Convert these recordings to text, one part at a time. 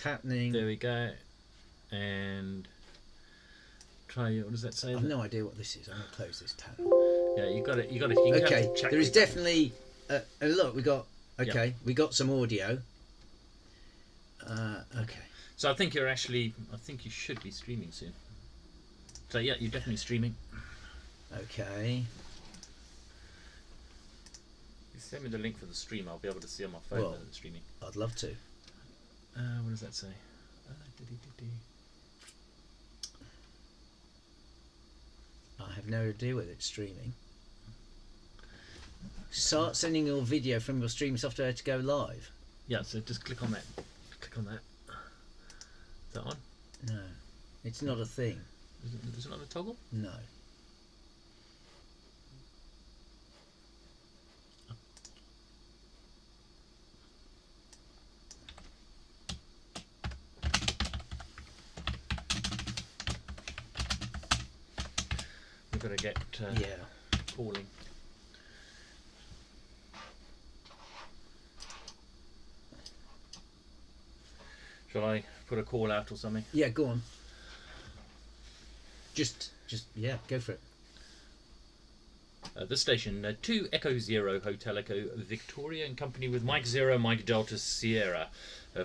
happening. There we go. And try. What does that say? I've no idea what this is. I'm going to close this tab. Yeah, you got it. You got it. You Okay, have to check there is it. definitely. Look, we got. Okay, Yep. we got some audio. Okay. So I think you're actually. I think you should be streaming soon. So yeah, you're definitely streaming. Okay. You send me the link for the stream. I'll be able to see on my phone Well, that it's streaming. I'd love to. What does that say? I have no idea whether it's streaming. Start sending your video from your stream software to go live. Yeah, so just click on that. Click on that. Is that on? No, it's not a thing. Is it not a toggle? No. We've got to get Yeah. calling. Shall I put a call out or something? Yeah, go on. Just yeah, go for it. This station, 2 Echo Zero Hotel Echo Victoria, in company with Mike Zero Mike Delta Sierra,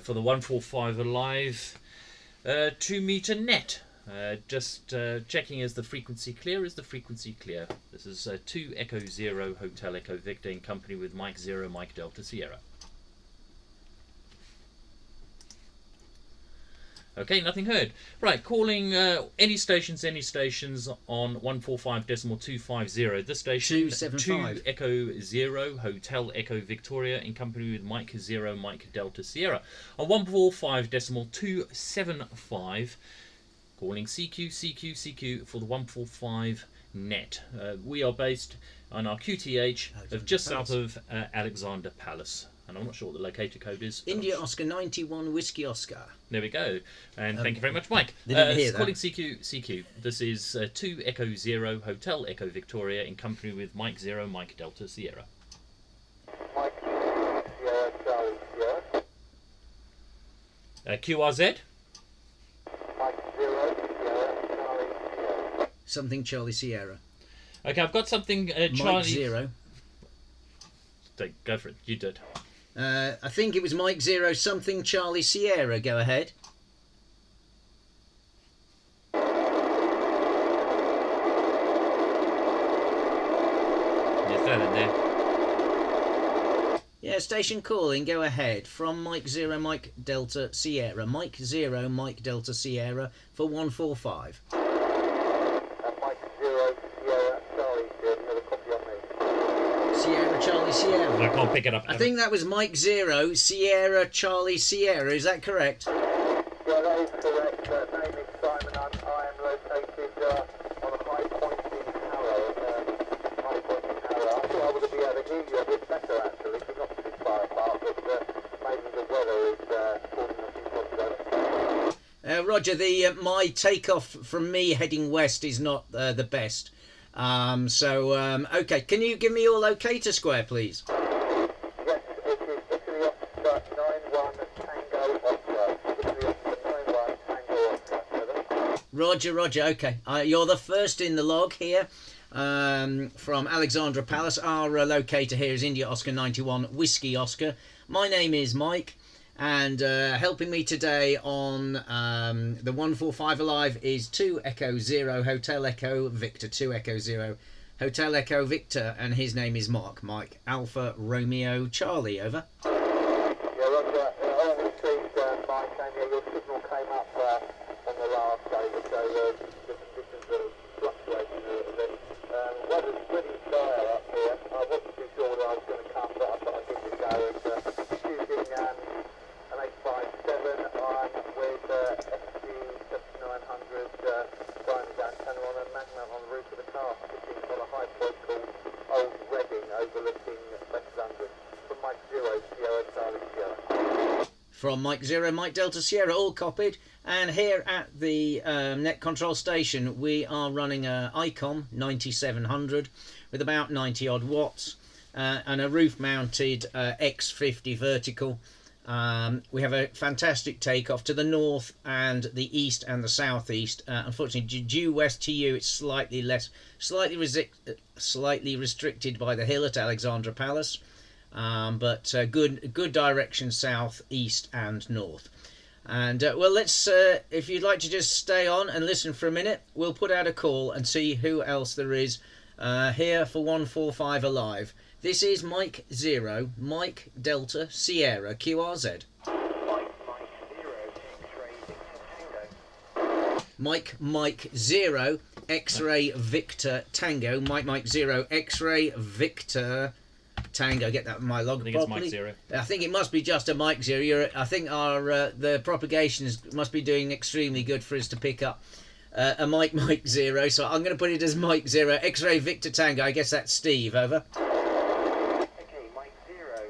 for the 145 Alive 2 meter net. Just checking, is the frequency clear? Is the frequency clear? This is 2 Echo Zero Hotel Echo Victor, in company with Mike Zero Mike Delta Sierra. Okay, nothing heard. Right, calling any stations on 145.250. This station, 275. 2 Echo Zero Hotel Echo Victoria, in company with Mike Zero Mike Delta Sierra. On 145.275, calling CQ for the 145 net. We are based on our QTH of just south of Alexander Palace. And I'm not sure what the locator code is. India Oscar 91 Whiskey Oscar. There we go. And thank you very much, Mike. Didn't hear that. Calling CQ. This is 2 Echo Zero Hotel Echo Victoria, in company with Mike Zero Mike Delta Sierra. Mike Sierra Charlie Sierra. QRZ. Mike Zero Sierra Charlie Sierra. Something Charlie Sierra. Okay, I've got something. Mike Charlie. Zero. Go for it. You did. I think it was Mike Zero something Charlie Sierra. Go ahead. Is that in there? Yeah, station calling. Go ahead. From Mike Zero Mike Delta Sierra. Mike Zero Mike Delta Sierra for 145. Mike Zero Sierra Charlie Sierra. You have a copy on me. Sierra Charlie Sierra. I can't pick it up. I think that was Mike Zero Sierra Charlie Sierra. Is that correct? Yeah, that is correct. Name is Simon. I am located on a high point in Harrow. High point in Harrow. I thought I would be able to hear you a bit better actually. We're not too far apart, but maybe the weather is causing a few problems. Roger, my takeoff from me heading west is not the best. Okay, can you give me your locator square, please? Yes, it is Italy Oscar 91 Tango Oscar. Italy Oscar 91 Tango Oscar. Roger, okay. You're the first in the log here from Alexandra Palace. Our locator here is India Oscar 91 Whiskey Oscar. My name is Mike, and helping me today on the 145 Alive is 2 Echo Zero Hotel Echo Victor. 2 Echo Zero Hotel Echo Victor, and his name is Mark. Mike Alpha Romeo Charlie, over. Yeah, Roger. I received my name here. Your signal came up on the last day, so the conditions are fluctuating a little bit. Weather's pretty dire up here. I wasn't too sure whether I was going to come, but I thought I'd give it a go. It's using an 857. I'm with SG 7900 driving down Channel on a magnet on the roof of the car, sitting on a high point called Old Reading, overlooking West London. From Mike Zero Sierra Charlie Sierra. From Mike Zero Mike Delta Sierra, all copied. And here at the net control station, we are running a ICOM 9700 with about 90 odd watts and a roof mounted X50 vertical We have a fantastic takeoff to the north and the east and the southeast. Unfortunately, due west to you, it's slightly restricted by the hill at Alexandra Palace, but good direction south, east, and north. And well, let's if you'd like to just stay on and listen for a minute, we'll put out a call and see who else there is here for 145 Alive. This is Mike 0, Mike Delta Sierra QRZ. Mike 0 X-ray Victor Tango. Mike 0 X-ray Victor Tango. Get that in my log I think properly. it's Mike 0. I think it must be just a Mike 0. I think our the propagations must be doing extremely good for us to pick up a Mike 0. So I'm going to put it as Mike 0 X-ray Victor Tango. I guess that's Steve. Over. Okay, Mike 0,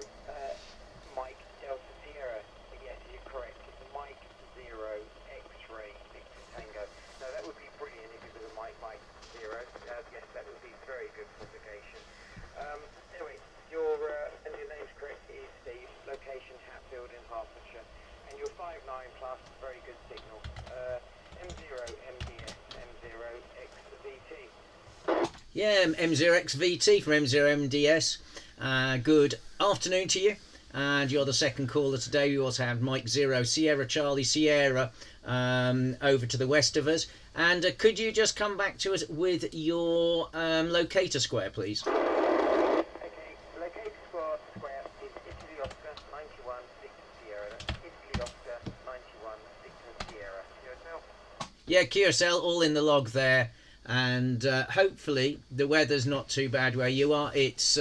Mike Delta Sierra. Yes, you're correct. It's Mike 0 X-ray Victor Tango. Now that would be brilliant if it was a Mike 0. Yes, that would be very good propagation. Anyway, your name's correct. It is Steve. Location Hatfield in Hertfordshire, and your 59 plus very good signal. M0 MDS M0 XVT. Yeah, M0XVT from M0MDS. Good afternoon to you. And you're the second caller today. We also have Mike 0 Sierra Charlie Sierra over to the west of us. And could you just come back to us with your locator square, please? Okay, locator square is Italy Oscar 91 Victor Sierra. That's Italy Oscar 91 Victor Sierra. Yourself? Yeah, QSL, all in the log there. And hopefully the weather's not too bad where you are. It's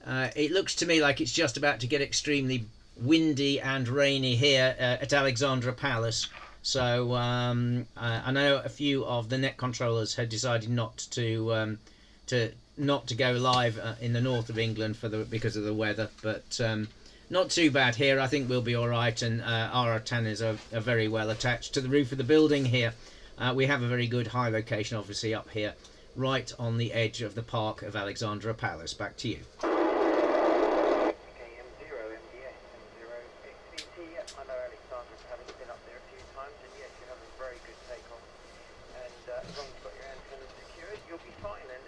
it looks to me like it's just about to get extremely windy and rainy here at Alexandra Palace. So I know a few of the net controllers had decided not to go live in the north of England because of the weather, but not too bad here. I think we'll be all right, and our antennas are very well attached to the roof of the building here. We have a very good high location, obviously, up here, right on the edge of the park of Alexandra Palace. Back to you. Okay, M0 MDS M0 XVT. I know Alexandra having been up there a few times, and yes, you have a very good takeoff. And as long as you've got your antennas secured, you'll be fine. And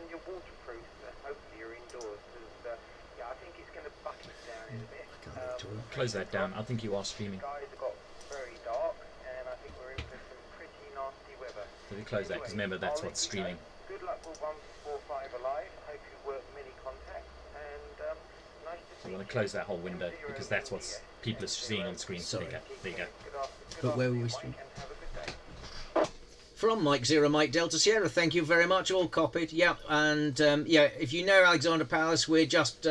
you're waterproof. Hopefully you're indoors, because yeah, I think it's going to bucket down in a bit. Close that down. I think you are streaming. Skies have got very dark, and I think we're in for some pretty nasty weather. So we close that because remember that's what's streaming. Good luck with 145 Alive. Hope you work many contacts, and nice to see I'm going to close that whole window because that's what people are seeing on screen. Sorry. There you go. But where were we streaming? From Mike 0 Mike Delta Sierra, thank you very much. All copied. Yeah, and yeah, if you know Alexandra Palace, we're just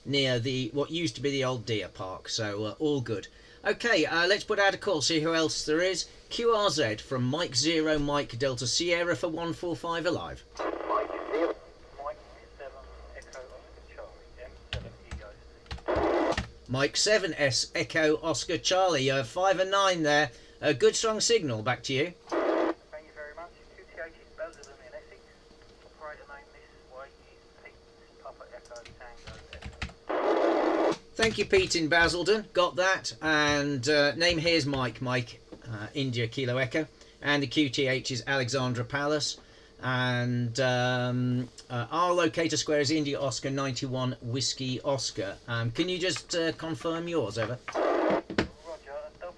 near what used to be the old Deer Park, so all good. Okay, let's put out a call, see who else there is. QRZ from Mike 0 Mike Delta Sierra for 145 Alive. Mike 0 Mike 7 Echo Oscar Charlie M7 EO. Mike 7S Echo Oscar Charlie, 5 and 9 there. A good strong signal. Back to you. Thank you very much. 2TH is Basildon in Essex. Operator name this way is Pete Papa Echo Tango Echo. Thank you, Pete in Basildon. Got that. And name here's Mike. Mike India Kilo Echo. And the QTH is Alexandra Palace. And our locator square is India Oscar 91 Whiskey Oscar. Can you just confirm yours, over? Roger. WAB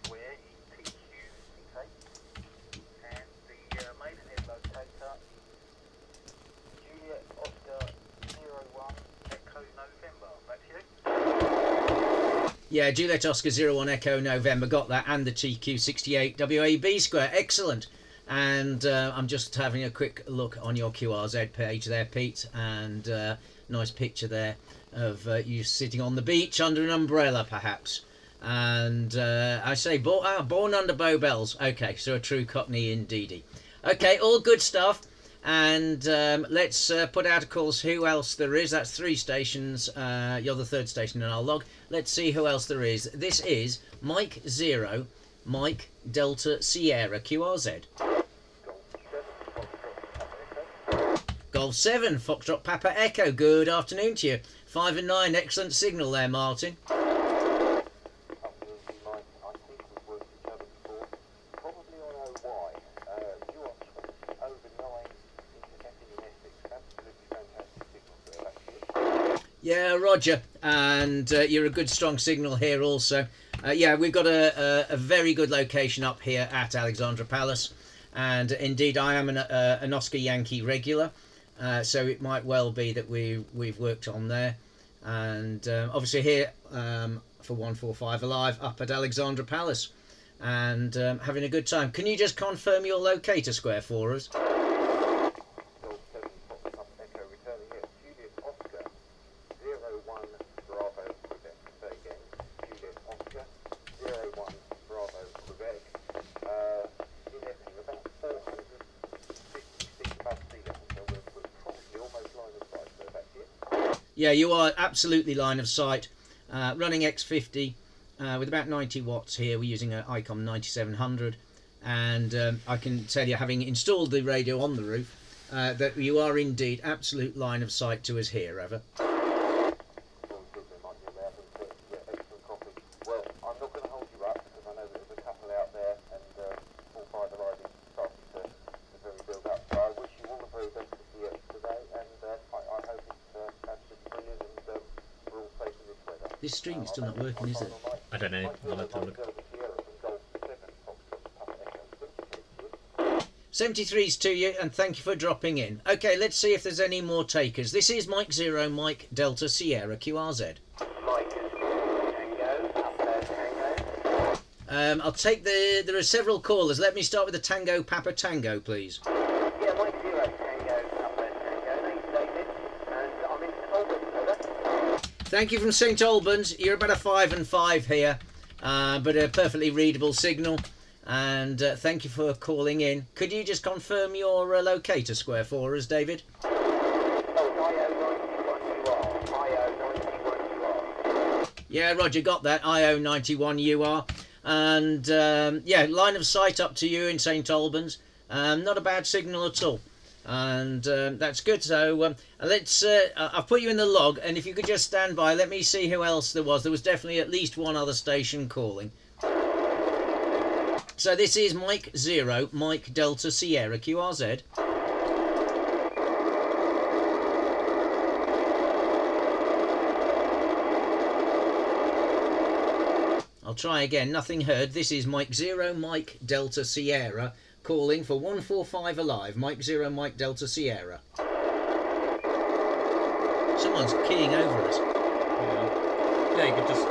square is PQ68. And the Maidenhead locator, Juliet Oscar 01 Echo November. Back to you. Yeah, Juliet Oscar 01 Echo November. Got that. And the TQ68 WAB square. Excellent. And I'm just having a quick look on your QRZ page there, Pete, and nice picture there of you sitting on the beach under an umbrella, perhaps. And I say, born under Bow Bells. Okay, so a true Cockney indeedy. Okay, all good stuff. And let's put out a call, who else there is. That's 3 stations. You're the 3rd station in our log. Let's see who else there is. This is Mike 0 Mike Delta Sierra QRZ. Golf 7 Foxtrot Papa Echo. Good afternoon to you. 5 and 9, excellent signal there, Martin. Yeah, Roger. And you're a good strong signal here also. Yeah, we've got a very good location up here at Alexandra Palace. And indeed, I am an Oscar Yankee regular. So it might well be that we've worked on there. And obviously here for 145 Alive up at Alexandra Palace. And having a good time. Can you just confirm your locator square for us? Yeah, you are absolutely line of sight. Running X50 with about 90 watts here. We're using an ICOM 9700. And I can tell you, having installed the radio on the roof, that you are indeed absolute line of sight to us here, Ever. This stream is still not working, is it? I don't know. I'll have to look. 73's to you, and thank you for dropping in. Okay, let's see if there's any more takers. This is Mike Zero, Mike Delta Sierra QRZ. Mike, Tango, up there, Tango. I'll take there are several callers. Let me start with the Tango Papa Tango, please. Yeah, Mike 0, Tango, up there, Tango. Name's David, and I'm in Albany, over. Thank you from St Albans. You're about a 5 and 5 here, but a perfectly readable signal. And thank you for calling in. Could you just confirm your locator square for us, David? IO91UR. Yeah, Roger, got that. IO91UR. And yeah, line of sight up to you in St Albans. Not a bad signal at all. And that's good. So let's. I'll put you in the log, and if you could just stand by, let me see who else there was. There was definitely at least one other station calling. So this is Mike Zero, Mike Delta Sierra QRZ. I'll try again. Nothing heard. This is Mike Zero, Mike Delta Sierra, calling for 145 Alive. Mike Zero, Mike Delta Sierra. Someone's keying over us. Yeah, you could just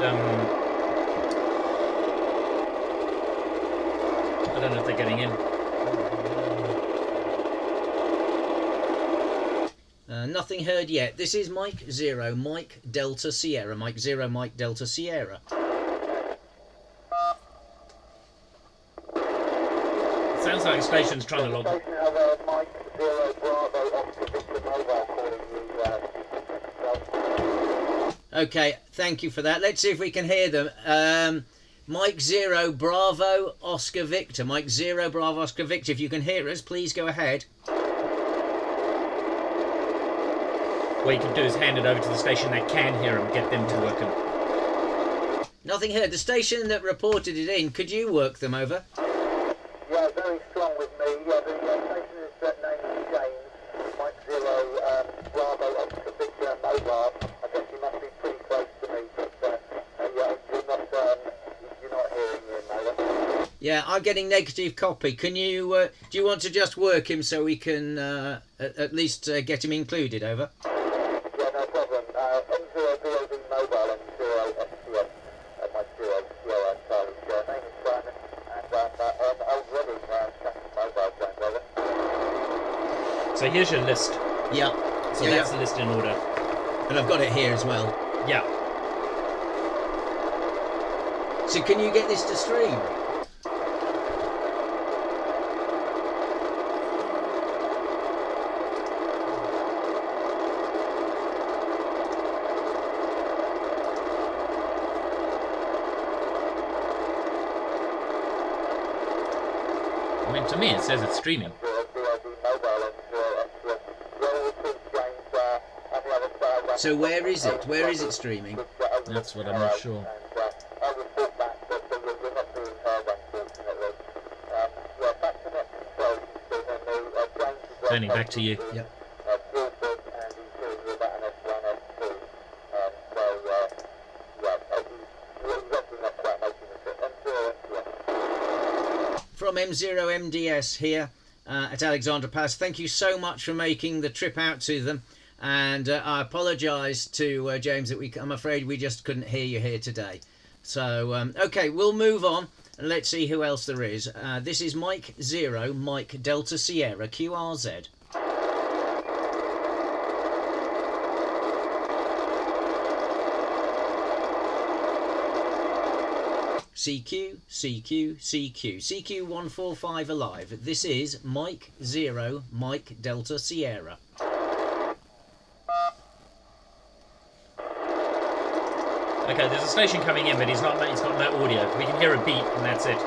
I don't know if they're getting in. Nothing heard yet. This is Mike Zero, Mike Delta Sierra. Mike Zero, Mike Delta Sierra. It sounds like the station's trying to log. Mike 0, Bravo, Oscar Victor Mobile calling you. Okay, thank you for that. Let's see if we can hear them. Mike Zero, Bravo, Oscar Victor. Mike Zero, Bravo, Oscar Victor. If you can hear us, please go ahead. What you can do is hand it over to the station that can hear them, get them to work them. Nothing heard. The station that reported it in, could you work them over? Yeah, very strong with me. Yeah, the station is name is James. Mike 0, Bravo, Oscar Victor Mobile. I guess you must be pretty close to me, but yeah, you're not hearing him, over. Yeah, I'm getting negative copy. Can you? Do you want to just work him so we can at least get him included? Over. Yeah, no problem. M0 BOV Mobile, M0 SCS, Mike 0 Sierra Charlie. Name is Simon, and I'm already tracking mobile phones, over. So here's your list. Yeah. So yeah, that's yeah. the list in order. And I've got it here as well. Yeah. So can you get this to stream? I mean, to me it says it's streaming. So where is it? Where is it streaming? That's what I'm not sure. Turning back to you. Yep. from M0MDS here at Alexandra Palace. Thank you so much for making the trip out to them. And I apologise to James that I'm afraid we just couldn't hear you here today. So, okay, we'll move on and let's see who else there is. This is Mike 0, Mike Delta Sierra, QRZ. CQ, CQ, CQ, CQ145 alive. This is Mike 0, Mike Delta Sierra. Okay, there's a station coming in, but it's got no audio. We can hear a beep, and that's it.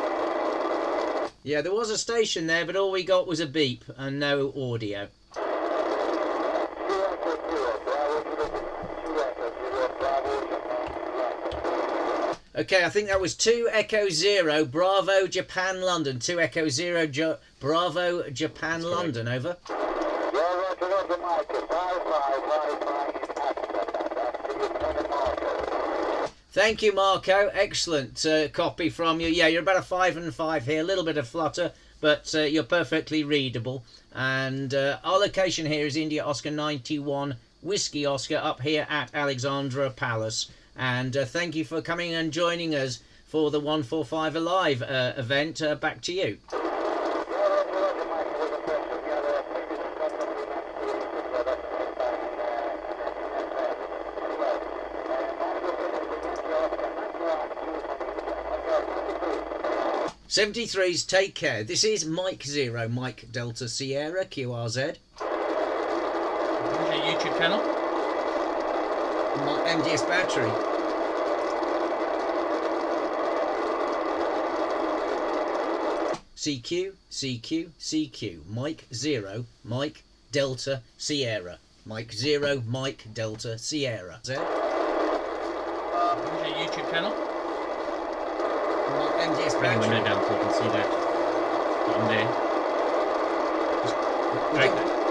Yeah, there was a station there, but all we got was a beep and no audio. Okay, I think that was 2 Echo 0, Bravo, Japan, London. 2 Echo 0, Bravo, Japan, London. Over. Thank you, Marco. Excellent copy from you. Yeah, you're about a 5 and 5 here. A little bit of flutter, but you're perfectly readable. And our location here is India Oscar 91 Whiskey Oscar up here at Alexandra Palace. And thank you for coming and joining us for the 145 Alive event. Back to you. '73s, take care. This is Mike 0, Mike Delta Sierra, QRZ. What's your YouTube channel? MDS battery. CQ, CQ, CQ. Mike 0, Mike Delta Sierra. Mike 0, Mike Delta Sierra. What's your YouTube channel? MDS Bring your window battery. down so you can see that. On there. Just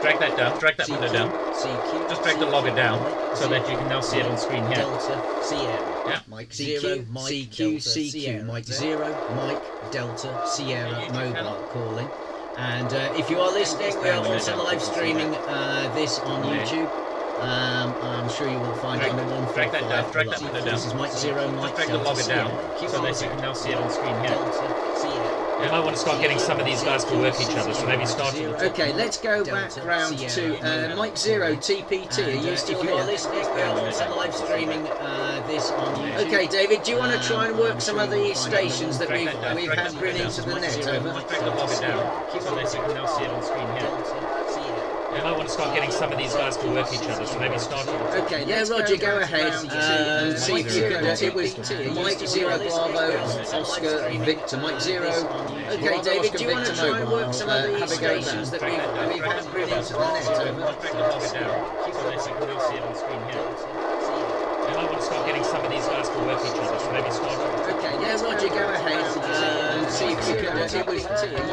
drag that down. Drag that window down. CQ. Just drag the logger down so that you can now see it on screen here. Delta Sierra. Yeah. Mike 0, Mike CQ, CQ. Mike 0, Mike Delta Sierra mobile calling. And if you are listening, we are also live streaming this on YouTube. I'm sure you will find it on the 145. Drag that down. Drag that window down. This is Mike 0, Mike Just drag the Delta logger down Sierra. so that you can now see it on screen here. Delta Sierra. You might want to start getting some of these guys to work each other, so maybe start at the top. Okay, let's go back round to Mike 0 TPT. Are you still here? Listening, we are also live streaming this on YouTube. Okay, David, do you want to try and work some of the stations that we've had bring into the net? Over. Just drag the logger down so that you can now see it on screen here. You might want to start getting some of these guys to work each other, so maybe start at the top. Okay, yeah, Roger, go ahead and see if you can. It was Mike 0 Bravo Oscar Victor. Mike 0. Okay, David, do you want to try and work some of the stations that we've had bring into the net? Just drag the logger down so that you can now see it on screen here. You might want to start getting some of these guys to work each other, so maybe start at the top. Okay, yeah, Roger, go ahead and see if you can. It was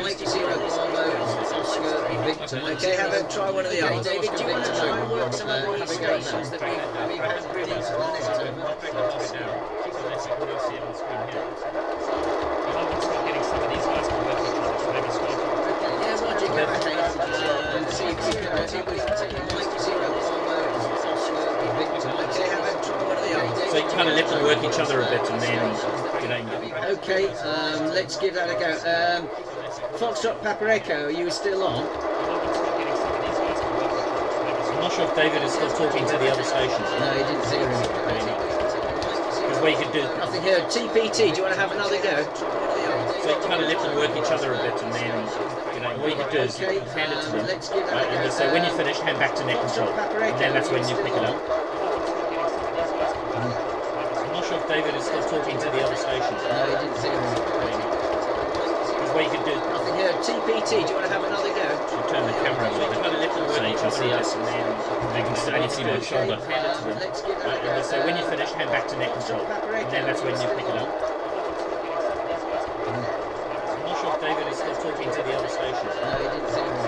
Mike 0 Bravo Oscar Victor. Okay, have a try one of the others. David, do you want to try and work some of the stations that we've had bring into the net? Just drag the logger down so that you can now see it on screen here. You might want to start getting some of these guys to work each other, so maybe start at the top. Okay, yeah, Roger, go ahead and see if you can. It was Mike 0 Bravo Oscar Victor. Okay, have a try one of the others. So you kind of let them work each other a bit, and then Okay, let's give that a go. Foxtrot Papa Echo, are you still on? I'm not sure if David is still talking to the other stations. No, he didn't hear him. Because what you could do, Nothing here. TPT, do you want to have another go? so you kind of let them work each other a bit, and then what you could do is Okay, hand it to them, let's give that right? a go. And just say when you finish, hand back to net control, and then that's when you pick it up. I'm not sure if David is still talking to the other stations. No, he didn't hear him. Because what you could do, Nothing here. TPT, do you want to have another go? you turn the camera so you kind of let them work each other a bit, and then they can only see my shoulder. Hand it to them, Let's give right? that a And just say go. when you finish, hand back to net control, and then that's when you pick it up. I'm not sure if David is still talking to the other stations. No, he didn't hear him.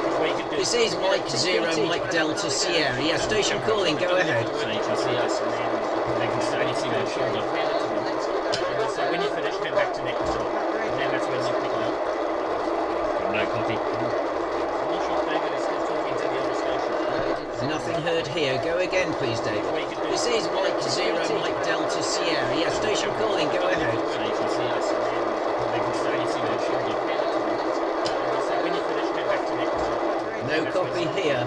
Because what you could do, This is Mike 0, Mike Delta Sierra. Yeah, station calling, go ahead. so you can see us, and then they can only see my shoulder. Hand it to them. And just say when you finish, hand back to net control, and then that's No copy. Nothing heard here. Go again, please, David. This is Mike Zero, Mike Delta Sierra. Yeah, station calling. Go ahead. No copy here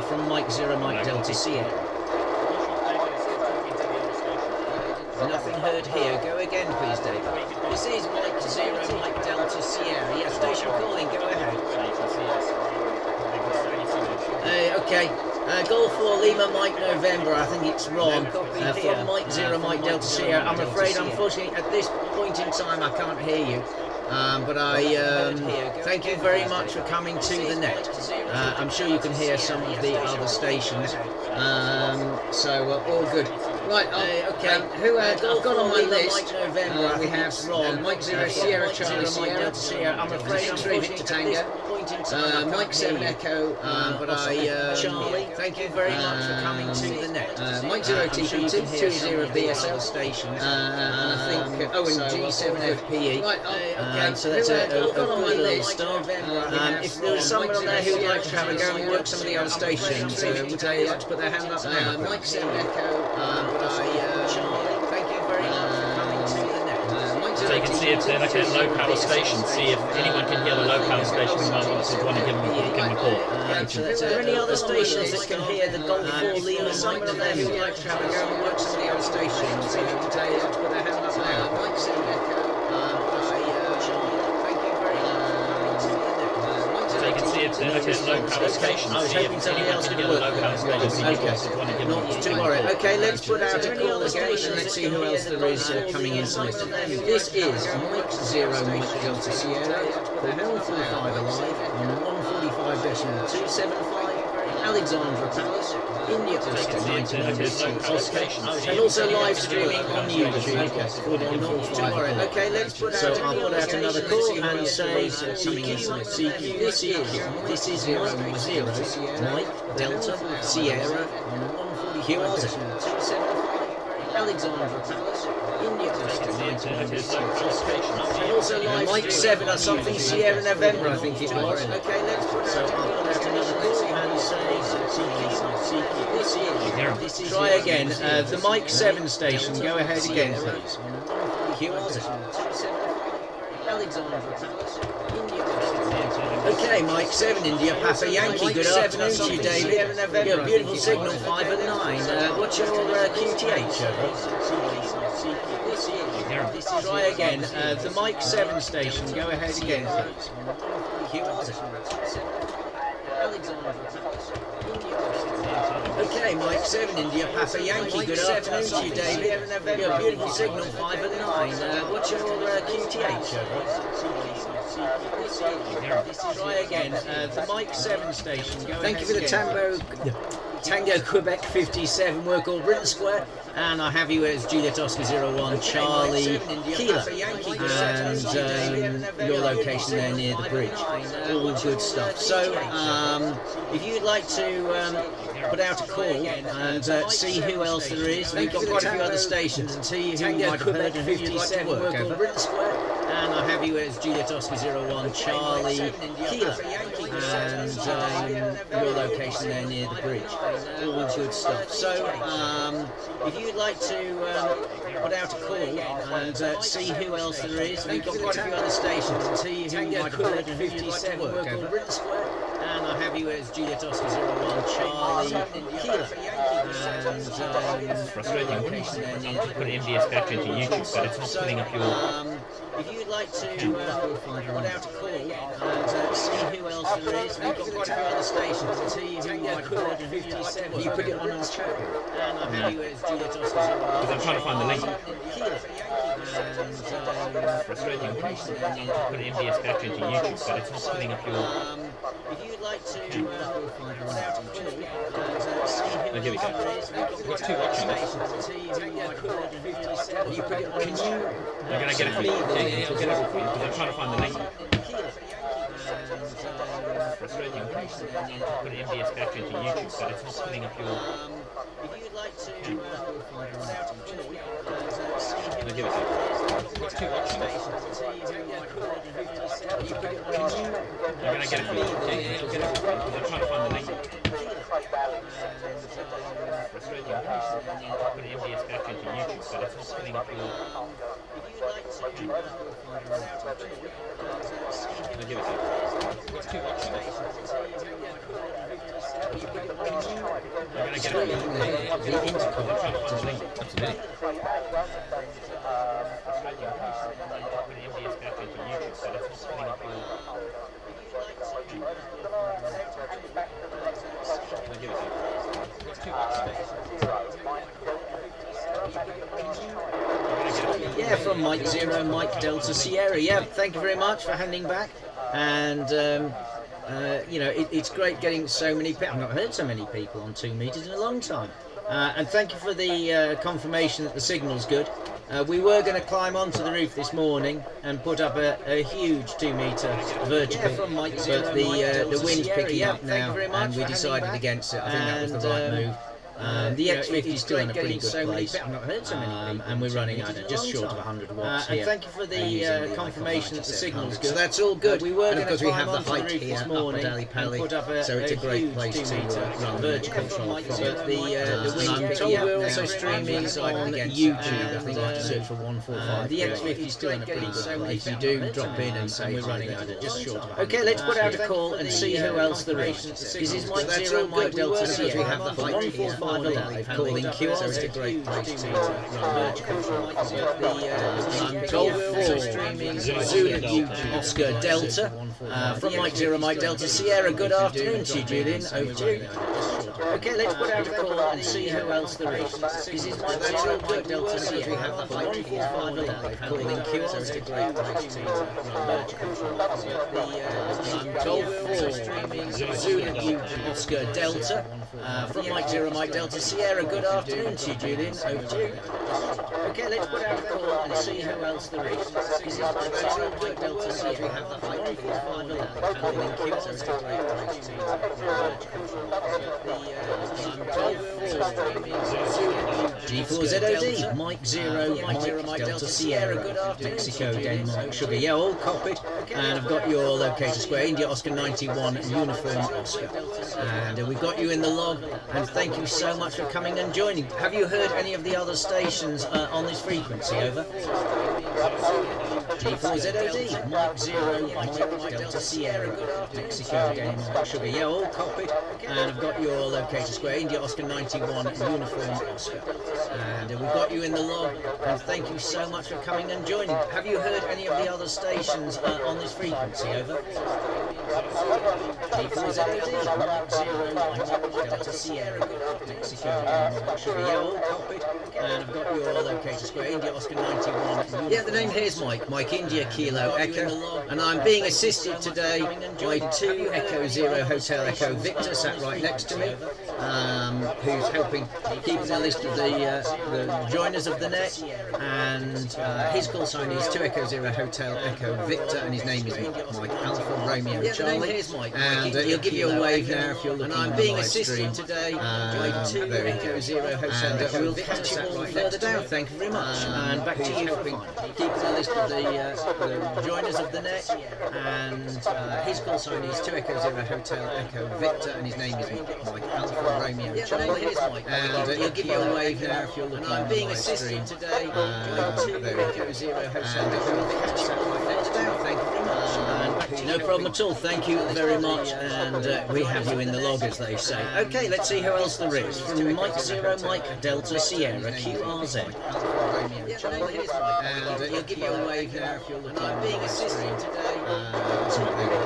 from Mike Zero, Mike Delta Sierra. Nothing heard here. Go again, please, David. This is Mike Zero, Mike Delta Sierra. Yeah, station calling. Go ahead. Okay. Golf 4 Lima Mike November. I think it's wrong. From Mike Zero, Mike Delta Sierra. I'm afraid, unfortunately, at this point in time, I can't hear you. But I thank you very much for coming to the net. I'm sure you can hear some of the other stations. So all good. Right, okay. Who I've got on my list? November, we have Mike Zero Sierra Charlie Sierra. I'm afraid Victor Tango. Mike 7 Echo. But Charlie. Thank you very much for coming to the net. Mike 0 TP 220 BSL stations. I think and G7 FPE. Right, okay. So that's a good list. If there's someone on there who'd like to have a go and work some of the other stations, would they like to put their hand up now? Mike 7 Echo. Thank you very much for coming to the net. So you can see if they're like a low power station, see if anyone can hear the low power station, we might want to give them a call. Are there any other stations that can hear the Golf 4 Lima? Someone of them who'd like to have a go and work some of the other stations, would they like to put their hand up now? Mike 7 Echo. So you can see if they're like a low power station, see if anyone can hear the low power station. Okay, not to worry. Okay, let's put out a call again and let's see who else there is coming in. This is Mike Zero, Mike Delta Sierra, the 145 Alive on 145.275. Alexandra Palace, India Oscar 1996, and also live streaming on YouTube. Okay, let's put out another call and say CQ. This is Mike Zero, Mike Delta Sierra on 145.275. Alexandra Palace, India Oscar 1996, and also live Mike 7 or something Sierra November, I think it was. Okay, let's put out another call and say CQ. Try again. The Mike 7 station. Go ahead again, please. Alexandra Palace, India Oscar. Okay, Mike 7 India Papa Yankee. Good afternoon to you, David. Your beautiful signal 5 and 9. What's your QTH? Try again. The Mike 7 station. Go ahead again, please. Okay, Mike 7 India Papa Yankee. Good afternoon to you, David. Your beautiful signal 5 and 9. What's your QTH? Try again. The Mike 7 station. Go Thank you for the Tango Quebec 57. We're called Britain Square. And I have you as Juliet Oscar 01 Charlie Kilo, and your location there near the bridge. All good stuff. So if you'd like to put out a call and see who else there is, we've got quite a few other stations and see who you might have heard and who you'd like to work over. Britain Square. And I have you as Juliet Oscar 01 Charlie Kilo, and your location there near the bridge. All good stuff. So if you'd like to put out a call and see who else there is, we've got quite a few other stations and see who you might have heard and who you'd like to work over. Britain Square. And I have you as Juliet Oscar 01 Charlie Kilo, and frustrating. Put MDS back into YouTube, but it's not putting up your. If you'd like to put out a call and see who else there is, we've got quite a few other stations and see who you might have heard and who you'd like to work. You put it on our chat. And I have you as Juliet Oscar 01. Because I'm trying to find the link. Frustrating. Put MDS back into YouTube, but it's not putting up your. If you'd like to put out a call and see who here we go. We've got two watching this. You put it on. Can you? I'm going to get it for you. Yeah, I'll get it for you because I'm trying to find the link. Frustrating. Put MDS back into YouTube, but it's not putting up your. If you'd like to put out a call and see who here we go. What's two watching? I'm gonna get it. Yeah, get it. I'm trying to find the link. Put MDS back into YouTube, but it's not spinning up your. I'll give it to you. What's two watching? I'm gonna get it. Yeah, the intercom. I'm trying to find the link. Absolutely. Put MDS back into YouTube, but it's not spinning up your. I'll give it to you. What's two watching? Yeah, from Mike Zero, Mike Delta Sierra. Yeah, thank you very much for handing back. And you know, it's great getting so many people. I've not heard so many people on 2 meters in a long time. And thank you for the confirmation that the signal's good. We were going to climb onto the roof this morning and put up a huge 2 meter vertical, from Mike Zero, but the wind's picking up now, and we decided against it. I think that was the right move. The X50 is still in a pretty good place. I've not heard so many people, and we're running just short of 100 watts here. And thank you for the confirmation that the signal's good. So that's all good. We were and of course we have the height here this morning, up so it's a great place to run vertical control from. The wind told we're also streaming on YouTube. I think I have to search for 145. The X50 is still in a pretty good place. You do drop in and say we're running just short of 100. Okay, let's put out a call and see who else there is. This is Mike Zero, Mike Delta Sierra. We have the height here. Alive, calling QR, so it's a great place to run vertical control. Golf 4 streaming Zulu Oscar Delta from Mike Zero, Mike Delta Sierra. Good afternoon to you, Julian. Over to you. Okay, let's put out a call and see who else there is. This is Mike Zero, Mike Delta Sierra. We have the height here. Alive, calling QR, so it's a great place to run vertical control. Golf 4 streaming Zulu Oscar Delta from Mike Zero, Mike Delta Sierra. Good afternoon to you, Julian. Over to you. Okay, let's put out a call and see who else there is. This is Mike Zero, Mike Delta Sierra. We have the height here. Alive, calling QR, so it's a great place to run G4ZOD, Mike Zero, Mike Delta Sierra, good afternoon. Mexico, Denmark, Sugar, yeah, all copied. And I've got your locator square, India Oscar 91, Uniform Oscar. And we've got you in the log, and thank you so much for coming and joining. Have you heard any of the other stations on this frequency? Over. G4ZOD, Mike Zero, Mike Delta Sierra, good afternoon. Mexico, Denmark, Sugar, yeah, all copied. And I've got your locator square, India Oscar 91, Uniform Oscar. And we've got you in the log, and thank you so much for coming and joining. Have you heard any of the other stations on this frequency? Over. G4ZOD, Mike Zero, Mike Delta Sierra, good afternoon. Mexico, Denmark, Sugar, yeah, all copied. And I've got your locator square, India Oscar 91. Yeah, the name here is Mike India Kilo Echo, and I'm being assisted today by 2 Echo Zero Hotel Echo Victor sat right next to me, who's helping keep the list of the joiners of the net, and his call sign is 2 Echo Zero Hotel Echo Victor, and his name is Mike Alpha Romeo Charlie, and he'll give you a wave now if you're looking on the live stream. Today by 2 Echo Zero Hotel Echo Victor. We'll catch you all further down. Thank you very much, and back to you helping keep the list of the joiners of the net, and his call sign is 2 Echo Zero Hotel Echo Victor, and his name is Mike Alpha Romeo Charlie, and he'll give you a wave now if you're looking on the live stream. Today by 2 Echo Zero Hotel Echo Victor. Thank you very much, and back to you. No problem at all. Thank you very much, and we have you in the log, as they say. Okay, let's see who else there is. From Mike Zero, Mike Delta Sierra, QRZ. And he'll give you a wave now if you're looking on being assisted today.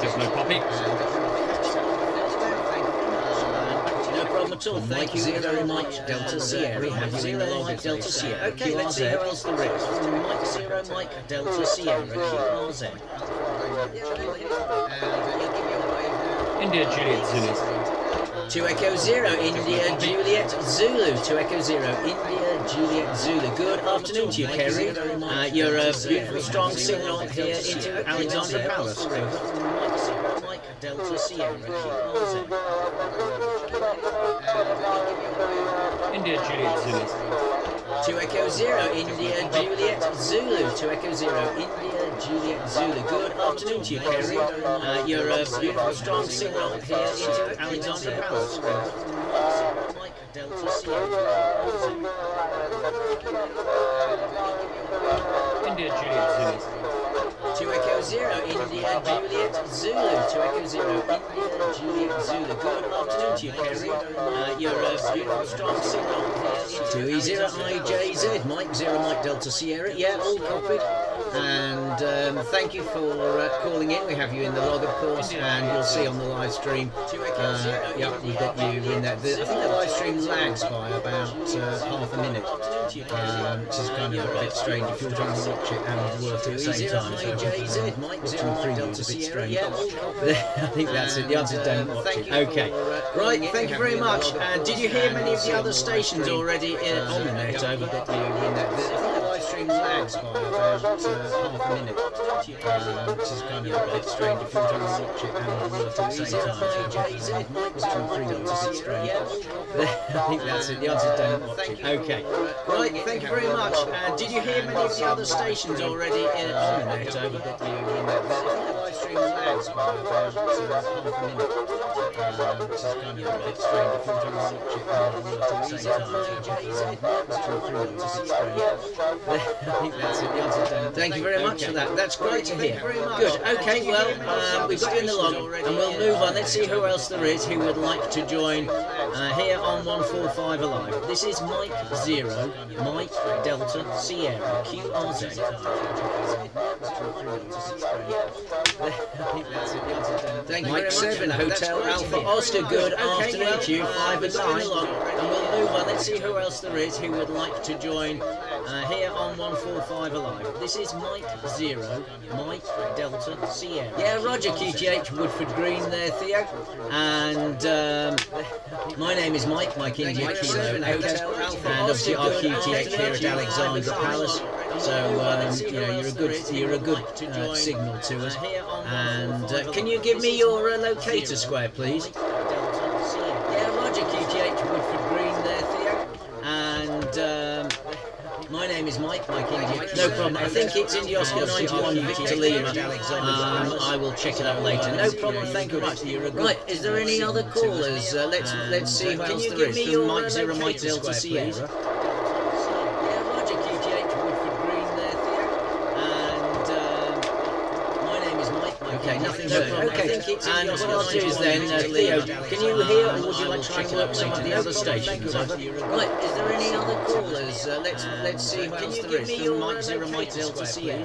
There's no poppy. No problem at all. Thank you very much, Delta Sierra. We have you in the log, Delta Sierra. Okay, let's see who else there is. From Mike Zero, Mike Delta Sierra, QRZ. India Juliet Zulu. 2 Echo Zero, India Juliet Zulu. 2 Echo Zero, India Juliet Zulu. Good afternoon to you, Kerry. You're a beautiful, strong signal here into Alexandra Palace. Mike Delta Sierra. India Juliet Zulu. 2 Echo 0, India Juliet Zulu. 2 Echo 0, India Juliet Zulu. Good afternoon to you, Kerry. You're a beautiful, strong signal here into Alexandra Palace. Mike Delta Sierra. India Juliet Zulu. 2 Echo 0, India Juliet Zulu. 2 Echo 0, India Juliet Zulu. Good afternoon to you, Kerry. You're a beautiful, strong signal here into 2E0 IJZ, Mike 0 Mike Delta Sierra. Yeah, all copied. And thank you for calling in. We have you in the log, of course, and you'll see on the live stream. Yeah, we've got you in there. I think the live stream lags by about half a minute, which is kind of a bit strange if you're trying to watch it and work at the same time. So Mike 0 Mike Delta Sierra. Yeah, I think that's it. The answer is don't watch it. Okay, right. Thank you very much. Did you hear many of the other stations already on the net over? Got you in there. I think the live stream lags by about half a minute, which is kind of a bit strange if you're trying to watch it and work at the same time. I think that's it. The answer is don't watch it. Okay, right. Thank you very much. Did you hear many of the other stations already on the net over? Got you in there. I think the live stream lags by about half a minute, which is kind of a bit strange if you're trying to watch it and work at the same time. I think that's it. The answer is don't. Thank you very much for that. That's great to hear. Good. Okay, well, we've got you in the log, and we'll move on. Let's see who else there is who would like to join here on 145 Alive. This is Mike 0, Mike Delta Sierra, QRZ. Thank you Mike 7, Hotel Alpha Oscar. Good afternoon to you. 5 and 9, and we'll move on. Let's see who else there is who would like to join here on 145 Alive. This is Mike 0, Mike Delta Sierra. Yeah, Roger QTH, Woodford Green there, Theo. And my name is Mike India Kilo, and obviously our QTH here at Alexandra Palace. So you're a good signal to us. And can you give me your locator square, please? Yeah, Roger QTH, Woodford Green there, Theo. And my name is Mike India. No problem. I think it's India Oscar 91 Victor Lima. I will check it out later. No problem. Thank you very much. Right. Is there any other callers? Let's see who else there is. From Mike 0 Mike Delta Sierra. Okay, nothing heard. Okay, and what I'll do is then, Theo, can you hear, or would you like to try and work some of the other stations? Right, is there any other callers? Let's see who else there is. From Mike 0 Mike Delta Sierra.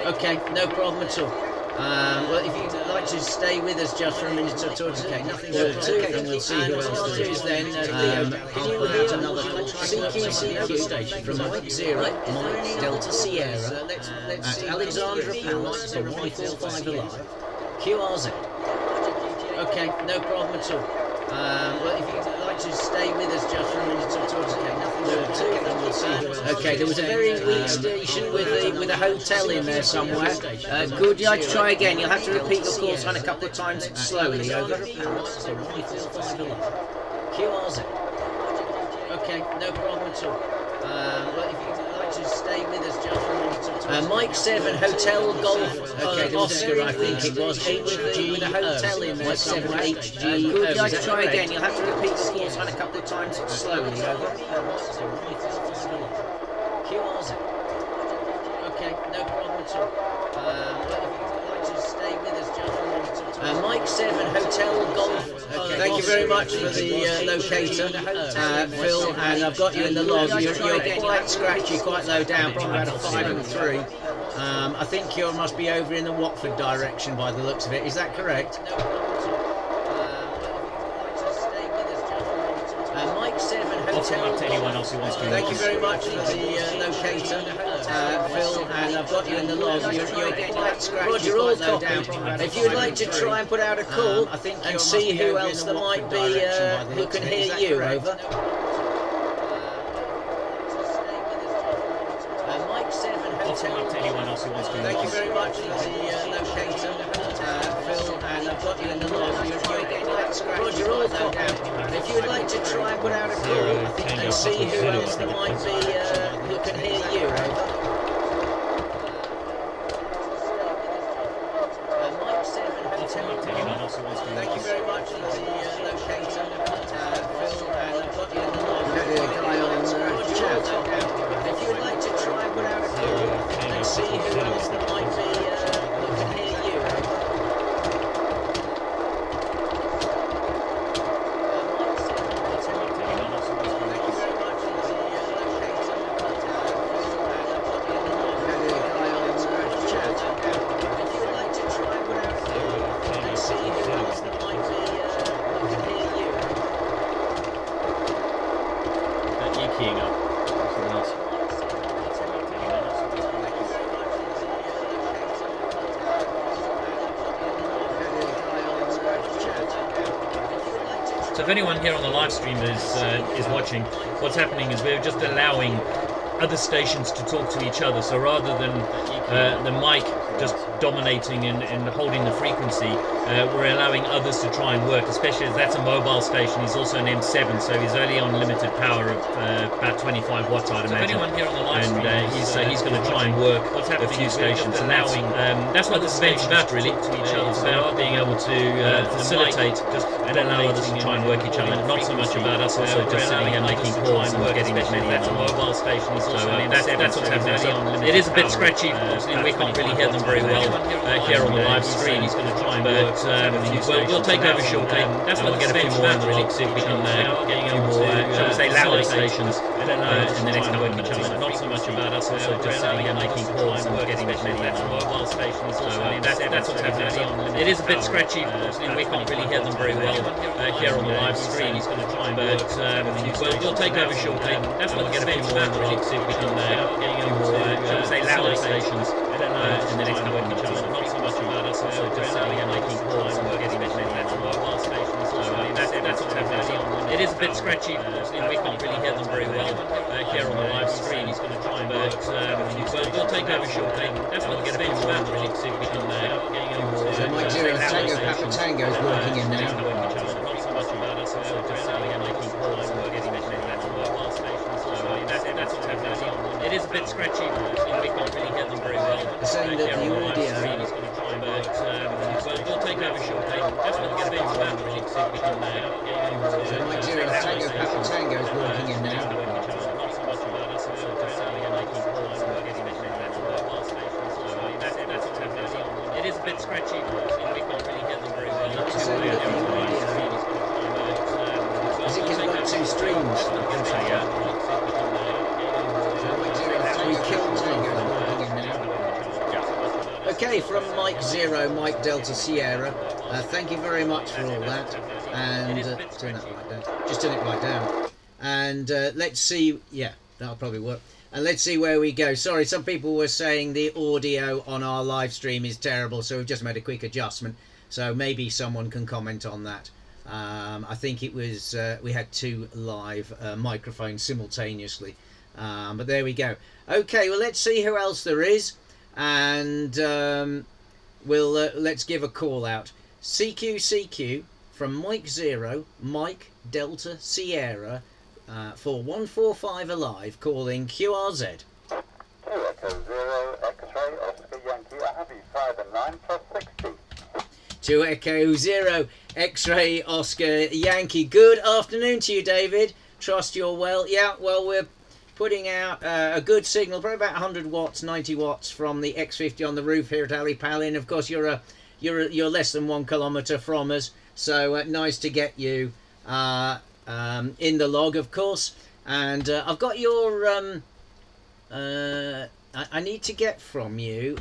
Okay, no problem at all. Well, if you'd like to stay with us just for a minute or two, okay, nothing or two, then we'll see who else there is then. Can you hear another call? CQ station from Mike 0 Mike Delta Sierra at Alexandra Palace for 145 Alive. QRZ. Okay, no problem at all. Well, if you'd like to stay with us just for a minute or two, okay, nothing or two, then we'll see who else. Okay, there was a very weak station with a hotel in there somewhere. Good, would you like to try again? You'll have to repeat your call sign a couple of times slowly. Over. QRZ. Okay, no problem at all. Well, if you'd like to stay with us just for a minute or two. Mike 7, Hotel Golf Oscar, I think it was. HG with a hotel in there. Mike 7, HG. Good, would you like to try again? You'll have to repeat the call sign a couple of times slowly. Over. QRZ. Okay, no problem at all. Well, if you'd like to stay with us just for a minute or two. Mike 7, Hotel Golf. Thank you very much for the locator, Phil, and I've got you in the log. You're quite scratchy, quite low down, probably about a 5 and 3. I think you must be over in the Watford direction by the looks of it. Is that correct? Mike 7, Hotel Golf. Anyone else who wants to. Thank you very much for the locator, Phil, and I've got you in the log. You're quite scratchy, quite low down. If you'd like to try and put out a call and see who else there might be who can hear you, over. hotel. To anyone else who wants to. Thank you very much for the locator, Phil, and I've got you in the log. You're getting like scratches, no doubt. And if you would like to try and put out a call and see who else that might be who can hear you, over. Mike 7 Hotel. Thank you very much for the locator, Phil, and I've got you in the log. You're a guy on chat. If you would like to try and put out a call and see who else that might be who can hear you, over. Keying up. Something else. So if anyone here on the live stream is watching, what's happening is we're just allowing other stations to talk to each other. So rather than the mic just dominating and holding the frequency, we're allowing others to try and work, especially as that's a mobile station. He's also an M7, so he's only on limited power of about 25 watts, I'd imagine. Anyone here on the live stream and he's going to try and work a few stations, and that's what this event's about, really. It's about being able to facilitate and allow others to try and work each other. Not so much about us also just sitting and making calls and getting as many. That's a mobile station. So that's what's happening. So it is a bit scratchy. We can't really hear them very well here on the live stream. He's going to try and work. We'll take over shortly. That's what we'll get a few more in the log, see if we can get a few more, shall we say, louder stations in the next couple of minutes. Not so much about us also just sitting and making calls and getting as many. That's a mobile station. So that's what's happening. So it is a bit scratchy. We can't really hear them very well here on the live stream. He's going to try and work. We'll take over shortly. That's what we'll get a few more in the log, see if we can get a few more, shall we say, louder stations in the next couple of minutes. Not so much about us also just sitting and making calls and getting as many. That's a mobile station. So that's what's happening. It is a bit scratchy. We can't really hear them very well here on the live stream. He's going to try and work. We'll take over shortly. That's what we'll get a few more in the log, see if we can get a few more. So Mike Zero Tango Papa Tango is working in now. Not so much about us also just sitting and making calls and getting as many. That's a mobile station. So that's what's happening. It is a bit scratchy. We can't really hear them very well. Saying that the audio. He's going to try and work. We'll take over shortly. That's what we'll get a few more in the log, see if we can get a few more. So Mike Zero Tango Papa Tango is working in now. Not so much about us also just sitting and making calls and getting as many. That's a mobile station. So that's what's happening. It is a bit scratchy. We can't really hear them very well. Saying that the audio. Is it because we've got two streams? We killed Tango is working in now. Okay, from Mike Zero, Mike Delta Sierra. Thank you very much for all that. And turn that right down. Just turn it right down. And let's see. Yeah, that'll probably work. And let's see where we go. Sorry, some people were saying the audio on our live stream is terrible, so we've just made a quick adjustment. So maybe someone can comment on that. I think it was we had two live microphones simultaneously. But there we go. Okay, well, let's see who else there is. And we'll let's give a call out. CQ from Mike Zero, Mike Delta Sierra for 145 Alive, calling QRZ. 2 Echo 0 X-ray Oscar Yankee. I have you 5 and 9 plus 60. 2 Echo 0 X-ray Oscar Yankee. Good afternoon to you, David. Trust you're well. Yeah, well, we're putting out a good signal, probably about 100 watts, 90 watts from the X50 on the roof here at Ali Palin. Of course, you're less than 1 kilometre from us, so nice to get you in the log, of course. And I've got your I need to get from you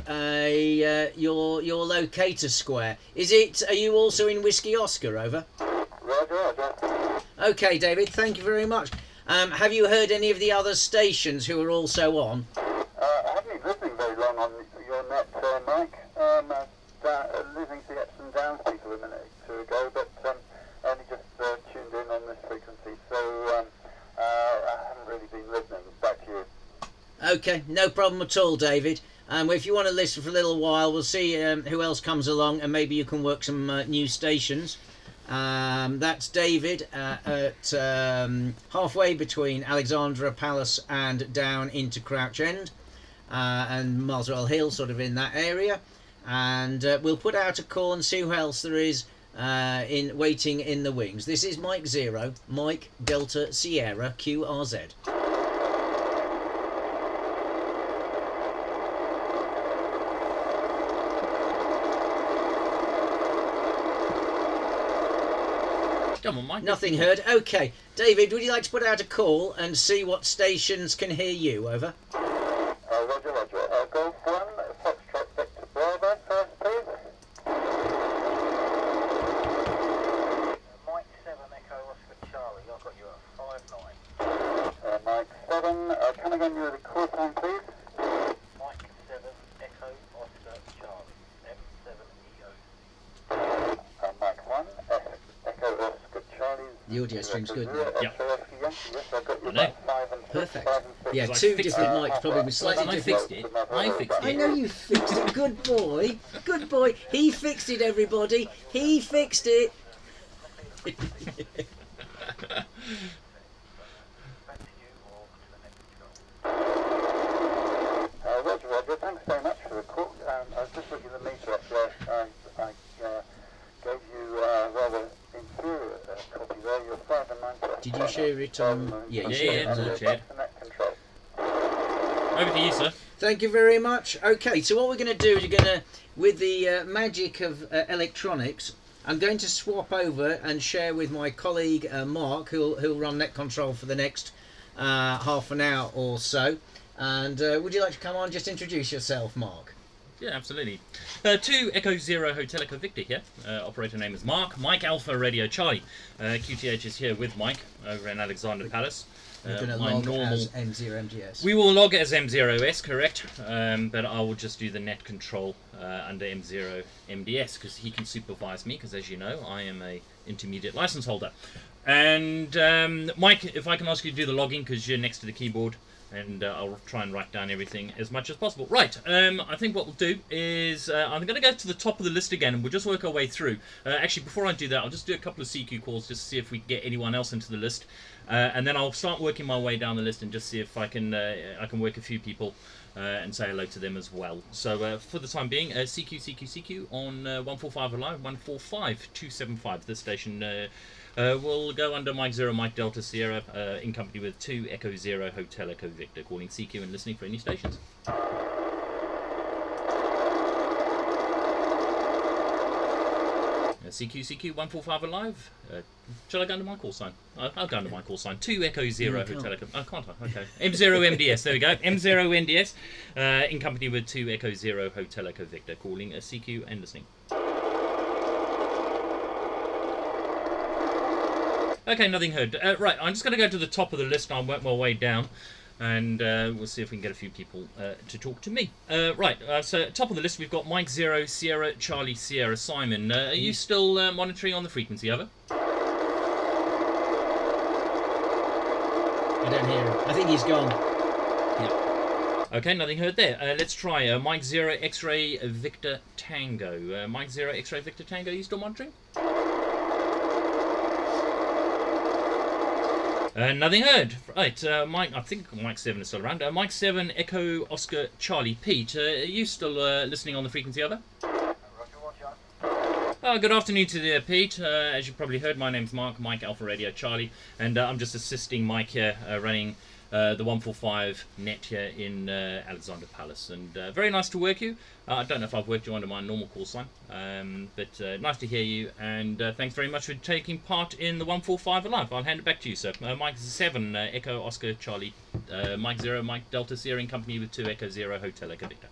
your locator square. Are you also in Whiskey Oscar? Over. Roger. Okay, David. Thank you very much. Have you heard any of the other stations who are also on? I haven't been listening very long on your net, Mike. Listening to the ups and downs people a minute or two ago, but only just tuned in on this frequency, so I haven't really been listening. Back to you. Okay, no problem at all, David. If you want to listen for a little while, we'll see who else comes along, and maybe you can work some new stations. That's David at halfway between Alexandra Palace and down into Crouch End, and Moswell Hill, sort of in that area. And we'll put out a call and see who else there is in waiting in the wings. This is Mike Zero, Mike Delta Sierra QRZ. Come on, Mike. Nothing heard. Okay, David, would you like to put out a call and see what stations can hear you? Over. Roger, roger. Golf 1, Foxtrot Vector Bravo first, please. Mike 7, Echo Oscar Charlie. I've got you at 5-9. Mike 7, come again, you're the call sign, please. Mike 7, Echo Oscar Charlie. M7 EO. Mike 1, Echo Oscar Charlie. The audio stream's good. Yeah. Yes, I've got you I know. at 5 and 6. Perfect. 5 and 6. Yeah, Because I two fixed different it. mics, probably with slightly I different. fixed it. I fixed I it. know you fixed it. Good boy. Good boy. He fixed it, everybody. He fixed it. Back to you or to the next control. Roger, Roger. Thanks very much for the call. I was just looking at the meter up there. I gave you rather inferior copy there. You're 5 and 9. Did you share it on? Yeah, you Yeah, shared yeah, it. it's all shared. Back to net control. Over to you, sir. Thank you very much. Okay, so what we're going to do is we're going to, with the magic of electronics, I'm going to swap over and share with my colleague Mark, who'll run net control for the next half an hour or so. And would you like to come on, just introduce yourself, Mark? Yeah, absolutely. 2 Echo Zero Hotel Echo Victor here. Operator name is Mark. Mike Alpha Radio Charlie. QTH is here with Mike over in Alexander Palace. We're going to my log normal- as M0MGS. We will log as M0S, correct? But I will just do the net control under M0MDS because he can supervise me because, as you know, I am a intermediate license holder. And Mike, if I can ask you to do the logging because you're next to the keyboard, and I'll try and write down everything as much as possible. Right, I think what we'll do is I'm going to go to the top of the list again and we'll just work our way through. Actually, before I do that, I'll just do a couple of CQ calls just to see if we can get anyone else into the list. And then I'll start working my way down the list and just see if I can work a few people and say hello to them as well. So for the time being, CQ on 145 Alive, 145275. This station will go under Mike Zero, Mike Delta Sierra, in company with 2 Echo Zero Hotel Echo Victor, calling CQ and listening for any stations. CQ 145 Alive. Shall I go under my call sign? I'll go under my call sign. 2 Echo Zero Hotel Echo. Oh, can't I? Okay. M0MDS. There we go. M0MDS. In company with 2 Echo Zero Hotel Echo Victor, calling CQ and listening. Okay, nothing heard. Right, I'm just going to go to the top of the list and I'll work my way down. And we'll see if we can get a few people to talk to me. Right, so top of the list we've got Mike Zero, Sierra, Charlie, Sierra, Simon. Are you still monitoring on the frequency, over? I don't hear him. I think he's gone. Yeah. Okay, nothing heard there. Let's try Mike Zero, X-Ray, Victor, Tango. Mike Zero, X-Ray, Victor, Tango, are you still monitoring? Nothing heard. Right, Mike. I think Mike 7 is still around. Mike 7, Echo Oscar Charlie. Pete, are you still listening on the frequency, over? Good afternoon to you, Pete. As you probably heard, my name's Mark, Mike Alpha Radio Charlie, and I'm just assisting Mike here, running the 145 net here in Alexander Palace. And very nice to work you. I don't know if I've worked you under my normal call sign, but nice to hear you, and thanks very much for taking part in the 145 Alive. I'll hand it back to you, sir. Mike 7, Echo Oscar Charlie, Mike 0, Mike Delta Sierra in company with 2 Echo 0, Hotel Echo Victor.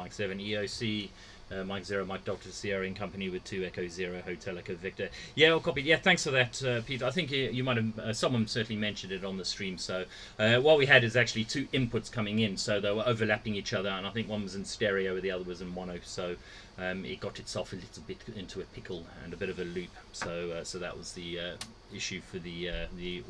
Mike 7 EOC, Mike 0 Mike Delta Sierra in company with 2 Echo 0 Hotel Echo Victor. Yeah, all copied. Yeah, thanks for that, Peter. I think you might have, someone certainly mentioned it on the stream. So what we had is actually 2 inputs coming in, so they were overlapping each other, and I think one was in stereo and the other was in mono. So it got itself a little bit into a pickle and a bit of a loop. So that was the issue for the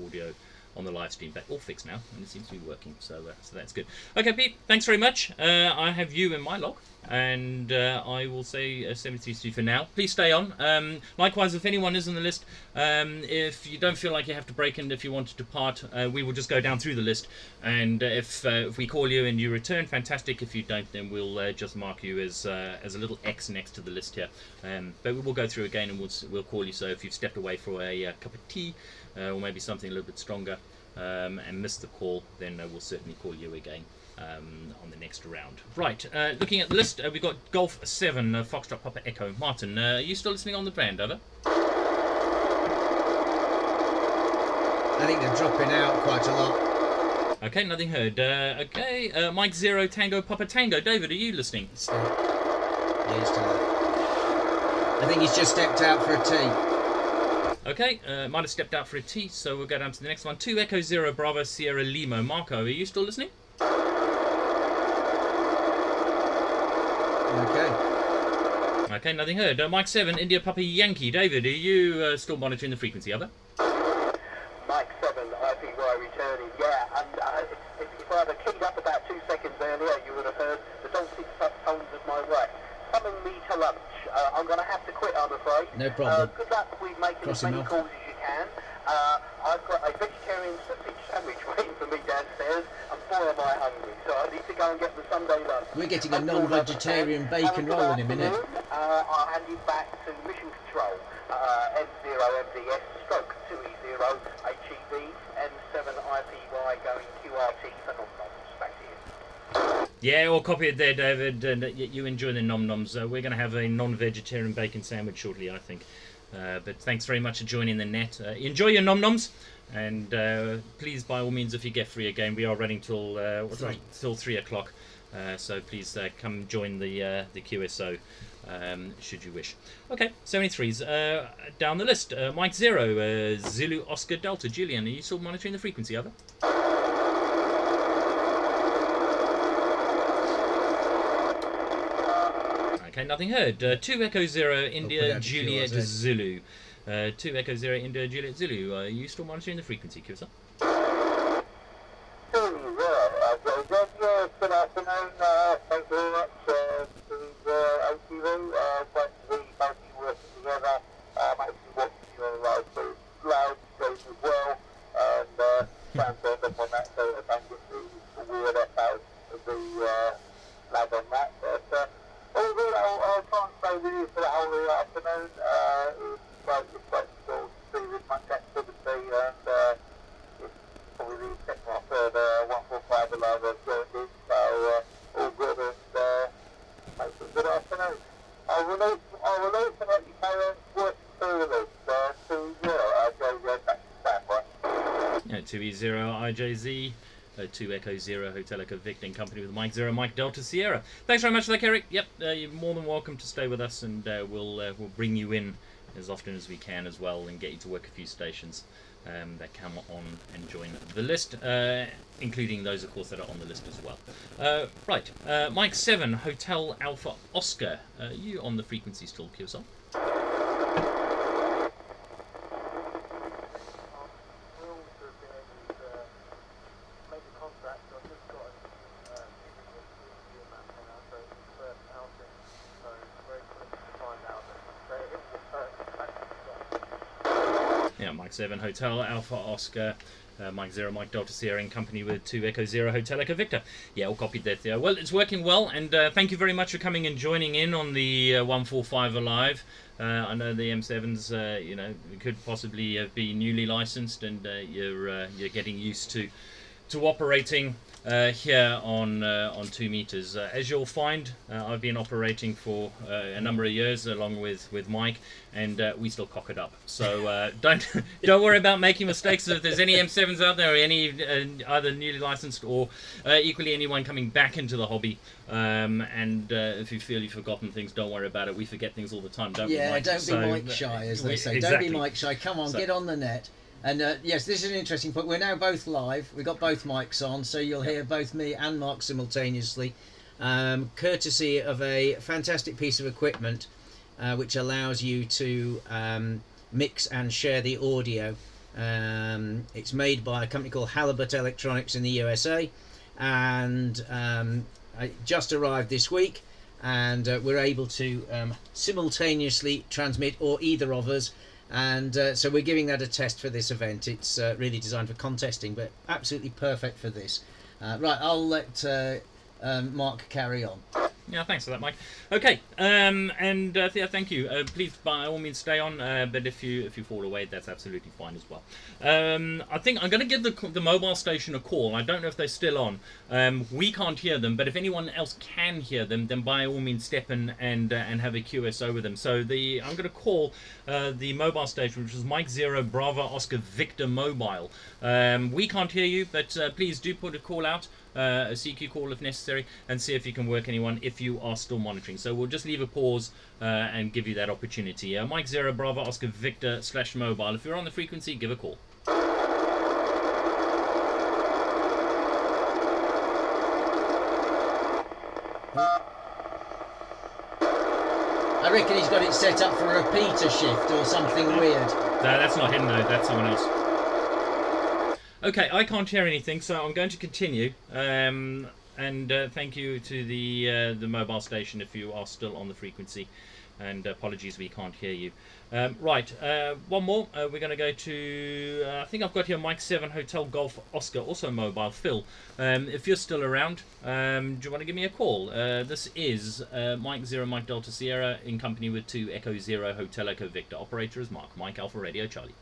audio on the live stream, but all fixed now, and it seems to be working, so that's good. Okay, Pete, thanks very much. I have you in my log, and I will say 73 for now. Please stay on. Likewise, if anyone is on the list, if you don't feel like you have to break and if you want to depart, we will just go down through the list, and if we call you and you return, fantastic. If you don't, then we'll just mark you as a little X next to the list here. But we will go through again, and we'll call you. So if you've stepped away for a cup of tea, or maybe something a little bit stronger, and missed the call, then we'll certainly call you again on the next round. Right, looking at the list, we've got Golf 7, Foxtrot Papa Echo. Martin, are you still listening on the band, over? I think they're dropping out quite a lot. Okay, nothing heard. Okay, Mike 0 Tango Papa Tango. David, are you listening? Still. Yeah, he's still there. I think he's just stepped out for a tea. Okay, might have stepped out for a tea, so we'll go down to the next one. 2 Echo 0 Bravo Sierra Limo. Marco, are you still listening? Okay. Okay, nothing heard. Mike 7 India Papa Yankee. David, are you still monitoring the frequency, over? Mike 7, IPY returning, yeah, and if I had keyed up about 2 seconds earlier, you would have heard the dulcet tones of my wife. Summon me to lunch. I'm going to have to quit, I'm afraid. No problem. Good luck with making as many calls as you can. I've got a vegetarian sausage sandwich waiting for me downstairs, and boy am I hungry, so I need to go and get the Sunday lunch. We're getting a non-vegetarian bacon roll in a minute. I'll hand you back to Mission Control, M0MDS, stroke 2E0, HEV, M7IPY going QRT for non-noms. Back to you. Yeah, all copy it there, David, and you enjoy the nom-noms. We're going to have a non-vegetarian bacon sandwich shortly, I think. But thanks very much for joining the net. Enjoy your nom-noms, and please, by all means, if you get free again, we are running till 3 o'clock. So please come join the QSO, should you wish. Okay, 73s. Down the list, Mike 0, Zulu Oscar Delta. Julian, are you still monitoring the frequency, over? Okay, nothing heard. 2 Echo 0 India Juliet Zulu. 2 Echo 0 India Juliet Zulu. Are you still monitoring the frequency, QSL? Good afternoon. Thank you very much to the ATV. Thanks to both you working together. I'm actually watching you on loud stream as well. And sound turned up on that, so I don't get the weird echo of the lag on that. But all good, I'll try and stay with you for the whole of the afternoon. It's great to see with much activity, and it's probably the second or third 145 alive I've joined in, so all good, and make it a good afternoon. I'll release and let you carry on working through the list. 2-0, go back to standby. Yeah, 2E0 IJZ. 2 Echo 0 Hotel Echo Victor in company with Mike 0 Mike Delta Sierra. Thanks very much for that, Eric. Yep, you're more than welcome to stay with us, and we'll bring you in as often as we can as well, and get you to work a few stations that come on and join the list, including those, of course, that are on the list as well. Right, Mike 7 Hotel Alpha Oscar. You on the frequency still, QSL? Yeah, Mike 7 Hotel Alpha Oscar, Mike 0 Mike Delta Sierra in company with 2 Echo 0 Hotel Echo Victor. Yeah, all copied that there. Well, it's working well, and thank you very much for coming and joining in on the 145 Alive. I know the M7s, you know, could possibly be newly licensed, and you're getting used to to operating here on 2 meters. As you'll find, I've been operating for a number of years along with Mike, and we still cock it up. So don't worry about making mistakes. If there's any M7s out there, or any either newly licensed or equally anyone coming back into the hobby, and if you feel you've forgotten things, don't worry about it. We forget things all the time, don't we, Mike? Don't be Mike shy, as they say. Exactly. Don't be Mike shy. Come on, get on the net. And yes, this is an interesting point. We're now both live. We've got both mics on, so you'll hear both me and Mark simultaneously, courtesy of a fantastic piece of equipment which allows you to mix and share the audio. It's made by a company called Halibut Electronics in the USA, and it just arrived this week, and we're able to simultaneously transmit, or either of us. And so we're giving that a test for this event. It's really designed for contesting, but absolutely perfect for this. Right, I'll let Mark carry on. Yeah, thanks for that, Mike. Okay, yeah, thank you. Please, by all means, stay on. But if you fall away, that's absolutely fine as well. I think I'm going to give the mobile station a call. I don't know if they're still on. We can't hear them, but if anyone else can hear them, then by all means, step in and have a QSO with them. So I'm going to call the mobile station, which is Mike Zero Bravo Oscar Victor Mobile. We can't hear you, but please do put a call out. A CQ call if necessary, and see if you can work anyone if you are still monitoring. So we'll just leave a pause and give you that opportunity. Mike Zero Bravo Oscar Victor /mobile. If you're on the frequency, give a call. I reckon he's got it set up for a repeater shift or something weird. That's not him though, that's someone else. Okay, I can't hear anything, so I'm going to continue. And thank you to the mobile station if you are still on the frequency. And apologies, we can't hear you. Right, one more. We're going to go to, I think I've got here Mike 7 Hotel Golf Oscar, also mobile. Phil, if you're still around, do you want to give me a call? This is Mike 0 Mike Delta Sierra in company with 2 Echo 0 Hotel Echo Victor. Operator is Mark. Mike Alpha Radio Charlie.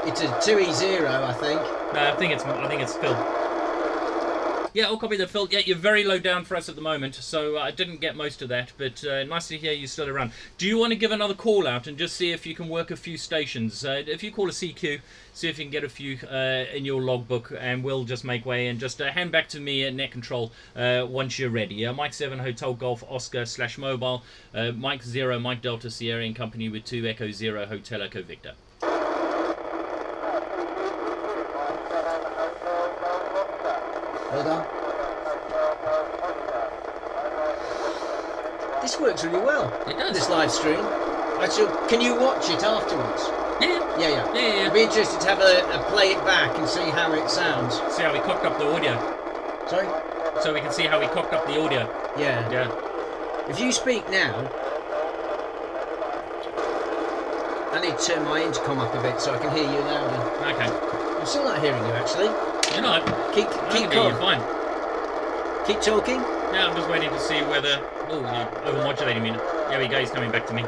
It's a 2E0, I think. No, I think it's Phil. Yeah, I'll copy that, Phil. Yeah, you're very low down for us at the moment, so I didn't get most of that, but nice to hear you still around. Do you want to give another call out and just see if you can work a few stations? If you call a CQ, see if you can get a few in your logbook, and we'll just make way and just hand back to me at net control once you're ready. Mike 7 Hotel Golf Oscar /mobile, Mike 0 Mike Delta Sierra in company with 2 Echo 0 Hotel Echo Victor. Hold on. This works really well. It does. This live stream. Can you watch it afterwards? Yeah. Yeah. I'd be interested to have a play it back and see how it sounds. See how we cocked up the audio. Sorry? So we can see how we cocked up the audio. Yeah. Yeah. If you speak now, I need to turn my intercom up a bit so I can hear you louder. Okay. I'm still not hearing you, actually. You're not. Keep You're on. fine. Keep talking. Yeah, I'm just waiting to see whether... Oh, you're over-modulating me. There we go, he's coming back to me.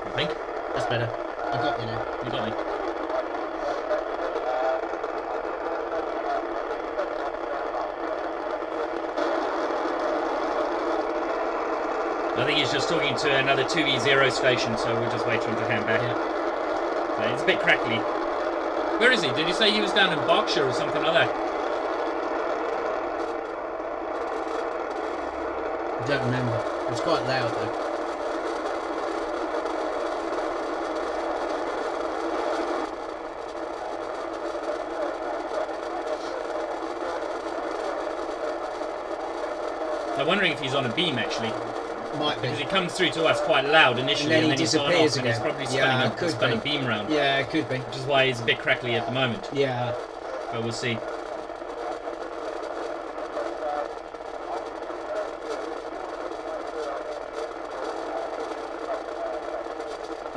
I think. That's better. I got you now. You got me. I think he's just talking to another 2E0 station, so we'll just wait for him to hand back. Yeah. So it's a bit crackly. Where is he? Did you say he was down in Berkshire or something like that? I don't remember. It was quite loud though. I'm wondering if he's on a beam actually. Might be. Because he comes through to us quite loud initially, And then he he's gone disappears off, and he's again. probably Yeah, spinning could a beam round. Yeah, it could be. Which is why he's a bit crackly at the moment. Yeah. But we'll see.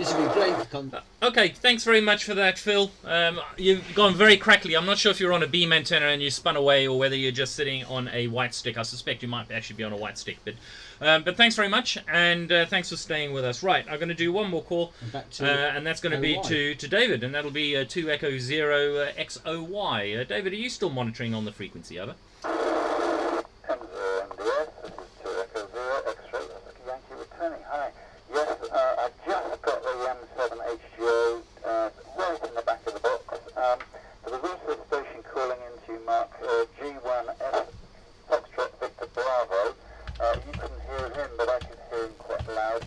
This would be great for Okay, thanks very much for that, Phil. You've gone very crackly. I'm not sure if you're on a beam antenna and you spun away, or whether you're just sitting on a white stick. I suspect you might actually be on a white stick, but thanks very much, and thanks for staying with us. Right, I'm going to do one more call, back to and that's going to be to David, and that'll be 2 Echo 0 XOY. David, are you still monitoring on the frequency? Over. MDS, this is 2 Echo 0 X-ray, Yankee returning. Hi. Yes, I just got the M7 HGO right in the back of the box. There was also a station calling into Mark G1S Foxtrot Victor Bravo. You couldn't hear him, but I could hear him quite loud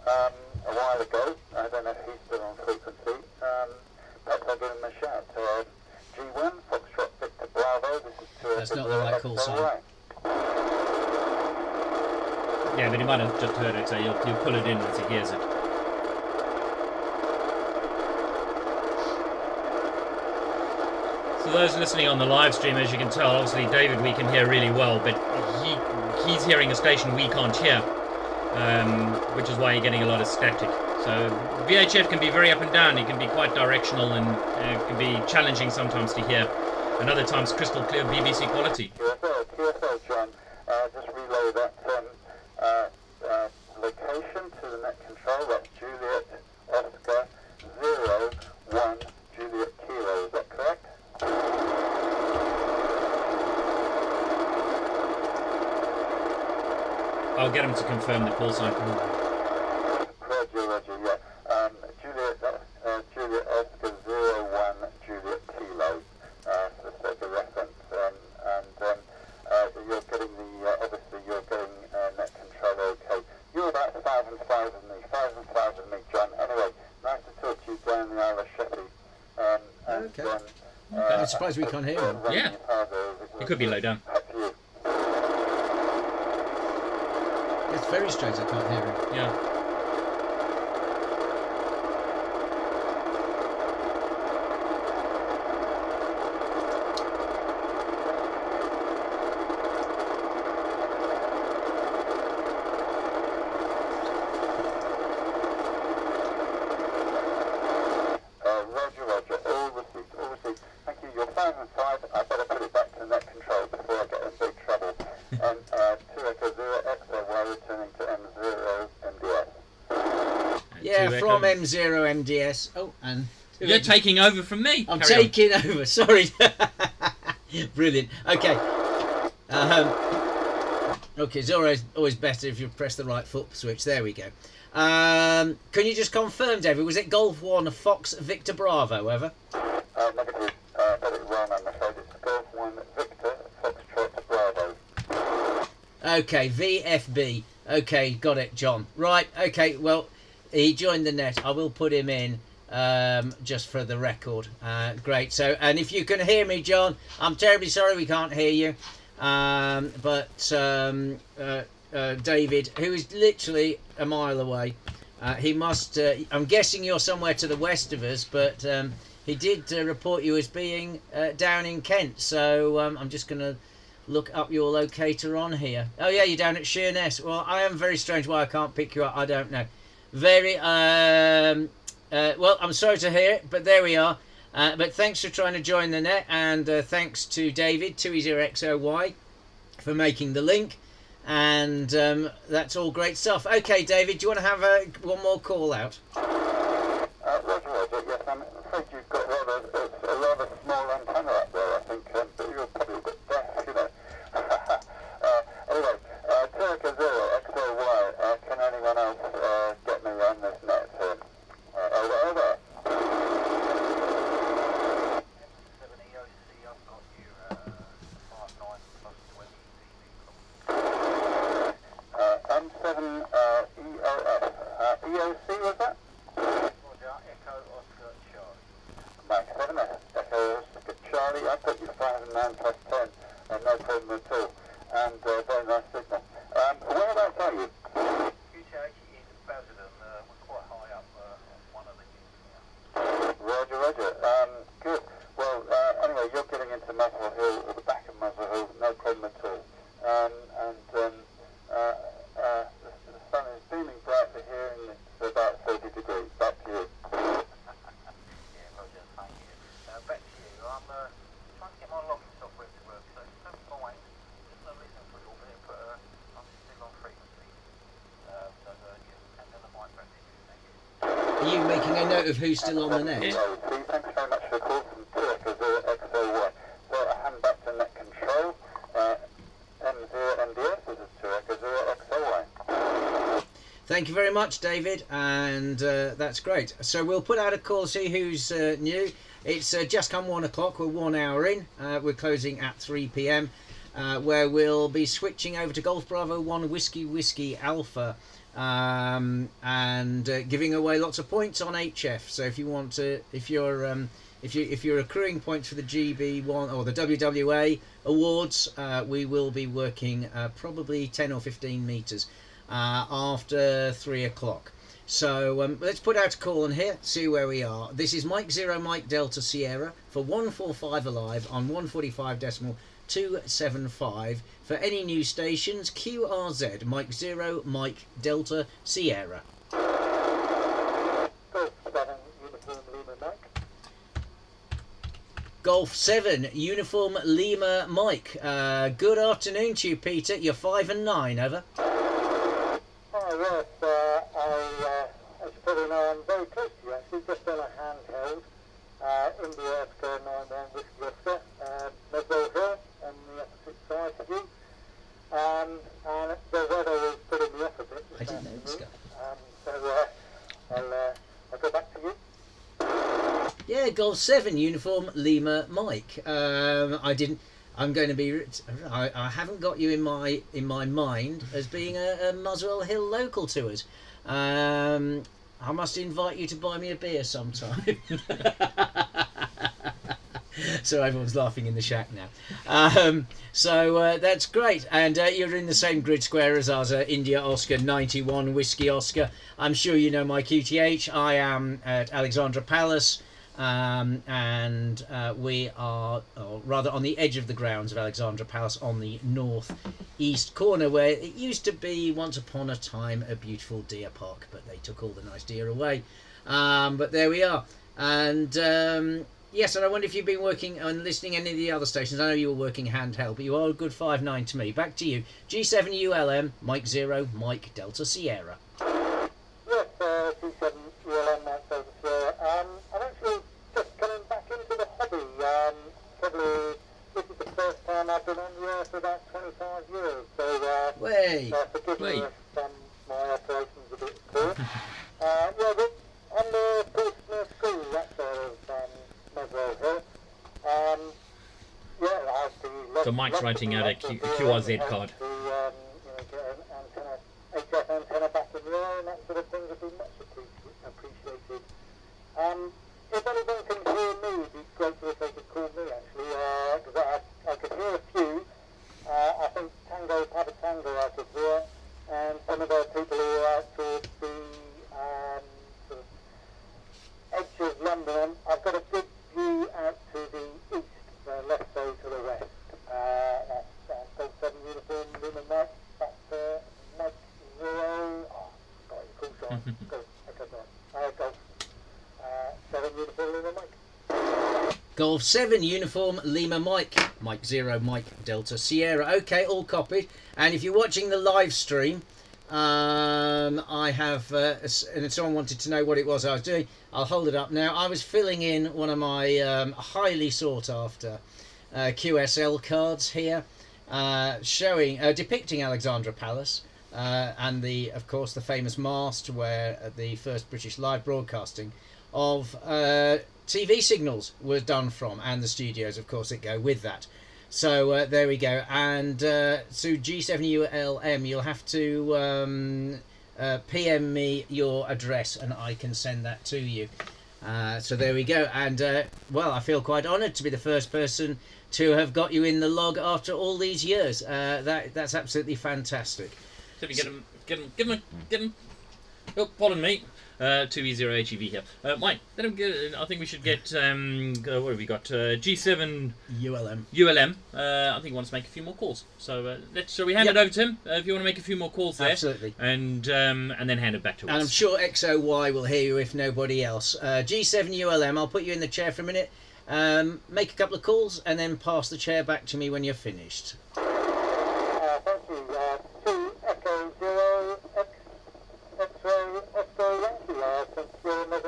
a while ago. I don't know if he's still on frequency. Perhaps I'll give him a shout. G1 Foxtrot Victor Bravo. This is 2 That's Echo not the 0 right call sign. XOY. Yeah, but he might have just heard it, so you'll pull it in as he hears it. So those listening on the live stream, as you can tell, obviously David we can hear really well, but he's hearing a station we can't hear, which is why you're getting a lot of static. So VHF can be very up and down. It can be quite directional, and it can be challenging sometimes to hear, and other times crystal clear BBC quality. QSL, John, just relay that location to the net control. That's Juliet Oscar 01 Juliet Kilo. Is that correct? I'll get him to confirm the call sign. Roger, yeah. Juliet Oscar 01 Juliet Kilo. For the sake of reference. You're getting obviously you're getting net control okay. You're about 5 of me, John. Anyway, nice to talk to you down the Isle of Sheppey. Okay. I'm surprised we can't hear him. Yeah. It could be low down. It's very strange I can't hear him. Yeah. Roger. All received. Thank you. You're 5 and 5. I better put it back to net control before I get in big trouble. And 2 Echo 0 XOY returning to M0 MDS. Yeah, Two from Echo. M0 MDS. Oh, and You're taking over from me. I'm Carry on. taking over. Sorry. Brilliant. Okay. Okay, it's always better if you press the right foot switch. There we go. Can you just confirm, David? Was it Golf 1 Fox Victor Bravo? Over. Negative. Got it wrong, I'm afraid. It's Golf 1 Victor Foxtrot Bravo. Okay, VFB. Okay, got it, John. Right. Okay. Well, he joined the net. I will put him in. Just for the record. Great. So, and if you can hear me, John, I'm terribly sorry we can't hear you. But David, who is literally a mile away, he must. I'm guessing you're somewhere to the west of us, but he did report you as being down in Kent. So I'm just going to look up your locator on here. Oh yeah, you're down at Sheerness. Well, I am very strange why I can't pick you up. I don't know. Very. Well, I'm sorry to hear it, but there we are. But thanks for trying to join the net, and thanks to David, 2E0XOY, for making the link. And that's all great stuff. Okay, David, do you want to have one more call out? Roger. Yes, I'm afraid you've got a rather small antenna up there, I think, but you're probably a bit deaf, you know. Anyway, 2 Echo 0 XOY, can anyone else get me on this net? Over. M7 EOS. EOC was that? Echo Oscar Charlie. Mike 7 Echo Oscar Charlie. I've got you 5 and 9 plus 10. No problem at all. And very nice signal. Whereabouts are you? QTH in Basildon. We're quite high up on one of the hills here. Roger. Good. Well, anyway, you're getting into Muswell Hill, or the back of Muswell Hill, no problem at all. The sun is beaming brightly here, and it's about 30 degrees. Back making a note of who's still on the net. Yeah. Thanks very much for the call from Turek Azure XOY. So a hand back to net control. M0MDS, this is Turek Azure XOY. Thank you very much, David, and that's great. So we'll put out a call, see who's new. It's just come 1 o'clock. We're 1 hour in. We're closing at 3 p.m. Where we'll be switching over to Golf Bravo 1 Whiskey Alpha, and giving away lots of points on HF. So if you want to, if you're accruing points for the GB1 or the WWA awards, we will be working probably 10 or 15 meters after 3 o'clock. So let's put out a call on here, see where we are. This is Mike 0 Mike Delta Sierra for 145 Alive on 145.275 for any new stations. QRZ Mike 0 Mike Delta Sierra. Golf 7 Uniform Lima Mike. Golf 7 Uniform Lima Mike. Good afternoon to you, Peter. You're 5 and 9, over. Hi, yes, as you probably know, I'm very close to you actually, just on a handheld, India Oscar 91 Whiskey Oscar, Medwell Hill on the opposite side of you, and the weather was putting me off a bit. I didn't know this guy. So I'll go back to you. Yeah, Golf 7 Uniform Lima Mike. I'm going to be. I haven't got you in my mind as being a Muswell Hill local to us. I must invite you to buy me a beer sometime. So everyone's laughing in the shack now. So that's great. And you're in the same grid square as us, India Oscar 91 Whiskey Oscar. I'm sure you know my QTH. I am at Alexandra Palace. And we are, or rather, on the edge of the grounds of Alexandra Palace on the north east corner, where it used to be once upon a time a beautiful deer park, but they took all the nice deer away. But there we are. And yes, and I wonder if you've been working and listening any of the other stations. I know you were working handheld, but you are a good 5-9 to me. Back to you. G7 ULM Mike 0 Mike Delta Sierra. Yes, G7 ULM Mike Delta Sierra. I'm actually just coming back into the hobby. Probably this is the first time I've been on the air for about 25 years. So, Way. forgive me Wait. if my operation's a bit poor. Yeah, but on the Portsmouth School, that sort of Medwell Hill. Yeah, I have to. So Mike's writing out a QRZ card. To, get an antenna, HF antenna back in the air and that sort of thing would be much appreciated. If anyone can hear me, it'd be great if they could call me actually, because I could hear a few. I think Tango, Papa Tango I could hear, and some of the people who are out towards the sort of edge of London. I've got a good view out to the east, less so to the west. That's Golf 7 Uniform Lima Mike, that's Mike 0, got your call sign, Golf 7 Uniform Lima Mike. Golf 7 Uniform Lima Mike. Mike 0 Mike Delta Sierra. Okay, all copied. And if you're watching the live stream, I have, and someone wanted to know what it was I was doing. I'll hold it up now. I was filling in one of my highly sought after QSL cards here, showing, depicting Alexandra Palace. And of course, the famous mast where the first British live broadcasting of TV signals was done from, and the studios, of course, that go with that. So there we go. And so G7ULM, you'll have to PM me your address, and I can send that to you. So there we go. And well, I feel quite honoured to be the first person to have got you in the log after all these years. That's absolutely fantastic. So we get him. Oh, pardon me. 2E0 HEV here. Mike, let him get. I think we should get. What have we got? G7 ULM. I think he wants to make a few more calls. So shall we hand it over to him? If you want to make a few more calls there. Absolutely. And then hand it back to us. And I'm sure XOY will hear you if nobody else. G7 ULM, I'll put you in the chair for a minute. Make a couple of calls and then pass the chair back to me when you're finished. Thank you. 2 Echo 0 X-ray Oscar Yankee. Since you're in the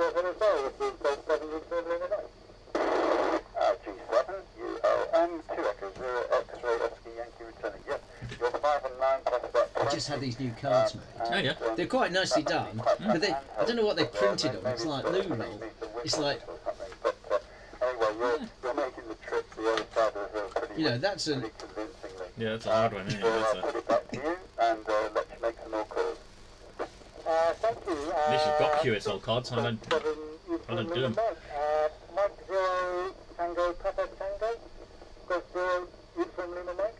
I just had these new cards made. Oh yeah. They're quite nicely done, but they, I don't know what they printed on. It's like loo roll. It's like, You're making the trip to the other side of the hill pretty that's an. convincingly. Yeah, that's a hard one, isn't it? I'll That's put it back to you and let you make some more calls. Thank you. at least you've got QSL cards. I don't do them. Mike 0 Tango Papa Tango. Golf 0 Uniform Lima Mike.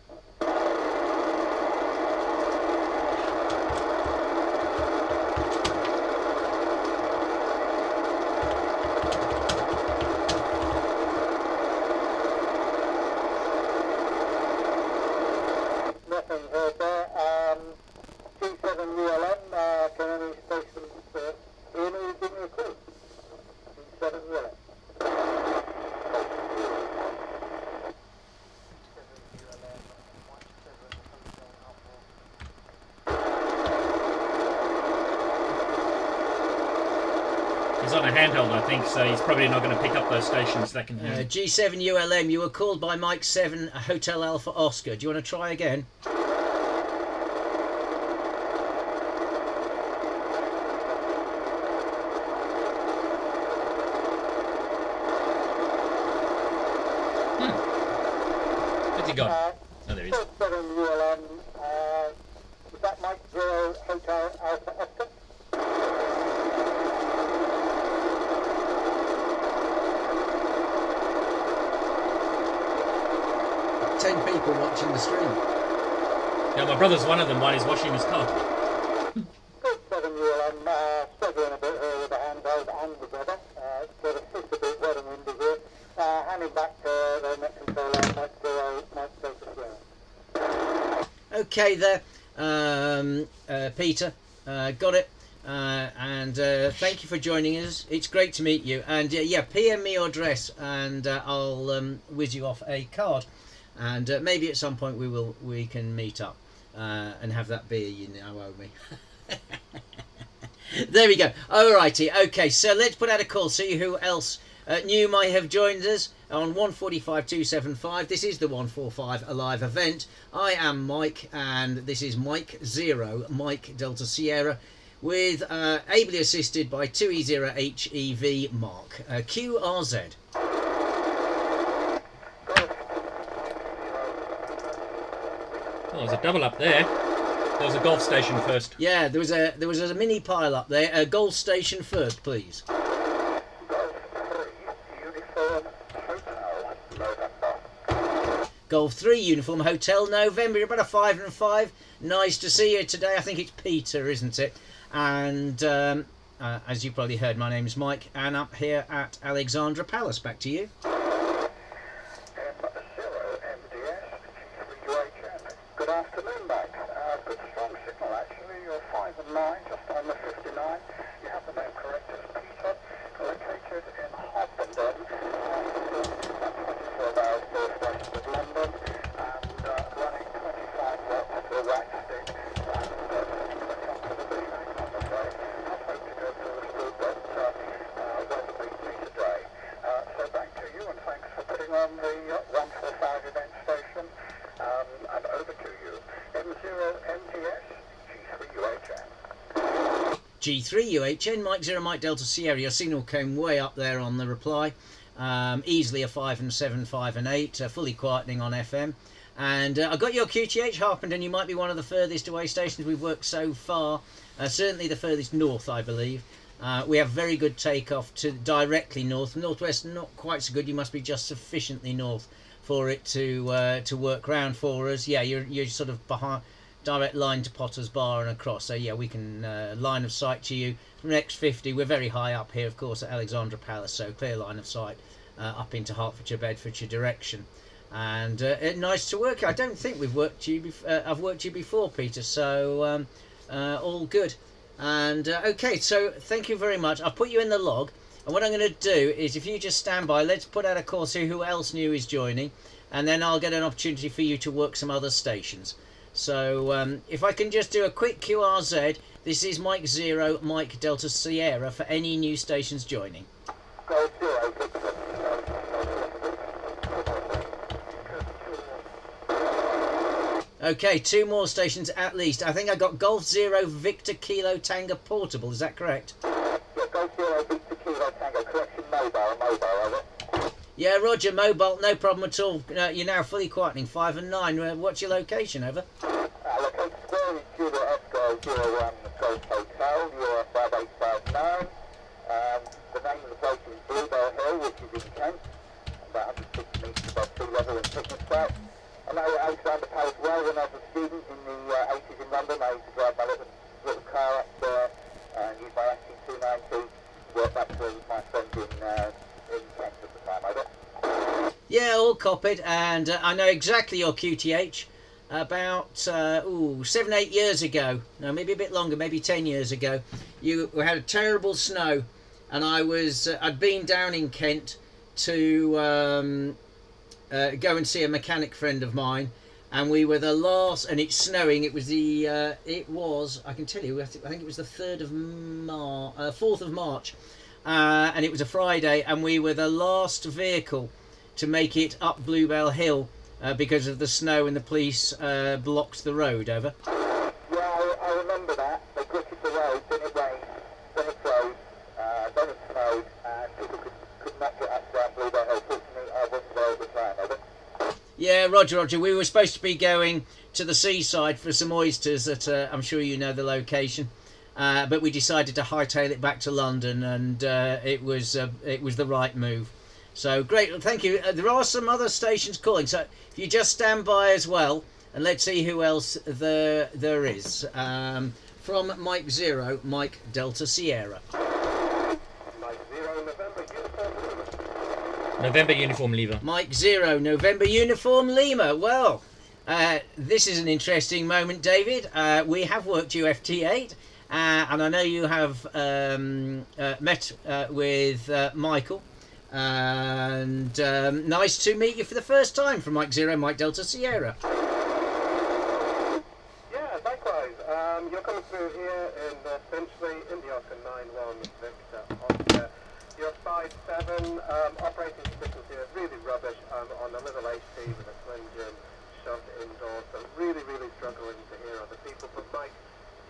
Nothing heard there. G7 ULM, can any stations hear me? Give me a call. G7 ULM. He's on a handheld, I think, so he's probably not going to pick up those stations that can hear. G7 ULM, you were called by Mike 7 Hotel Alpha Oscar. Do you want to try again? Where's he gone? Oh, there he is. 7 ULM, is that Mike 0 Hotel Alpha Oscar? 10 people watching the stream. Yeah, my brother's one of them while he's washing his car. Good 7 ULM, struggling a bit here with the handheld and the weather. Sort of just a bit wet and windy here. Handing back to the net controller, Mike 0, Mike Delta Sierra. Okay there, Peter, got it. And thank you for joining us. It's great to meet you. And yeah, PM me your address, and I'll whiz you off a card. And maybe at some point we can meet up and have that beer you now owe me. There we go. Alrighty. Okay. So let's put out a call. See who else new might have joined us on 145.275. This is the 145 Alive event. I am Mike, and this is Mike 0, Mike Delta Sierra, with ably assisted by 2E0HEV Mark QRZ. Oh, there's a double up there. There was a golf station first. Yeah, there was a mini pile up there. Golf station first, please. Golf 3 Uniform Hotel November. You're about a 5 and 5. Nice to see you today. I think it's Peter, isn't it? And as you probably heard, my name's Mike, and up here at Alexandra Palace. Back to you. Good afternoon, Mike. Good strong signal, actually. You're 5 and 9, just on the 59. You have the name correct as Peter, located in Harpenden, about 24 hours northwest of London, and running 25 watts for wax stick, and comfortably, I'm afraid. I hope to go to the school, but weather beat me today. So back to you, and thanks for putting on the 145 event station. And over to you. M0MTS, G3UHN. G3UHN, Mike 0, Mike Delta Sierra. Your signal came way up there on the reply. Easily a 5 and 7, 5 and 8, fully quietening on FM. And I got your QTH, Harpenden. You might be one of the furthest away stations we've worked so far. Certainly the furthest north, I believe. We have very good takeoff to directly north. Northwest, not quite so good. You must be just sufficiently north for it to work round for us. Yeah, you're sort of behind, direct line to Potter's Bar and across. So yeah, we can line of sight to you from X50. We're very high up here, of course, at Alexandra Palace, so clear line of sight up into Hertfordshire, Bedfordshire direction. And nice to work. I don't think we've worked you. I've worked you before, Peter. So all good. And okay, so thank you very much. I've put you in the log. And what I'm going to do is, if you just stand by, let's put out a call, see who else new is joining, and then I'll get an opportunity for you to work some other stations. So if I can just do a quick QRZ, this is Mike 0, Mike Delta Sierra, for any new stations joining. Go 0. Okay, 2 more stations at least. I think I got Golf Zero Victor Kilo Tango Portable. Is that correct? Yeah, Golf Zero Victor Kilo Tango, correction, mobile, over. Yeah, Roger, mobile, no problem at all. You're now fully quietening, 5 and 9. What's your location, over? Location square is Julia Oscar 01 Golf Hotel, Euro 5859. The name of the place is Bluebell Hill, which is in Kent, about 160 metres above sea level in Thickness Park. I know Alexander Palace well when I was a student in the 80s in London. I used to drive my little car up there and use my ST290 to work back to my friends in Kent at the time, over. Yeah, all copied, and I know exactly your QTH. About 7-8 years ago, no, maybe a bit longer, maybe 10 years ago, you had a terrible snow, and I'd been down in Kent to go and see a mechanic friend of mine, and we were the last, and it's snowing. It was I can tell you, I think it was the 4th of March, and it was a Friday, and we were the last vehicle to make it up Bluebell Hill because of the snow, and the police blocked the road, over. Yeah, I remember that. They gritted the road, then it rained, then it froze, then it snowed, and people could not get up down Bluebell Hill. Fortunately, I wasn't there at the time, over. Yeah, Roger. We were supposed to be going to the seaside for some oysters at, I'm sure you know the location, but we decided to hightail it back to London, and it was the right move. So great, thank you. There are some other stations calling, so if you just stand by as well, and let's see who else there is. From Mike Zero, Mike Delta Sierra. Mike 0, November, Uniform Lima. November Uniform Lima. Mike Zero, November Uniform Lima. Well, this is an interesting moment, David. We have worked UFT8, and I know you have met with Michael. And nice to meet you for the first time from Mike Zero, Mike Delta Sierra. Yeah, likewise. You're coming through here in Finchley, India Oscar 91 Victor Oscar. You're 5'7", operating conditions here really rubbish on a little HT with a slim gym shoved indoors, so really struggling to hear other people. But Mike,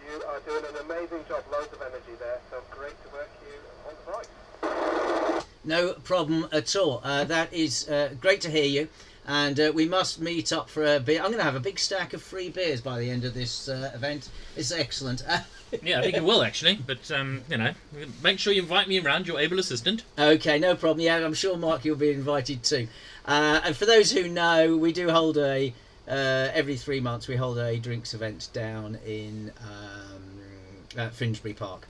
you are doing an amazing job, loads of energy there, so great to work you on the bike. No problem at all. That is great to hear you, and we must meet up for a beer. I'm going to have a big stack of free beers by the end of this event. It's excellent. Yeah, I think it will actually, but make sure you invite me around, your able assistant. Okay, no problem. Yeah, I'm sure Mark, you'll be invited too. And for those who know, we do hold every 3 months we hold a drinks event down in Finsbury Park.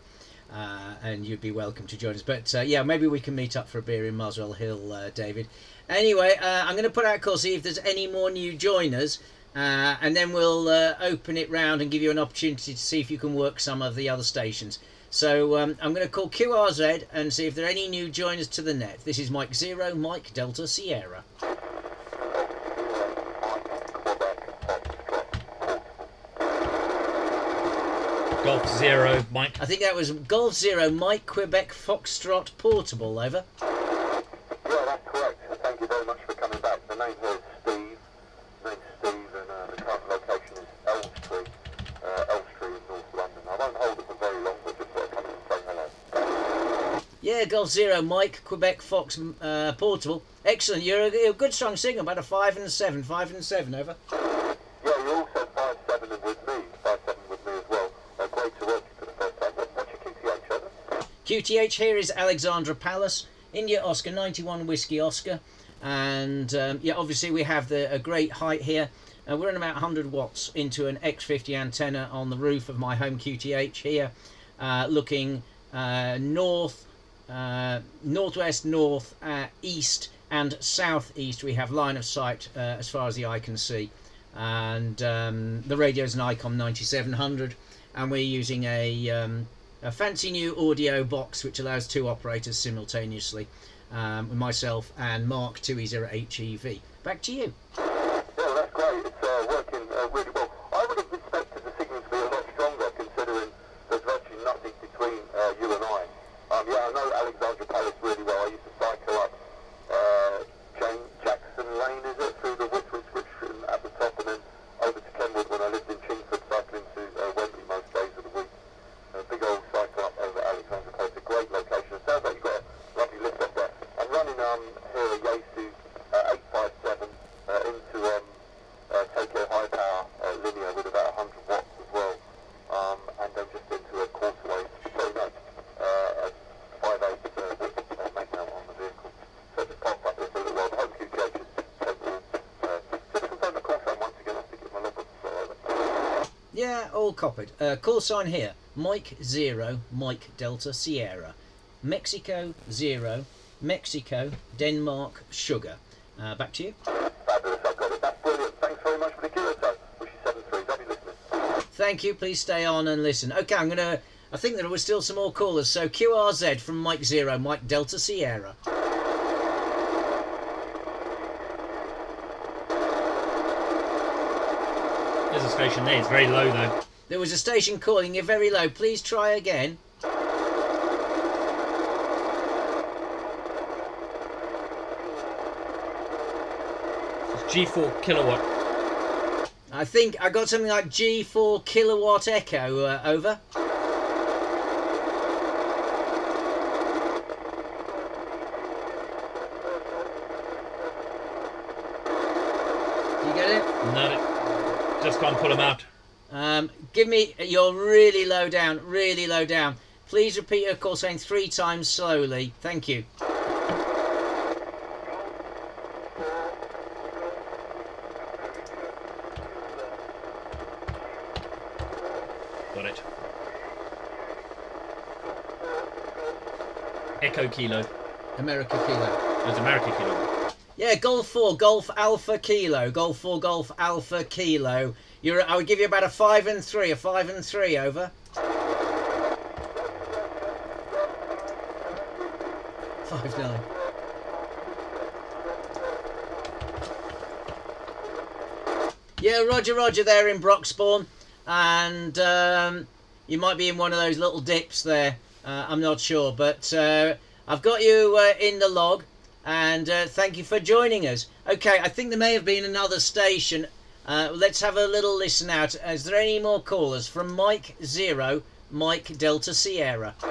And you'd be welcome to join us. But yeah, maybe we can meet up for a beer in Muswell Hill, David. Anyway, I'm going to put out a call, see if there's any more new joiners, and then we'll open it round and give you an opportunity to see if you can work some of the other stations. So I'm going to call QRZ and see if there are any new joiners to the net. This is Mike Zero, Mike Delta Sierra. Golf Zero, Mike. I think that was Golf Zero, Mike Quebec Foxtrot Portable, over. Yeah, that's correct. Thank you very much for coming back. The name here is Steve. Name's Steve, and the current location is Elstree in North London. I won't hold it for very long, but just sort of come in and say hello. Yeah, Golf Zero, Mike Quebec Fox Portable. Excellent. You're a good strong signal, about a 5 and 7. 5 and 7, over. Yeah, you're also 5'7" and with me. 5'7" with me as well. Great to work you for the first time. What's your QTH, over? QTH here is Alexandra Palace, India Oscar 91 Whiskey Oscar, and yeah, obviously we have a great height here. We're in about 100 watts into an X50 antenna on the roof of my home QTH here, looking north, northwest, north, east and southeast. We have line of sight as far as the eye can see, and the radio is an ICOM 9700. And we're using a fancy new audio box which allows 2 operators simultaneously, with myself and Mark 2E0HEV. Back to you. Yeah, that's great. It's working really well. I would have expected the signal to be a lot stronger, considering there's virtually nothing between you and I. Yeah, I know Alexandra Palace really well. I used to cycle up Jackson Lane, is it, through the Whitford switch at the top, and then over to Kenwood Yeah, all copied. Call sign here. Mike 0, Mike Delta Sierra. Mexico 0, Mexico, Denmark, Sugar. Back to you. Fabulous, I've got it. That's brilliant. Thanks very much for the QSO. Wish you 7-3. Lovely listeners. Thank you. Please stay on and listen. Okay, I think there were still some more callers. So QRZ from Mike 0, Mike Delta Sierra. There's a station there. It's very low though. There was a station calling you very low. Please try again. It's G4 kilowatt. I think I got something like G4 kilowatt echo. Over. Do you get it? No, just can't pull them out. Give me. You're really low down. Really low down. Please repeat your call saying 3 times slowly. Thank you. Got it. Echo Kilo. America Kilo. There's America Kilo. Yeah, Golf 4, Golf Alpha Kilo. Golf 4, Golf Alpha Kilo. I would give you about a 5 and 3. A 5 and 3, over. 5-9. Yeah, Roger there in Broxbourne. And you might be in one of those little dips there. I'm not sure. But I've got you in the log. And thank you for joining us. Okay, I think there may have been another station. Let's have a little listen out. Is there any more callers? From Mike 0, Mike Delta Sierra. I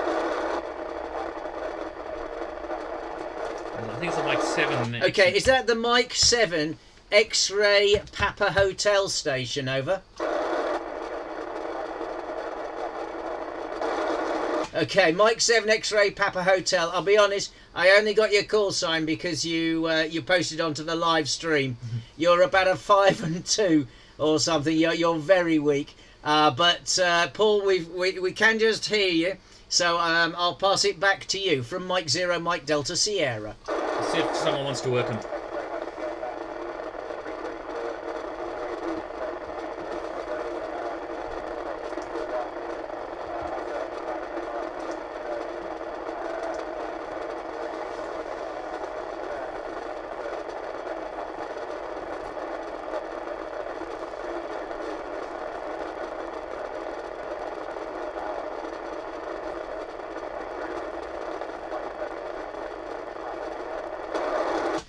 think it's a Mike 7. Okay, is that the Mike 7 X-Ray Papa Hotel station, over? Okay, Mike 7 X-Ray Papa Hotel. I'll be honest, I only got your call sign because you posted onto the live stream. You're about a 5 and 2 or something. You're very weak. But Paul, we can just hear you. So I'll pass it back to you from Mike 0, Mike Delta Sierra. Let's see if someone wants to work them.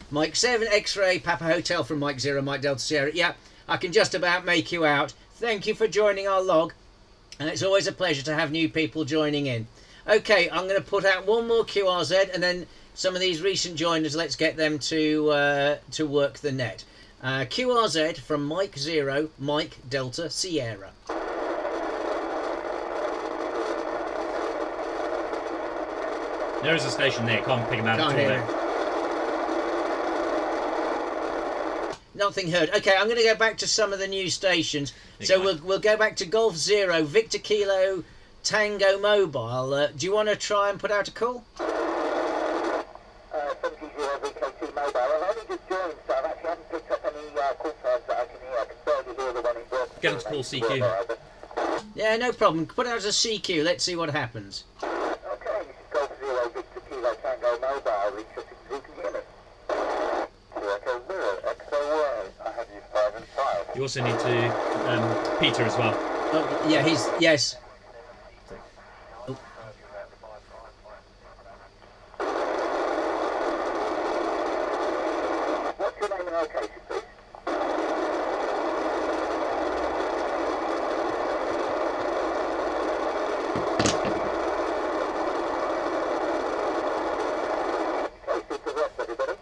Mike 7 X-Ray Papa Hotel from Mike 0, Mike Delta Sierra. Yeah, I can just about make you out. Thank you for joining our log. And it's always a pleasure to have new people joining in. Okay, I'm going to put out one more QRZ and then some of these recent joiners, let's get them to work the net. QRZ from Mike 0, Mike Delta Sierra. There is a station there. Can't pick them out at all Can't hear there. it. Nothing heard. Okay, I'm going to go back to some of the new stations. So we'll go back to Golf 0, Victor Kilo, Tango Mobile. Do you want to try and put out a call? 70 VK2 mobile. I've only just joined, so I actually haven't picked up any call signs that I can hear. I can barely hear the one in Broxbourne. Get them to call CQ. Yeah, no problem. Put out as a CQ. Let's see what happens. Okay, this is Golf 0 Victor Kilo Tango mobile. Interesting to can hear me. Echo 0, XOY. I have you 5 and 5. You also need to Peter as well. Oh, yeah, yes. What's your name and location, please? Okay, to rest, everybody.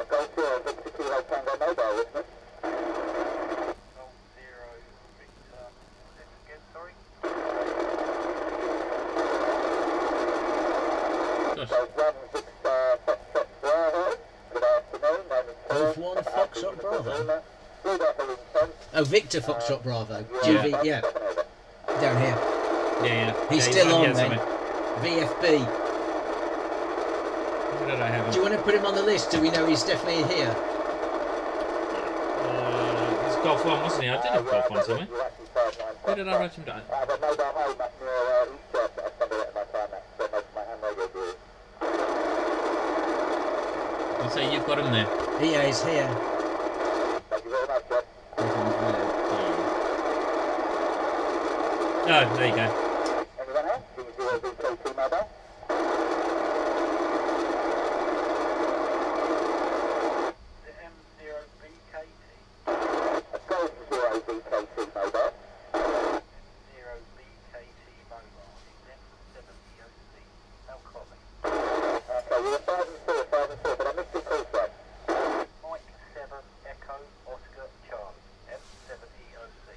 Golf 0 Victor Kilo Tango mobile, listeners. Gosh. Golf 1, Victor Foxtrot Bravo. Good afternoon. Golf 1, Foxtrot Bravo. Blue Dapper intent. Oh, Victor Foxtrot Bravo. GV, yeah. Down here. Yeah. He's Yeah, still on here then. somewhere. VFB. Where did I have him? Do you want to put him on the list so we know he's definitely here? He's Golf 1, wasn't he? I did have Golf 1 somewhere. You actually said one. Where did I write him down? The mobile home up near East Church. I stumbled at my time. That's most of my hand radio view. I'll say you've got him there. Yeah, he's here. Thank you very much, Jeff. Oh, there you go. Anyone else? V0VKT mobile. The M0VKT. Golf 0VKT mobile. 0VKT mobile. M7EOC. How copy? Okay, you were 5 and 4, but I missed your call, sir. Mike 7 Echo Oscar Charlie. M7EOC.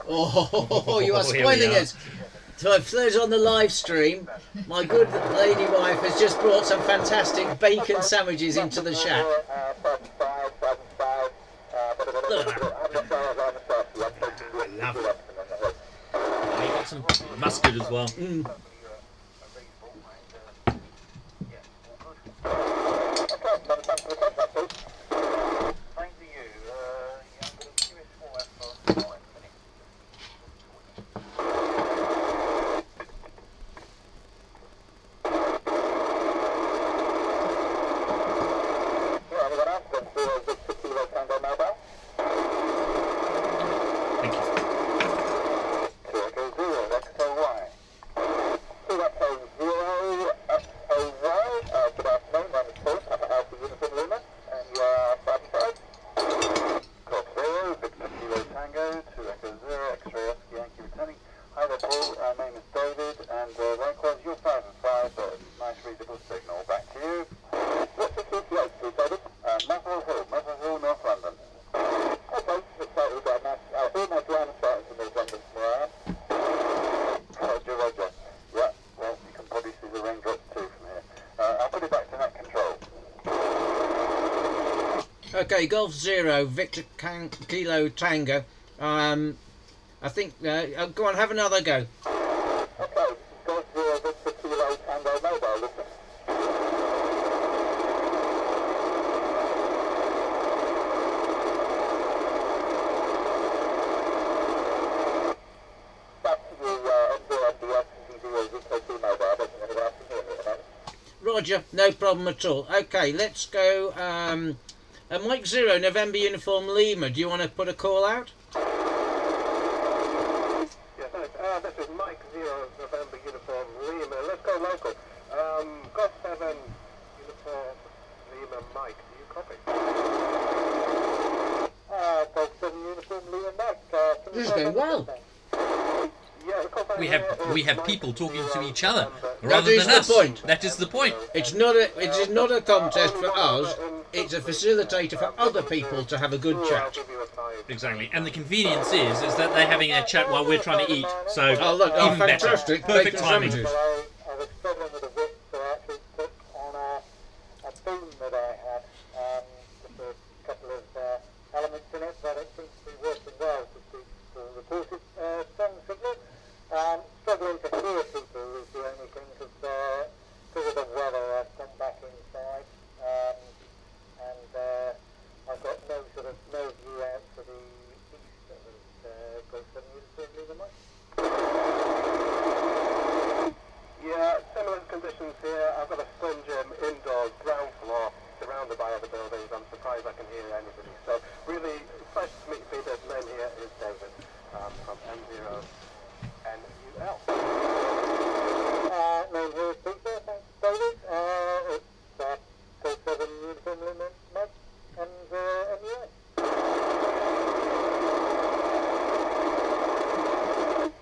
Oh, you are Oh, here we spoiling are. us. So for those on the live stream, my good lady wife has just brought some fantastic bacon sandwiches into the shack. Look at love it. Oh, you got some mustard as well. Mm. Thank you. I'm going to give it 4 for 5 minutes. Thank you. Hi there, Paul. My name is David, and likewise, you're 5 and 5, but nice readable signal. Back to you. What's the CPH, please, David? Muswell Hill, North London. Okay, looks like we've got a nice, almost line of sight into North London from where I am. Roger. Yeah, well, you can probably see the raindrops too from here. I'll put it back to net control. Okay, Golf 0, Victor Kilo Tango. I think, go on, have another go. Okay, Golf 0, Victor Kilo Tango mobile, listen. Back to you, M0MDS and DVO VKT mobile. I don't think anyone else can hear me at the moment. Roger, no problem at all. Okay, let's go. Mike 0, November Uniform Lima. Do you want to put a call out? Yes, this is Mike 0 November Uniform Lima. Let's go local. Golf 7 Uniform Lima Mike. Do you copy? Golf 7 Uniform Lima Mike. This is going well. Yeah, of course. We have people talking to each other That rather is than the us. point. That is the point. It is not a contest for us. It's a facilitator for other people to have a good I'll chat. give you a 5. Exactly. And the convenience is that they're having a chat while we're trying to eat. So Oh look, oh even better. fantastic! Perfect Bacon timing. sandwiches. I was struggling with a whip, so I actually took on a boom that I had, just a couple of elements in it, but it seems to be working well to speak to the reported strong signal. Struggling to hear people is the only thing, because of the weather, I've come back inside, and I've got no view out to the east of Golf 7 Uniform Lima Mike. Yeah, similar conditions here. I've got a slim gym indoors, ground floor, surrounded by other buildings. I'm surprised I can hear anybody. So really, pleasure to meet you. The name here is David from M0NUL. Name here is Peter, thanks David. It's Golf 7 Uniform Lima Mike and MUA.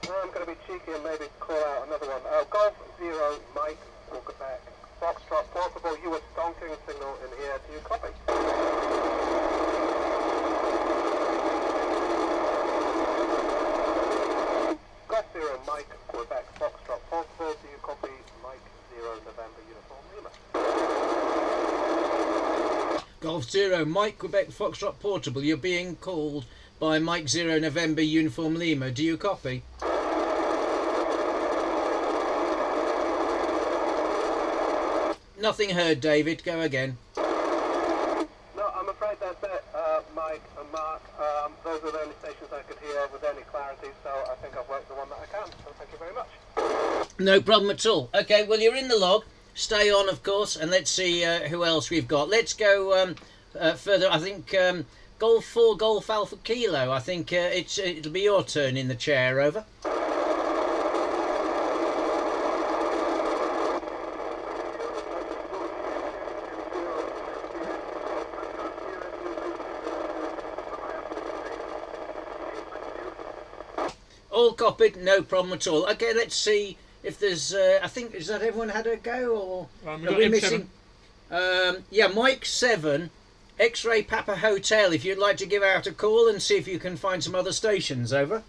I'm going to be cheeky and maybe call out another one. Golf 0 Mike, Quebec, Foxtrot Portable. You were stonking signal in here. Do you copy? Golf 0 Mike, Quebec, Foxtrot Portable. Do you copy? Mike 0 November Uniform. Uniform Lima. Golf Zero, Mike Quebec Foxtrot Portable. You're being called by Mike Zero November Uniform Lima. Do you copy? Nothing heard, David. Go again. No, I'm afraid that's it, Mike and Mark. Those are the only stations I could hear with any clarity, so I think I've worked the one that I can. So thank you very much. No problem at all. Okay, well, you're in the log. Stay on, of course, and let's see who else we've got. Let's go further. I think Golf 4 Golf Alpha Kilo. I think it'll be your turn in the chair. Over. All copied, no problem at all. Okay, let's see if there's. I think is that everyone had a go, or are we missing? Yeah, Mike 7, X-Ray Papa Hotel. If you'd like to give out a call and see if you can find some other stations. Over.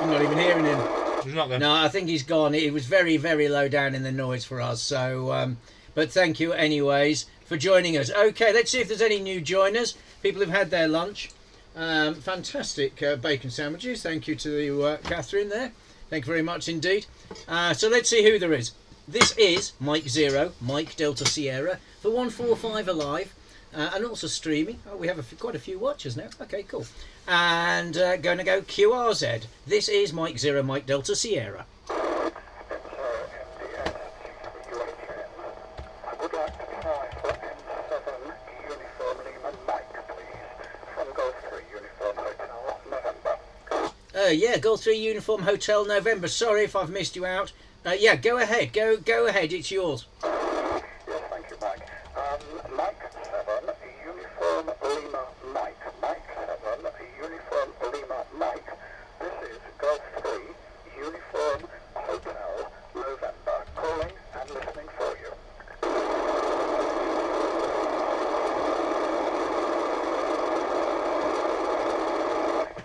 I'm not even hearing him. He's not there. No, I think he's gone. He was very, very low down in the noise for us. So, but thank you anyways for joining us. Okay, let's see if there's any new joiners. People who've had their lunch. Fantastic bacon sandwiches. Thank you to Catherine there. Thank you very much indeed. So let's see who there is. This is Mike Zero, Mike Delta Sierra for 145 Alive. And also streaming. Oh, we have quite a few watchers now. Okay, cool. And going to go QRZ. This is Mike Zero, Mike Delta Sierra. I would like to try for M7 Uniform Lima Mike, please, from Golf 3 Uniform Hotel, November. Yeah, Golf 3 Uniform Hotel November. Sorry if I've missed you out. Yeah, go ahead. Go ahead. It's yours. Yes, thank you, Mike. Mike 7 Uniform Lima Mike. Mike 7 Uniform Lima Mike. This is Golf 3 Uniform Hotel, November. Calling and listening for you.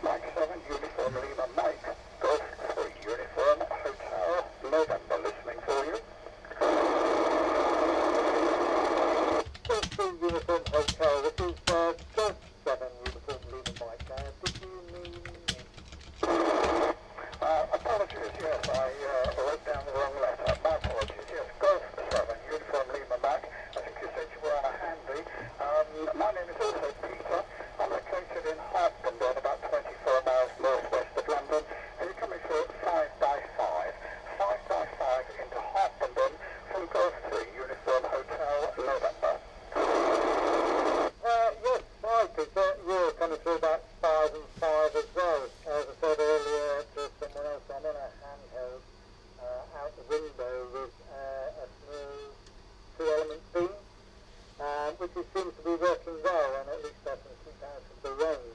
Mike 7 Uniform Lima Mike. Golf 3 Uniform Hotel, November. Listening for you. Golf 3 Uniform Hotel, this is Golf 7 Uniform Lima Mike. Did you mean me? Apologies, yes, I wrote down the wrong letter. My apologies, yes, Golf 7 Uniform Lima Mike. I think you said you were on a handy. My name is also Peter. I'm located in Harpenden, about 24 miles northwest of London, and you're coming through at 5x5. 5x5 into Harpenden from Golf 3 Uniform Hotel, November. Yes, Mike, you're coming through about 5 and 5 as well. As I said earlier to someone else, I'm on a handheld out the window with a small 2-element beam, which seems to be working well, and at least I can keep out of the rain.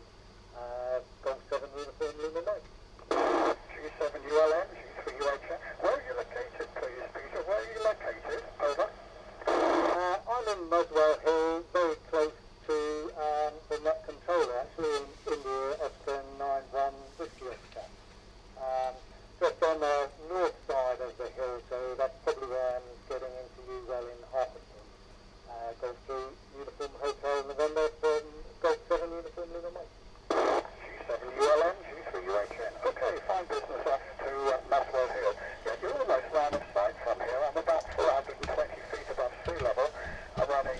Golf 7 Uniform Lima Mike. G7ULM, G3UHN. Where are you located, please, Peter? Where are you located? Over. I'm in Muswell Hill, very close to the net controller, actually in India Oscar 91 Whiskey Oscar. Just on the north side of the hill, so that's probably where I'm getting into you well in Harpenden. Golf 3 Uniform Hotel November from Golf 7 Uniform Lima Mike. G7ULM, G3UHN. Okay, fine business off to Muswell Hill. Yeah, you're almost line of sight from here. I'm about 420 feet above sea level. I'm running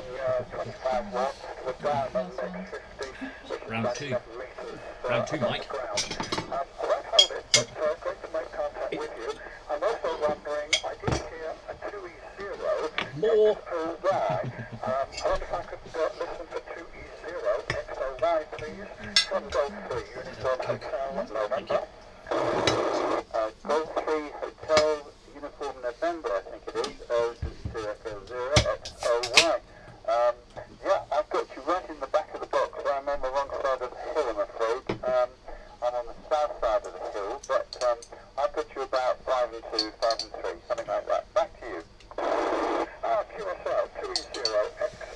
25 watts to a diamond X50, which is Round about two. 7 meters Round two, above Mike. the ground. I won't hold it, but great to make contact with you. I'm also wondering, I did hear a 2E0 More. XOY. I wonder if I could listen for 2E0 XOY, please, from Golf 3 Uniform Hotel, November. Golf 3 Hotel Uniform November, I think it is, 2Echo0 XOY. Yeah, I've got you right in the back of the box. I'm on the wrong side of the hill, I'm afraid. I'm on the south side of the hill, but I've got you about 5 and 2, 5 and 3, something like that. Back to you. QSL 2E0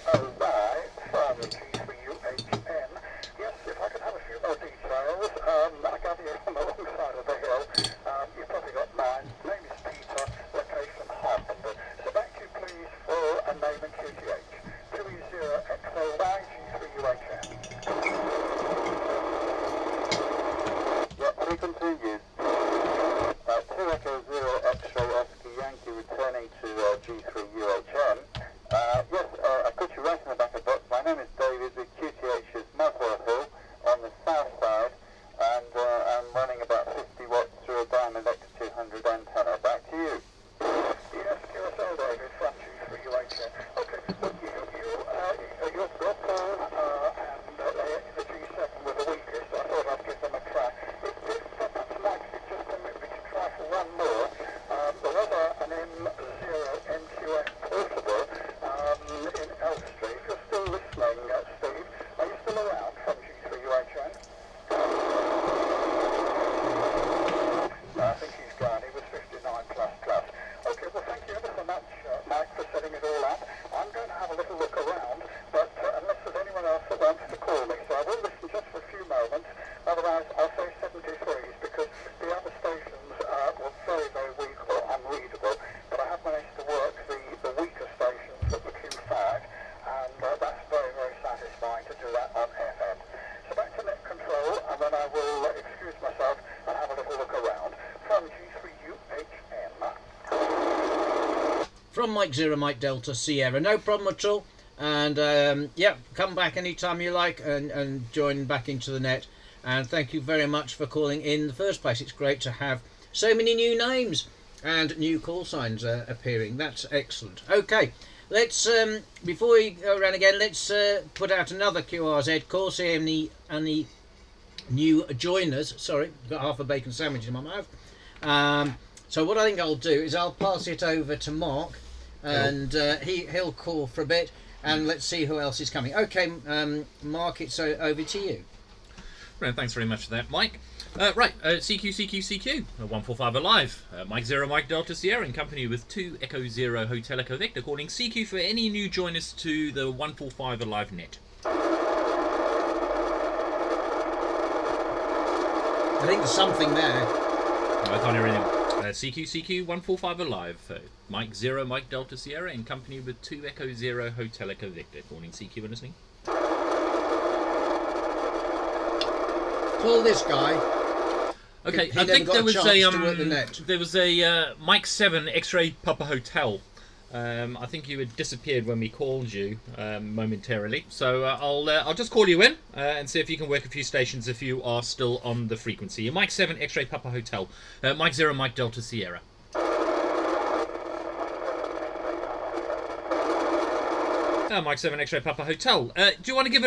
XOY from G3UHN. Yes, if I could have a few more details. I gather you're on the wrong side of the hill. from Mike Zero Mike Delta Sierra. No problem at all. And yeah, come back anytime you like and join back into the net. And thank you very much for calling in the first place. It's great to have so many new names and new call signs appearing. That's excellent. Okay, let's before we go around again, let's put out another QRZ call. See any new joiners. Sorry, got half a bacon sandwich in my mouth. So what I think I'll do is I'll pass it over to Mark, and he'll call for a bit, and let's see who else is coming. Okay, Mark, it's over to you. Right, thanks very much for that, Mike. CQ, 145 Alive. Mike Zero, Mike Delta Sierra in company with 2 Echo Zero Hotel Echo Victor, calling CQ for any new joiners to the 145 Alive net. I think there's something there. No, I can't hear anything. CQ, 145 Alive. Mike Zero, Mike Delta Sierra in company with 2 Echo Zero Hotel Echo Victor, calling CQ and listening. Call this guy. Okay, He I never think got there a was chance to work the net. there was a Mike 7 X-Ray Papa Hotel. I think you had disappeared when we called you momentarily, so I'll just call you in and see if you can work a few stations if you are still on the frequency. Mike 7 X-Ray Papa Hotel, Mike 0 Mike Delta Sierra. Mike 7 X-Ray Papa Hotel. Do you want to give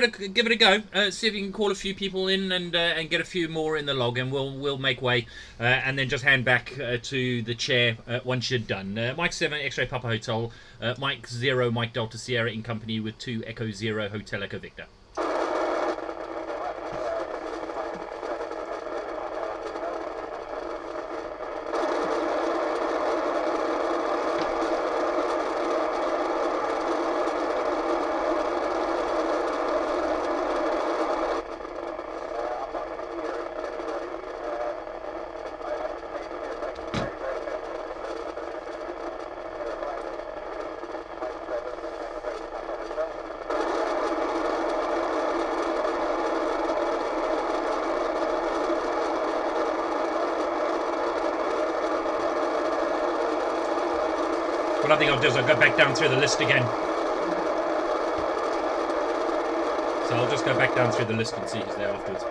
it a go? See if you can call a few people in and get a few more in the log, and we'll make way, and then just hand back to the chair once you're done. Mike 7 X-Ray Papa Hotel, Mike 0 Mike Delta Sierra in company with 2 Echo Zero Hotel Echo Victor. What I think I'll do is I'll go back down through the list again. So I'll just go back down through the list and see who's there afterwards.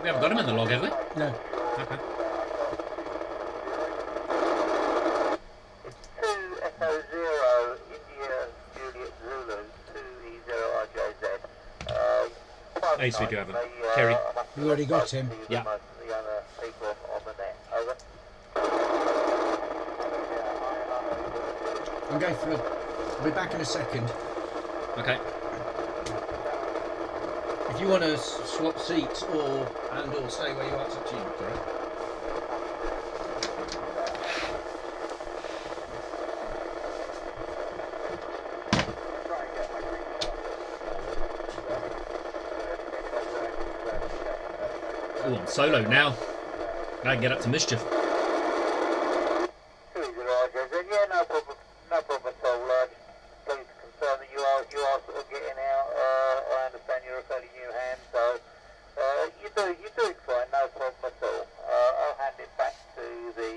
We haven't got him in the log, have we? No. Okay. It's 2 Echo Zero India Juliet Zulu 2E0RJZ. Ace, we do have him. Kerry. You already got him. Yeah. Most of the other people on the net. Over. I'm going for I'll be back in a second. Okay. If you want to swap seats or stay where you are, it's up to you. Oh, I'm solo now. I can get up to mischief. 2E0RJZ. Yeah, no problem. No problem at all. Please confirm that you are sort of getting out. I understand you're a fairly new hand, so you're doing fine. No problem at all. I'll hand it back to the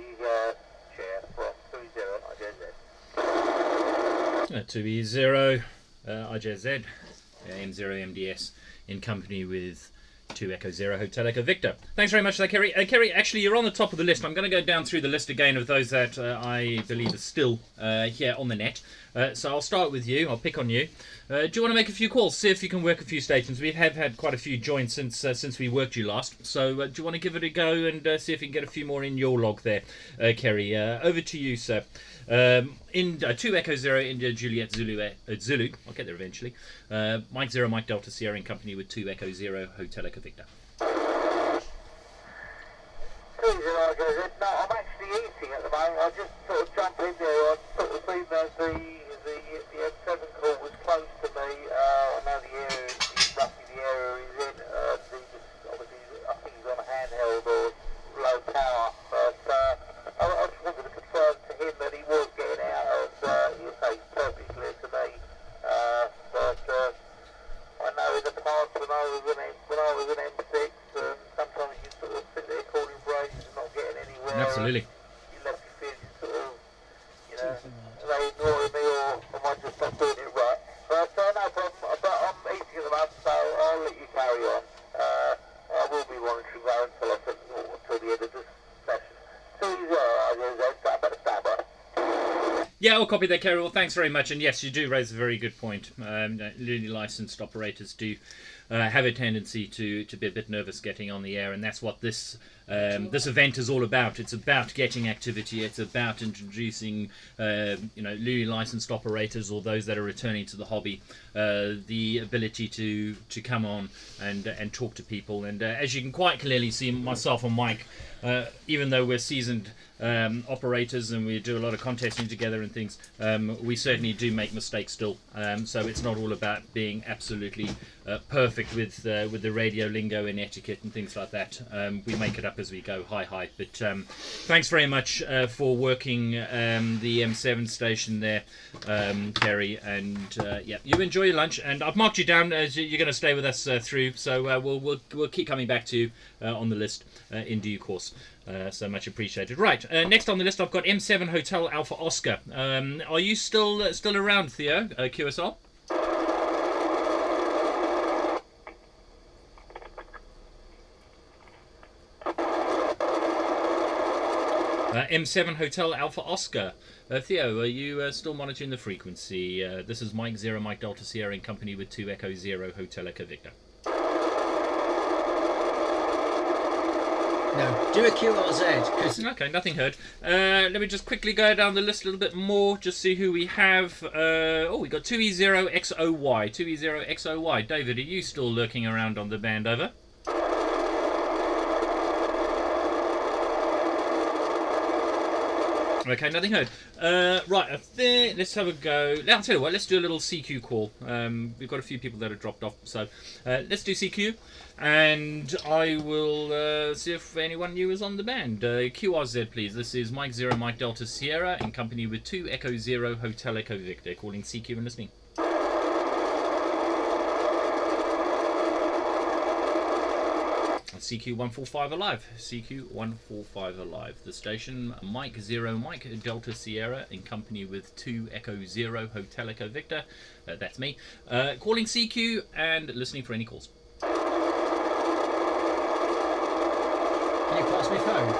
chair from 2E0RJZ. 2E0 IJZ, M0 MDS in company with 2 Echo Zero Hotel Echo Victor. Thanks very much for that, Kerry. Kerry, actually, you're on the top of the list. I'm going to go down through the list again of those that I believe are still here on the net. So I'll start with you. I'll pick on you. Do you want to make a few calls? See if you can work a few stations. We have had quite a few joins since we worked you last. So do you want to give it a go and see if you can get a few more in your log there, Kerry? Over to you, sir. In 2 Echo Zero India Juliet Zulu, Zulu. I'll get there eventually. Mike 0 Mike Delta Sierra in company with 2 Echo Zero Hotel Echo Victor. 2E0RJZ. No, I'm actually eating at the moment. I just sort of jumped in there. I sort of seen that the M7 call was close to me. I know the area, roughly the area when I was an M6, sometimes you sort of sit there calling braces and not getting anywhere. Absolutely. You left your feeling sort of, are they ignoring me or am I just not doing it right? But no problem, but I'm easy at the moment, so I'll let you carry on. I will be monitoring that until the end of this session. 2-0, I better stand by. Yeah, I'll copy that, Kerry. Well, thanks very much. And yes, you do raise a very good point. Newly licensed operators do have a tendency to be a bit nervous getting on the air, and that's what this event is all about. It's about getting activity. It's about introducing newly licensed operators or those that are returning to the hobby the ability to come on and talk to people. And as you can quite clearly see, myself and Mike, even though we're seasoned operators and we do a lot of contesting together and things, we certainly do make mistakes still. So it's not all about being absolutely perfect with the radio lingo and etiquette and things like that. We make it up as we go. Hi. But thanks very much for working the M7 station there, Kerry. And yeah, you enjoy your lunch. And I've marked you down as you're going to stay with us through. So we'll keep coming back to you on the list in due course. So much appreciated. Right, next on the list I've got M7 Hotel Alpha Oscar. Are you still around, Theo, QSL? M7 Hotel Alpha Oscar. Theo, are you still monitoring the frequency? This is Mike Zero, Mike Delta Sierra in company with 2 Echo Zero Hotel Echo Victor. No, do a QRZ. 'Cause Okay, nothing heard. Let me just quickly go down the list a little bit more, just see who we have. We got 2E0XOY. 2E0XOY. David, are you still lurking around on the band, over? Okay, nothing heard. Right, I think let's have a go. I'll tell you what, let's do a little CQ call. We've got a few people that have dropped off, so let's do CQ, and I will see if anyone new is on the band. QRZ, please. This is Mike Zero, Mike Delta Sierra, in company with 2 Echo Zero Hotel Echo Victor, calling CQ and listening. CQ145 alive. CQ145 alive. The station Mike Zero Mike Delta Sierra in company with 2 Echo Zero Hotel Echo Victor. That's me. Calling CQ and listening for any calls. can you pass me phone?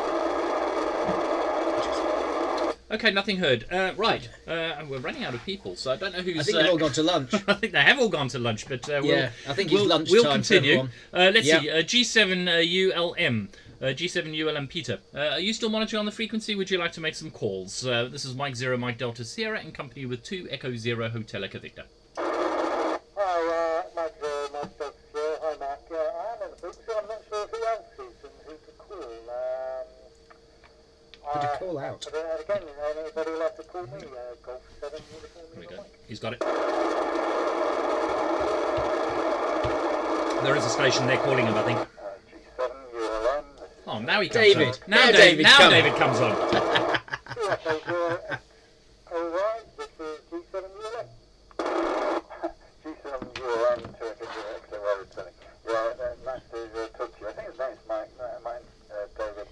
Okay, nothing heard. Right, and we're running out of people, so I don't know who's. I think they've all gone to lunch. I think they have all gone to lunch, but Yeah, I think it's lunchtime We'll for continue. everyone. Let's Yep. see. G7ULM. G7ULM Peter. Are you still monitoring on the frequency? Would you like to make some calls? This is Mike Zero, Mike Delta Sierra, in company with 2 Echo Zero Hotel Echo Victor. Hi, Mike Delta Sierra. Hi, Mark. I am on the frequency. I'm not sure who else is and who to call. Put a call out. But again, anybody would like to call me? Golf 7 uniform. Here we go. He's got it. There is a station there calling him, I think. G7 ULM. Oh, now he comes David. on. Now David's now come. David comes on. Alright, this is G7 ULM. G7 ULM to XOR returning. Yeah, nice to talk to you. I think his name's Mike. Mine's David.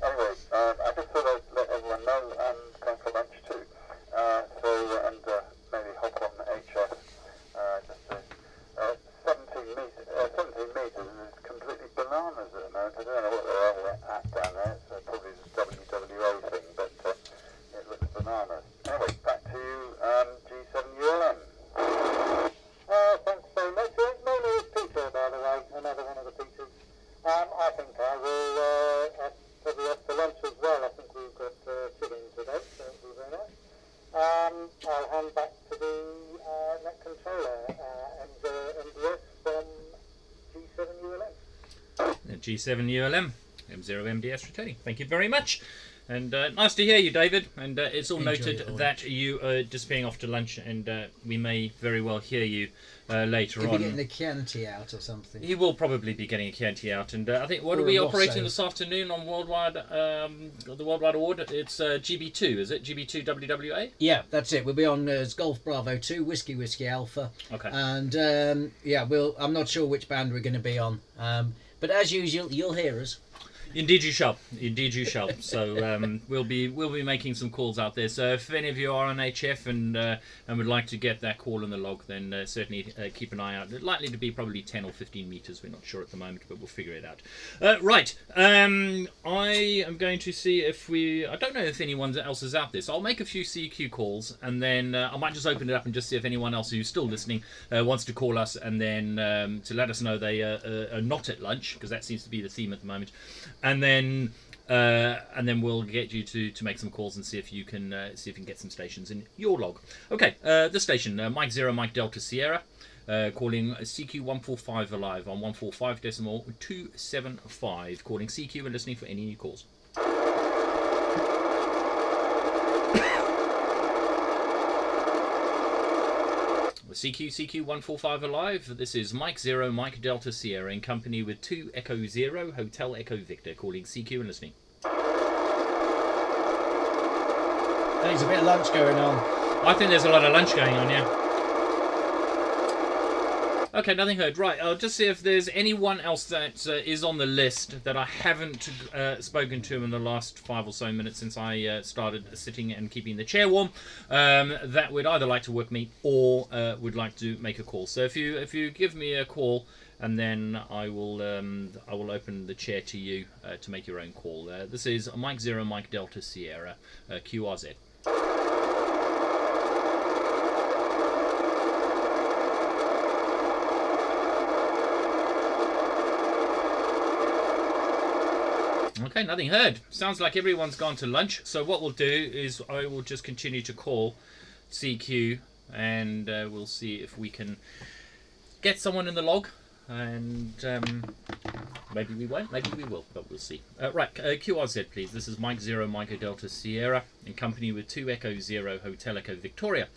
Anyway, I just thought I'd let everyone know I'm going for lunch too. Maybe hop on HS. Just 17 meters is completely bananas at the moment. I don't know what they're all at down there. It's probably the WWA thing, but it looks bananas. Anyway, back to you, G7ULM. Thanks very much. My name is Peter, by the way, another one of the Peters. I think I will probably have to lunch as well. I think we've got chicken today, so it'll be very nice. I'll hand back to the net controller, MDS from G7ULM. G7ULM. M0MDS returning. Thank you very much. And nice to hear you, David. And it's all Enjoy noted your lunch. that you are disappearing off to lunch, and we may very well hear you later Could be on. getting the Chianti out or something. He will probably be getting a Chianti out, and I think what Or are we a operating Rosso. this afternoon on Worldwide? The Worldwide Award. It's GB2, is it? GB2 WWA. Yeah, that's it. We'll be on Golf Bravo 2, Whiskey Alpha. Okay. And yeah, I'm not sure which band we're going to be on. But as usual, you'll hear us. Indeed you shall. Indeed you shall. So we'll be making some calls out there. So if any of you are on HF and would like to get that call in the log, then certainly keep an eye out. It's likely to be probably 10 or 15 meters. We're not sure at the moment, but we'll figure it out. Right. I am going to see if I don't know if anyone else is out there. So I'll make a few CQ calls, and then I might just open it up and just see if anyone else who's still listening wants to call us, and then to let us know they are not at lunch, because that seems to be the theme at the moment. And then we'll get you to make some calls and see if you can get some stations in your log. Okay, this station, Mike Zero, Mike Delta Sierra, calling CQ145 alive on 145.275, calling CQ and listening for any new calls. CQ145 alive. This is Mike Zero, Mike Delta Sierra, in company with 2 Echo Zero, Hotel Echo Victor, calling CQ and listening. There's a bit of lunch going on. I think there's a lot of lunch going on, yeah. Okay, nothing heard. Right, I'll just see if there's anyone else that is on the list that I haven't spoken to in the last 5 or so minutes since I started sitting and keeping the chair warm, that would either like to work me or would like to make a call. So if you give me a call, and then I will open the chair to you to make your own call. This is Mike Zero, Mike Delta Sierra, QRZ. Okay, nothing heard. Sounds like everyone's gone to lunch. So what we'll do is I will just continue to call CQ, and we'll see if we can get someone in the log. And maybe we won't, maybe we will, but we'll see. Right, QRZ please. This is Mike Zero, Mike Delta Sierra, in company with 2 Echo Zero, Hotel Echo Victoria.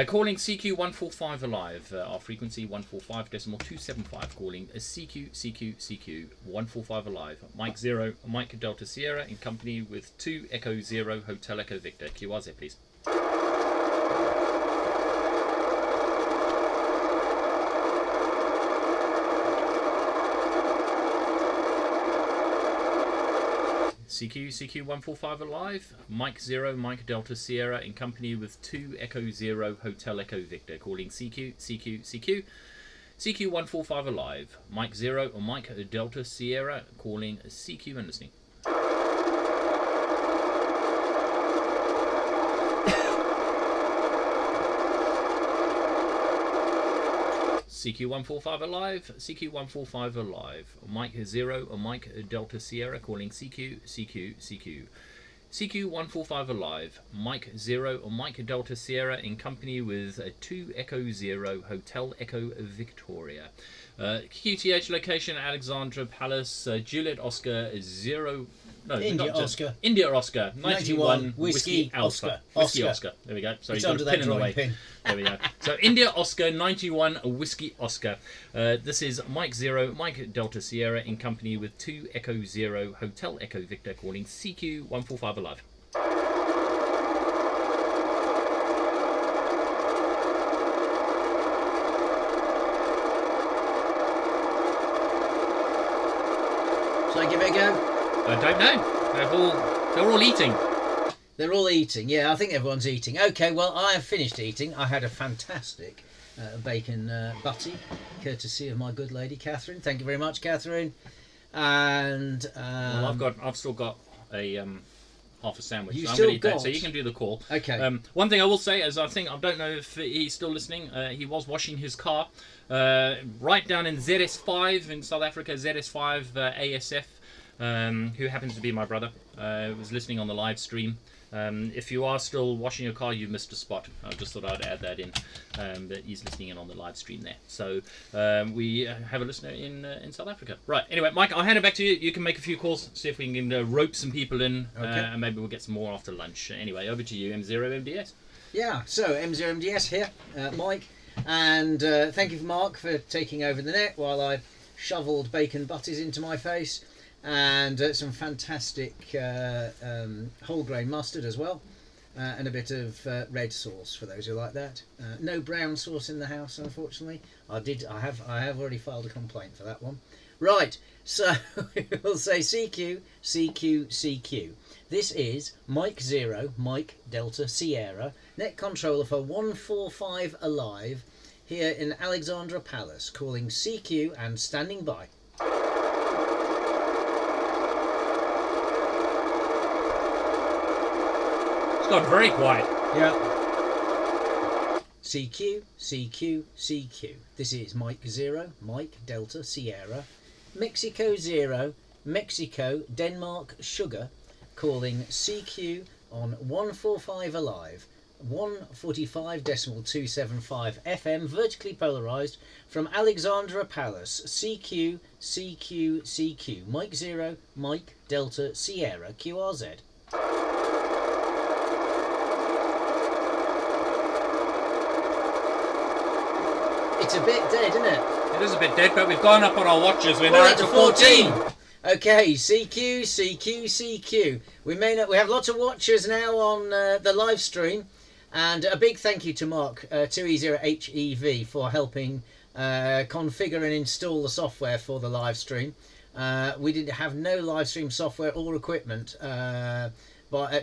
Calling CQ145 alive, our frequency 145.275, calling CQ 145 alive, Mike Zero, Mike Delta Sierra, in company with 2 Echo Zero, Hotel Echo Victor. QRZ please. CQ145 alive, Mike Zero, Mike Delta Sierra, in company with 2 Echo Zero, Hotel Echo Victor, calling CQ145 alive, Mike Zero or Mike Delta Sierra, calling CQ and listening. CQ145 alive, CQ145 alive, Mike Zero or Mike Delta Sierra, calling CQ. CQ145 alive, Mike Zero or Mike Delta Sierra, in company with 2 Echo Zero, Hotel Echo Victoria. QTH location Alexandra Palace, Juliet Oscar Zero. No, India Oscar. India Oscar 91 Whiskey Alpha. Oscar. Whiskey Oscar. There we go. So It's you've got under a that pin in the drawing way. pin. There we go. So India Oscar 91 Whiskey Oscar. This is Mike Zero, Mike Delta Sierra, in company with 2 Echo Zero, Hotel Echo Victor, calling CQ145 alive. Shall I give it a go? I don't know. They're all eating. They're all eating. Yeah, I think everyone's eating. Okay, well, I have finished eating. I had a fantastic bacon butty, courtesy of my good lady Catherine. Thank you very much, Catherine. And Well, I've still got a half a sandwich. You So I'm still going to eat that. got- So you can do the call. Okay. One thing I will say is I don't know if he's still listening. He was washing his car right down in ZS5 in South Africa. ZS5 ASF. Who happens to be my brother, was listening on the live stream, If you are still washing your car, you missed a spot. I just thought I'd add that in. That he's listening in on the live stream there. So we have a listener in South Africa. Right. Anyway, Mike, I'll hand it back to you. You can make a few calls, see if we can rope some people in, and maybe we'll get some more after lunch. Anyway, over to you, M0MDS. Yeah, so M0MDS here, Mike, and thank you, Mark, for taking over the net while I shoveled bacon butties into my face, and some fantastic whole grain mustard as well, and a bit of red sauce for those who like that. No brown sauce in the house, unfortunately. I have already filed a complaint for that one. Right, so we'll say CQ, CQ, CQ. This is Mike 0, Mike Delta Sierra, net controller for 145 Alive, here in Alexandra Palace, calling CQ and standing by. It's got very quiet. Yeah. CQ, CQ, CQ. This is Mike 0, Mike Delta Sierra, Mexico 0, Mexico Denmark Sugar, calling CQ on 145 Alive, 145.275 FM, vertically polarised, from Alexandra Palace, CQ, CQ, CQ, Mike 0, Mike Delta Sierra, QRZ. It's a bit dead, isn't it? It is a bit dead, but we've gone up on our watches. We're now We're at 14. Okay, CQ, CQ, CQ. We have lots of watchers now on the live stream, and a big thank you to Mark 2E0HEV for helping configure and install the software for the live stream. We didn't have no live stream software or equipment at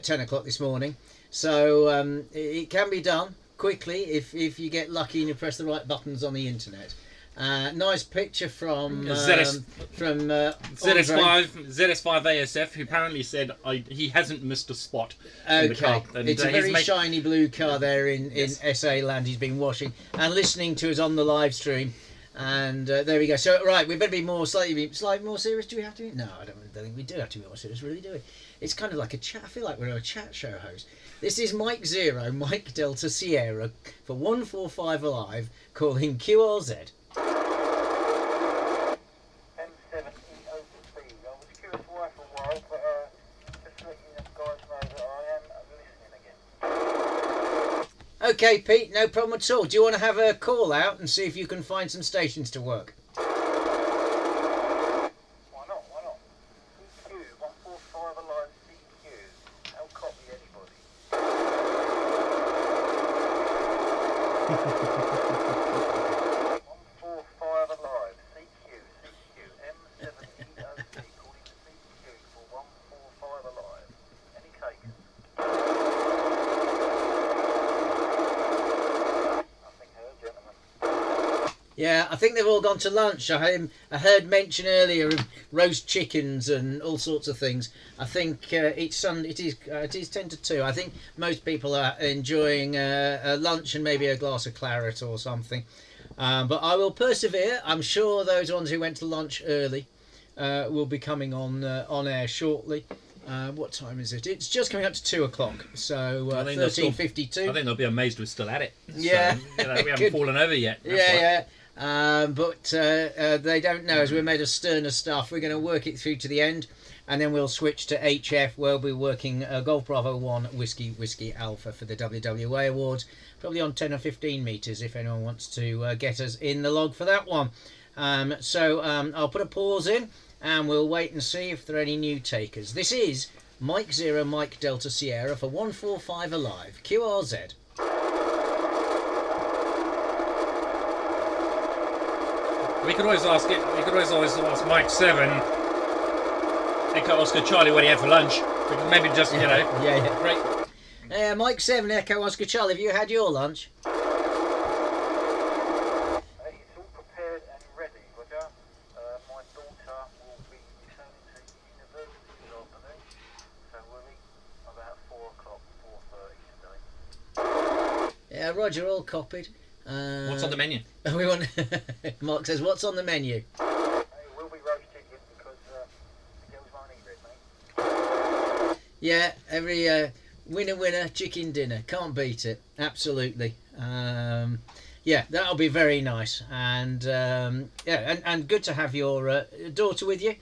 10 o'clock this morning, so it can be done quickly if you get lucky and you press the right buttons on the internet. Nice picture from ZS5 ASF, who apparently said he hasn't missed a spot in the car. Okay, it's a very shiny blue car there in SA land. He's been washing and listening to us on the live stream, and there we go. So right, we better be slightly more serious. Do we have to be? No, I don't think we do have to be more serious, really, do we? It's kind of like a chat. I feel like we're a chat show host. This is Mike 0, Mike Delta Sierra for 145 Alive, calling QRZ. M7EOC. I was curious why for a while, but just to let you guys know that I am listening again. Okay, Pete, no problem at all. Do you want to have a call out and see if you can find some stations to work? Why not? Why not? CQ, 145 Alive CQ. I'll copy anybody. 145 Alive CQ, M7EOC, calling to CQ for 145 Alive. Any takers? Nothing heard, gentlemen. Yeah, I think they've all gone to lunch. I heard mention earlier of roast chickens and all sorts of things. I think each Sunday it is 10 to 2. I think most people are enjoying a lunch and maybe a glass of claret or something. But I will persevere. I'm sure those ones who went to lunch early will be coming on air shortly. What time is it? It's just coming up to 2 o'clock. So 13:52. I think they'll be amazed we're still at it. Yeah. So, we haven't fallen over yet. That's why. Yeah. But they don't know, as we're made of sterner stuff. We're going to work it through to the end, and then we'll switch to HF, where we'll be working Golf Bravo 1 Whiskey Alpha for the WWA Awards, probably on 10 or 15 metres if anyone wants to get us in the log for that one. So I'll put a pause in, and we'll wait and see if there are any new takers. This is Mike 0, Mike Delta Sierra for 145 Alive, QRZ. We could always ask ask Mike 7, Echo Oscar Charlie, what he had for lunch. We could maybe just, Yeah. Great. Mike 7, Echo Oscar Charlie, have you had your lunch? It's all prepared and ready, Roger. My daughter will be returning to university this afternoon, so we'll eat about 4 o'clock, 4:30 today. Yeah, Roger, all copied. What's on the menu? We want. Mark says, "What's on the menu?" It will be roast chicken because the girls won't eat red meat. Yeah, every Winner, winner, chicken dinner. Can't beat it. Absolutely. Yeah, that'll be very nice. And and good to have your daughter with you.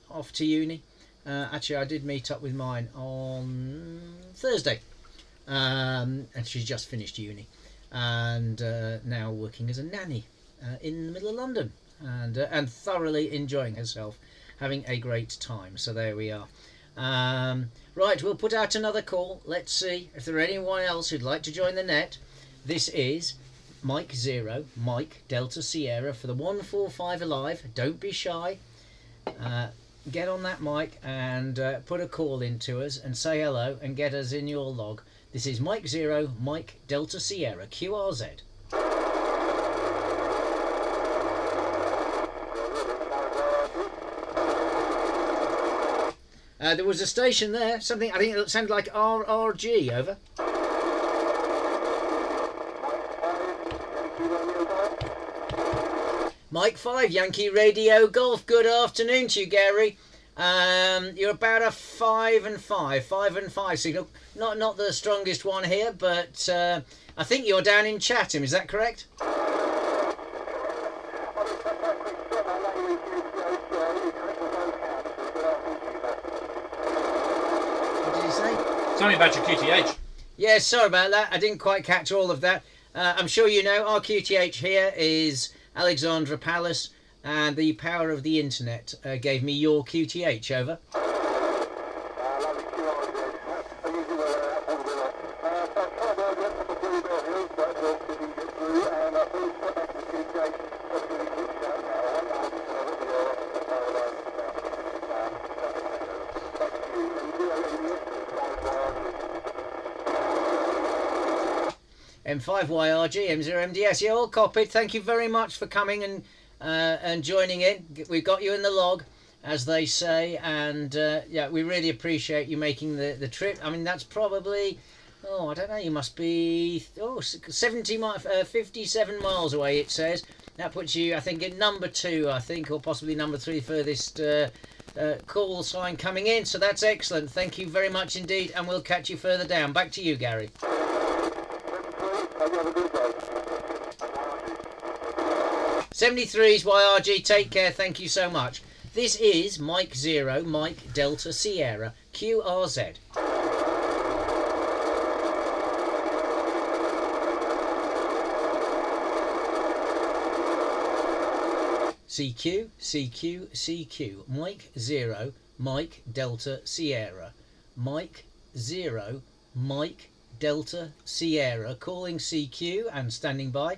Off to uni. Actually, I did meet up with mine on Thursday. And she's just finished uni. And now working as a nanny in the middle of London. And thoroughly enjoying herself. Having a great time. So there we are. Right, we'll put out another call. Let's see if there are anyone else who'd like to join the net. This is Mike Zero, Mike Delta Sierra for the 145 Alive. Don't be shy. Get on that mic and put a call into us and say hello and get us in your log. This is Mike Zero, Mike Delta Sierra, QRZ. There was a station there, something, I think it sounded like RRG, over. Mike 5, Yankee Radio Golf. Good afternoon to you, Gary. You're about a 5 and 5 signal. Not the strongest one here, but I think you're down in Chatham, is that correct? Something about your QTH. Yeah, sorry about that. I didn't quite catch all of that. I'm sure you know our QTH here is Alexandra Palace, and the power of the internet gave me your QTH, over. M5YRG, M0MDS, yeah, all copied. Thank you very much for coming and joining in. We've got you in the log, as they say, and yeah, we really appreciate you making the trip. I mean, that's probably, I don't know, you must be 57 miles away, it says. That puts you, I think, at number 2, I think, or possibly number 3 furthest call sign coming in. So that's excellent. Thank you very much indeed, and we'll catch you further down. Back to you, Gary. 73's YRG, take care, thank you so much. This is Mike Zero, Mike Delta Sierra, QRZ. CQ, CQ, CQ, Mike Zero, Mike Delta Sierra, Mike Zero, Mike Delta Sierra, calling CQ and standing by.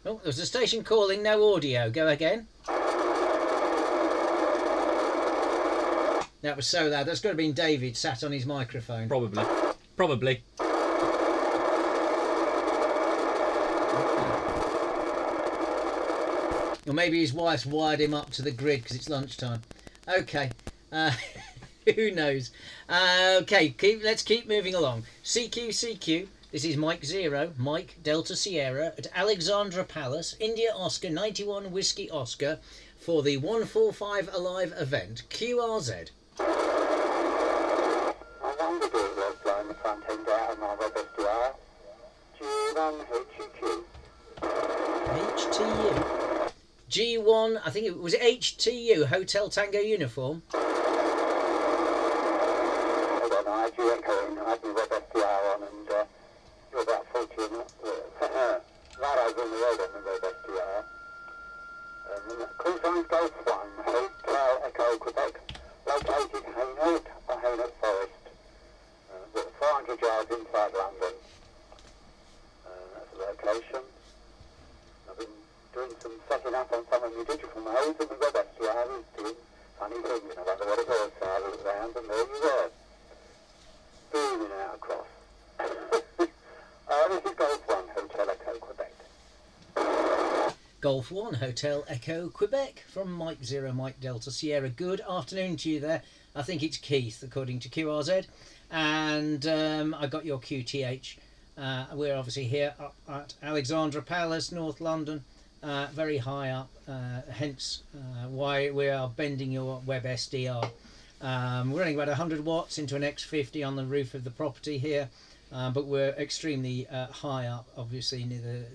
Oh, there's a station calling, no audio. Go again. That was so loud. That's got to have been David sat on his microphone. Probably. Or maybe his wife's wired him up to the grid because it's lunchtime. Okay. Who knows? Okay, let's keep moving along. CQ, CQ. This is Mike Zero, Mike Delta Sierra at Alexandra Palace, India Oscar 91 Whiskey Oscar for the 145 Alive event, QRZ. HTU. G1, I think it was HTU, Hotel Tango Uniform. Call signs Golf 1, Hotel Echo Quebec, located Hainault or Hainault Forest, 400 yards inside London. That's the location. I've been doing some setting up on some of my digital modes, and the web SDR is doing funny things. I wonder what it was, so I looked around and there you were. Booming out across. This is Golf 1, Hotel Echo Quebec. Golf 1, Hotel Echo Quebec from Mike Zero, Mike Delta Sierra. Good afternoon to you there. I think it's Keith, according to QRZ. And I got your QTH We're obviously here up at Alexandra Palace, North London, very high up, hence why we are bending your web SDR. We're running about 100 watts into an X50 on the roof of the property here, but we're extremely high up, obviously near the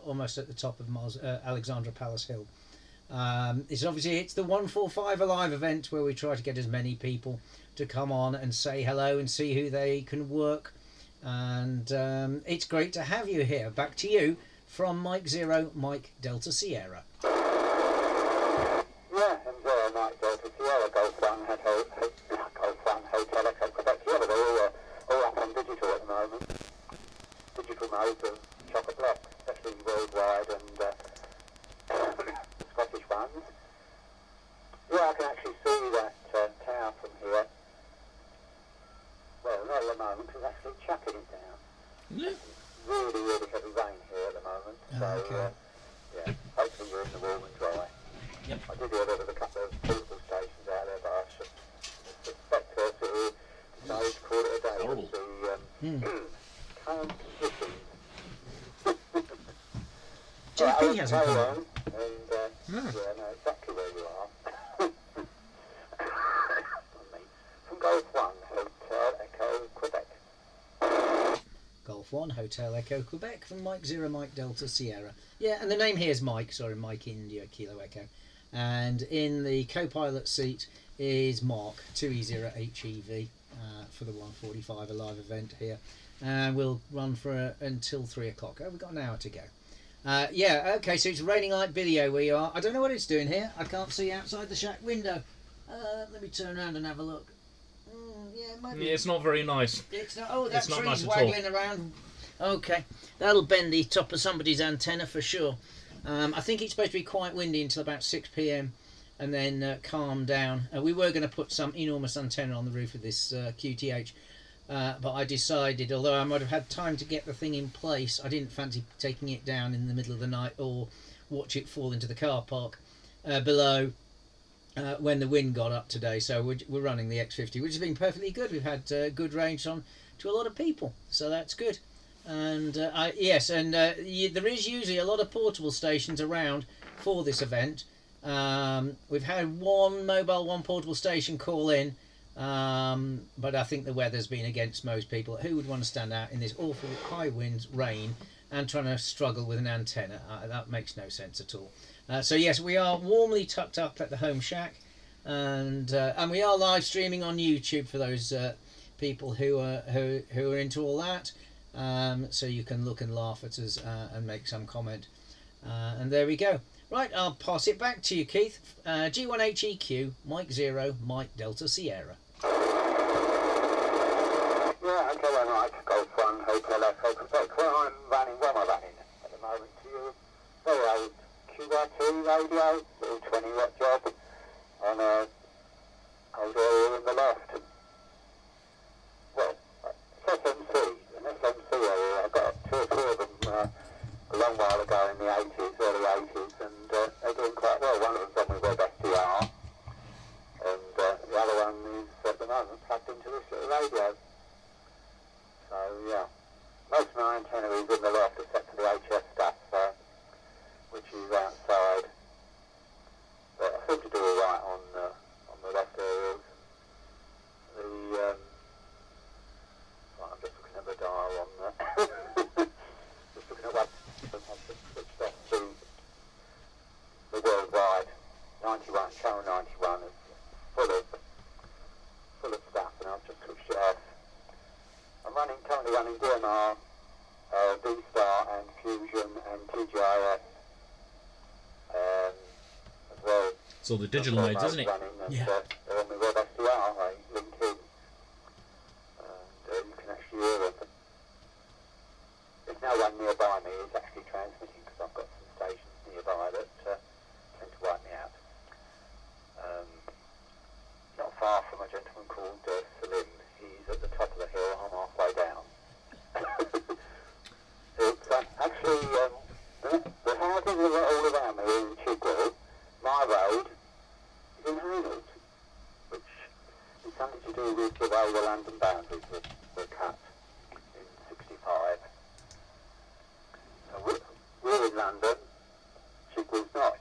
almost at the top of Alexandra Palace Hill. It's the 145 Alive event where we try to get as many people to come on and say hello and see who they can work. And it's great to have you here. Back to you from Mike Zero, Mike Delta Sierra. Yeah, and Mike Delta Sierra, Golf 1 Hotel Echo Quebec Sierra. They're all up on digital at the moment. Digital modes of chocolate blocks, especially worldwide and the Scottish ones. Yeah, I can actually see that tower from here. Well, not at the moment, because it's actually chucking it down. Yeah. Really, really heavy rain here at the moment. So, Okay. yeah, hopefully you're in the warm and dry. Yep. I did hear there was a couple of portable stations out there, but I suspect us to decide to call it a day. Horrible. The current conditions. JP hasn't come. on, and yeah, know exactly where you are. From Golf 1 Hotel Echo Quebec. Golf 1 Hotel Echo Quebec from Mike Zero, Mike Delta Sierra. Yeah, and the name here is Mike. Sorry, Mike India Kilo Echo. And in the co-pilot seat is Mark 2E0HEV for the 145 Alive event here, and we'll run for until 3 o'clock. Oh, we've got an hour to go. Yeah, okay, so it's raining like video where you are. I don't know what it's doing here. I can't see outside the shack window. Let me turn around and have a look. Yeah, it might be. Yeah, it's not very nice. It's not. Oh, that It's not tree's nice at all. waggling around. Okay, that'll bend the top of somebody's antenna for sure. I think it's supposed to be quite windy until about 6 p.m. and then calm down. We were going to put some enormous antenna on the roof of this QTH, but I decided, although I might have had time to get the thing in place, I didn't fancy taking it down in the middle of the night or watch it fall into the car park below when the wind got up today. So we're running the X50, which has been perfectly good. We've had good range on to a lot of people, so that's good. And there is usually a lot of portable stations around for this event. We've had one portable station call in, but I think the weather's been against most people. Who would want to stand out in this awful high winds, rain, and trying to struggle with an antenna? That makes no sense at all. So yes, we are warmly tucked up at the home shack, and we are live streaming on YouTube for those people who are into all that. So you can look and laugh at us and make some comment. And there we go. Right, I'll pass it back to you, Keith. G1HEQ, Mike Zero, Mike Delta Sierra. Yeah, okay, well, Mike, Golf 1 Hotel Echo Quebec. Well, I'm running at the moment to your very old QRT radio, little 20 watt job on a old area in the loft. Well, it's an SMC area. I got 2 or 3 of them a long while ago in the 80s, early 80s, and they're doing quite well. One of them's on with WebSDR, and the other one is at the moment plugged into this little radio. So yeah, most of my antenna is in the loft except for the HF stuff, which is outside. But I seem to do all right on the loft areas. I'm just looking at the dial on the just looking at what I've just switched off to the worldwide 91, channel 91 is full of stuff, and I've just switched it off. I'm currently running DMR, D-Star and Fusion and TGIS as well. It's all the digital modes, isn't it? Yeah. They're on the WebSDR, linked in. You can actually hear them. There's no one nearby me who's actually transmitting because I've got some stations nearby that tend to wipe me out. Not far from a gentleman called Salim. He's at the top of the hill. I'm halfway down. It's actually the houses are all around me in Chigwell. My road is in Hainault, which something to do with the way the London boundaries were cut in 65. London. Chigwell's not.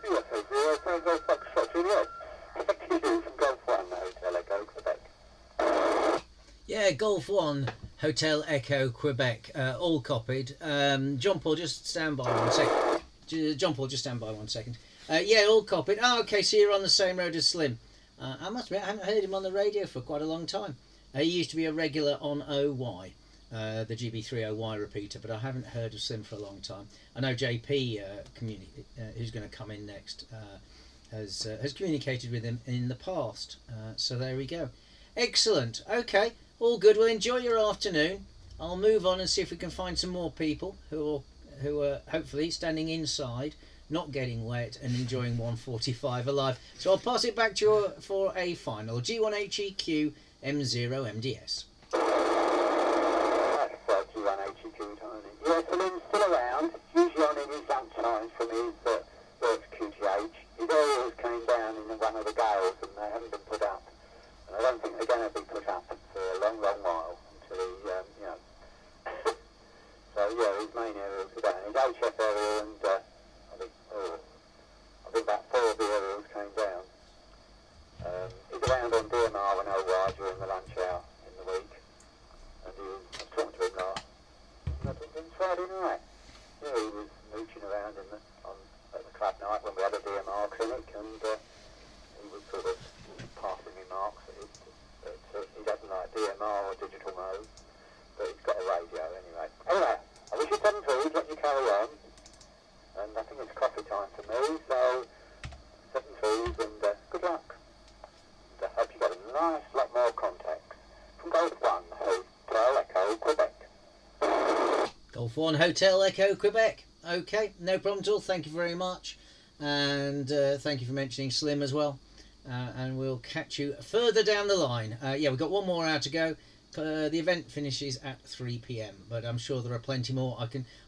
Two Echo Zero Tango Foxtrot Juliet. Back to you from Golf 1 Hotel Echo Quebec. Yeah, Golf 1 Hotel Echo Quebec, all copied. John Paul, just stand by 1 second. John Paul, just stand by 1 second. Yeah, all copied. Oh, okay, so you're on the same road as Slim. I must admit, I haven't heard him on the radio for quite a long time. He used to be a regular on OY, the GB3OY repeater, but I haven't heard of Slim for a long time. I know JP, who's going to come in next, has communicated with him in the past. So there we go. Excellent. Okay, all good. Well, enjoy your afternoon. I'll move on and see if we can find some more people who are hopefully standing inside, not getting wet and enjoying 145 alive. So I'll pass it back to you for a final. G1HEQ M0MDS. That's G1HEQ, Tony. Yeah, Salim's still around. Usually on in his lunchtime from his work QTH. His aerials came down in one of the gales and they haven't been put up. And I don't think they're going to be put up for a long, long while until he, So, yeah, his main aerials are down. His HF aerial and, I think about 4 of the aerials came down. He's around on DMR and OY during the lunch hour in the week. And I was talking to him Friday night. Yeah, he was mooching around at the club night when we had a DMR clinic, and he was sort of passing remarks that he doesn't like DMR or digital mode, but he's got a radio anyway. Anyway, I wish you 7 food, let you carry on, and I think it's coffee time for me, so 7 food and good luck. And I hope you got a nice lot more contacts from Golf 1 Hotel Echo Quebec. Golf 1 Hotel Echo Quebec. Okay, no problem at all. Thank you very much. And thank you for mentioning Slim as well. And we'll catch you further down the line. Yeah, we've got one more hour to go. The event finishes at 3 p.m, but I'm sure there are plenty more.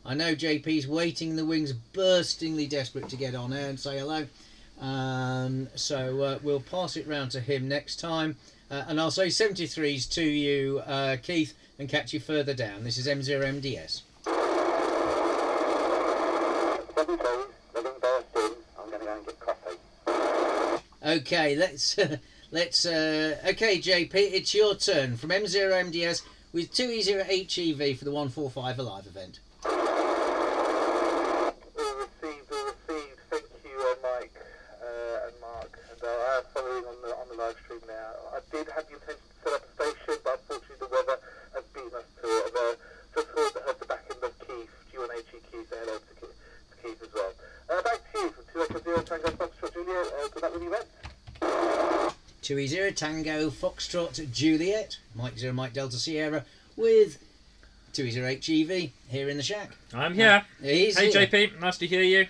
I know JP's waiting in the wings, burstingly desperate to get on air and say hello. So we'll pass it round to him next time. And I'll say 73s to you, Keith, and catch you further down. This is M0MDS. 7 food, living burst in. I'm going to go and get coffee. Okay, okay, JP, it's your turn from M0MDS with 2E0HEV for the 145 Alive event. All received. Thank you, Mike and Mark. And I am following on the live stream now. I did have the intention to set up a station, but unfortunately the weather has beaten us to it. Just heard the back end of Keith, G1HEQ, say hello to Keith as well. Back to you from 2 Echo 0 Tango Foxtrot Juliet. Good luck with the event. 2E0 Tango Foxtrot Juliet, Mike 0 Mike Delta Sierra with 2E0HEV here in the shack. I'm here. Hey here. JP, nice to hear you.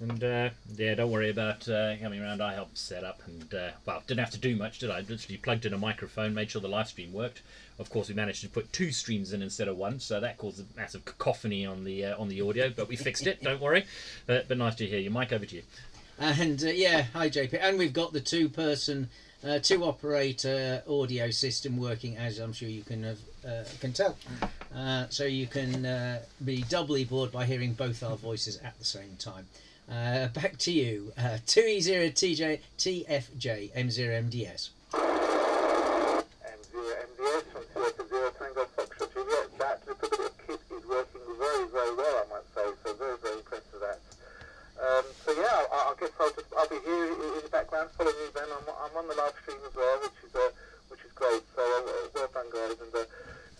And yeah, don't worry about coming around. I helped set up and didn't have to do much, did I? Literally plugged in a microphone, made sure the live stream worked. Of course, we managed to put 2 streams in instead of 1, so that caused a massive cacophony on the audio. But we fixed it. Don't worry. But nice to hear you, Mike. Over to you. And yeah, hi JP. And we've got the 2-person, 2-operator audio system working, as I'm sure you can tell. So you can be doubly bored by hearing both our voices at the same time. Back to you, 2E0 TFJ M0MDS. M0MDS from 2 Echo 0 Tango Foxtrot Juliet. That little bit of kit is working very, very well, I might say. So very, very impressed with that. So yeah, I guess I'll be here in the background following you then. I'm on the live stream as well, which is great. So well done, guys. And the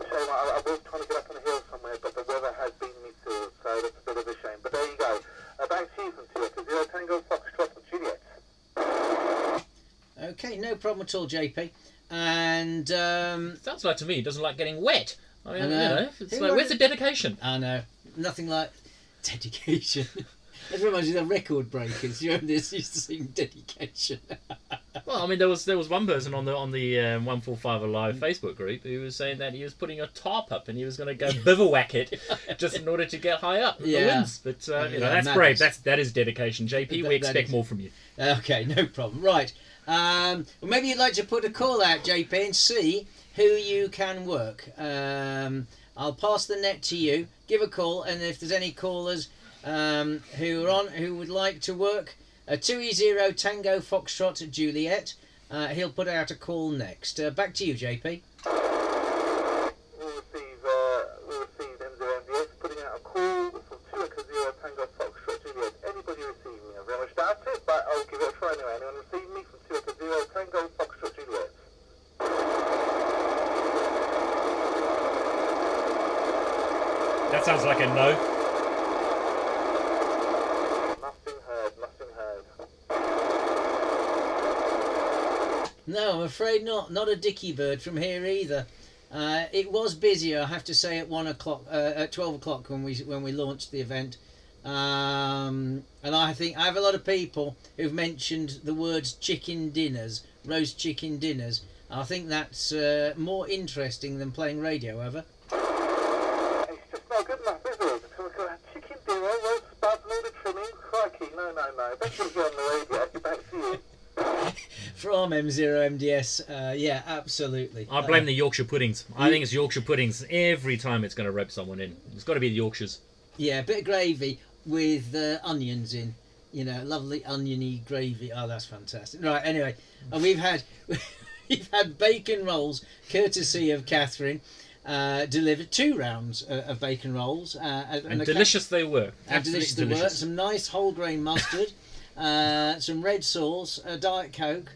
shame I was trying to get up on a hill somewhere, but the weather has beaten me to it, so that's a bit of a shame. But there you go. Back to you from 2 Echo 0 Tango Foxtrot Juliet. Okay, no problem at all, JP. And Sounds like to me, it doesn't like getting wet. I mean, I know. it's like, where's the dedication? I know, nothing like dedication. It reminds me of the Record Breakers. You remember this used to sing dedication. Well, I mean, there was one person on the 145 Alive Facebook group who was saying that he was putting a tarp up and he was going to go bivouac it just in order to get high up in the winds. But that's brave. That is dedication, JP. We expect more from you. Okay, no problem. Right. Well, maybe you'd like to put a call out, JP, and see who you can work. I'll pass the net to you. Give a call, and if there's any callers who would like to work a 2E0 Tango Foxtrot Juliet. He'll put out a call next. Back to you, JP. We'll receive M0MDS putting out a call from 2 Echo 0 Tango Foxtrot Juliet. Anybody receiving me? I very much doubt it, but I'll give it a try anyway. Anyone receive me from 2 Echo 0 Tango Foxtrot Juliet? That sounds like a no. Nothing heard, nothing heard. No, I'm afraid not. Not a dicky bird from here either. It was busier, I have to say, at 1 o'clock, at 12 o'clock when we launched the event. And I think I have a lot of people who've mentioned the words chicken dinners, roast chicken dinners. I think that's more interesting than playing radio ever. It's just not good enough, is it? Chicken dinner, roast spuds, and all the trimming. Crikey, no. That's going to be on the radio. I'll get back to you. From M0MDS, yeah, absolutely. I blame the Yorkshire puddings. I think it's Yorkshire puddings every time it's going to rope someone in. It's got to be the Yorkshires. Yeah, a bit of gravy with onions in. Lovely oniony gravy. Oh, that's fantastic. Right, anyway, and we've had bacon rolls, courtesy of Catherine, delivered 2 rounds of bacon rolls. And delicious they were. And delicious they were. Some nice whole grain mustard, some red sauce, a Diet Coke.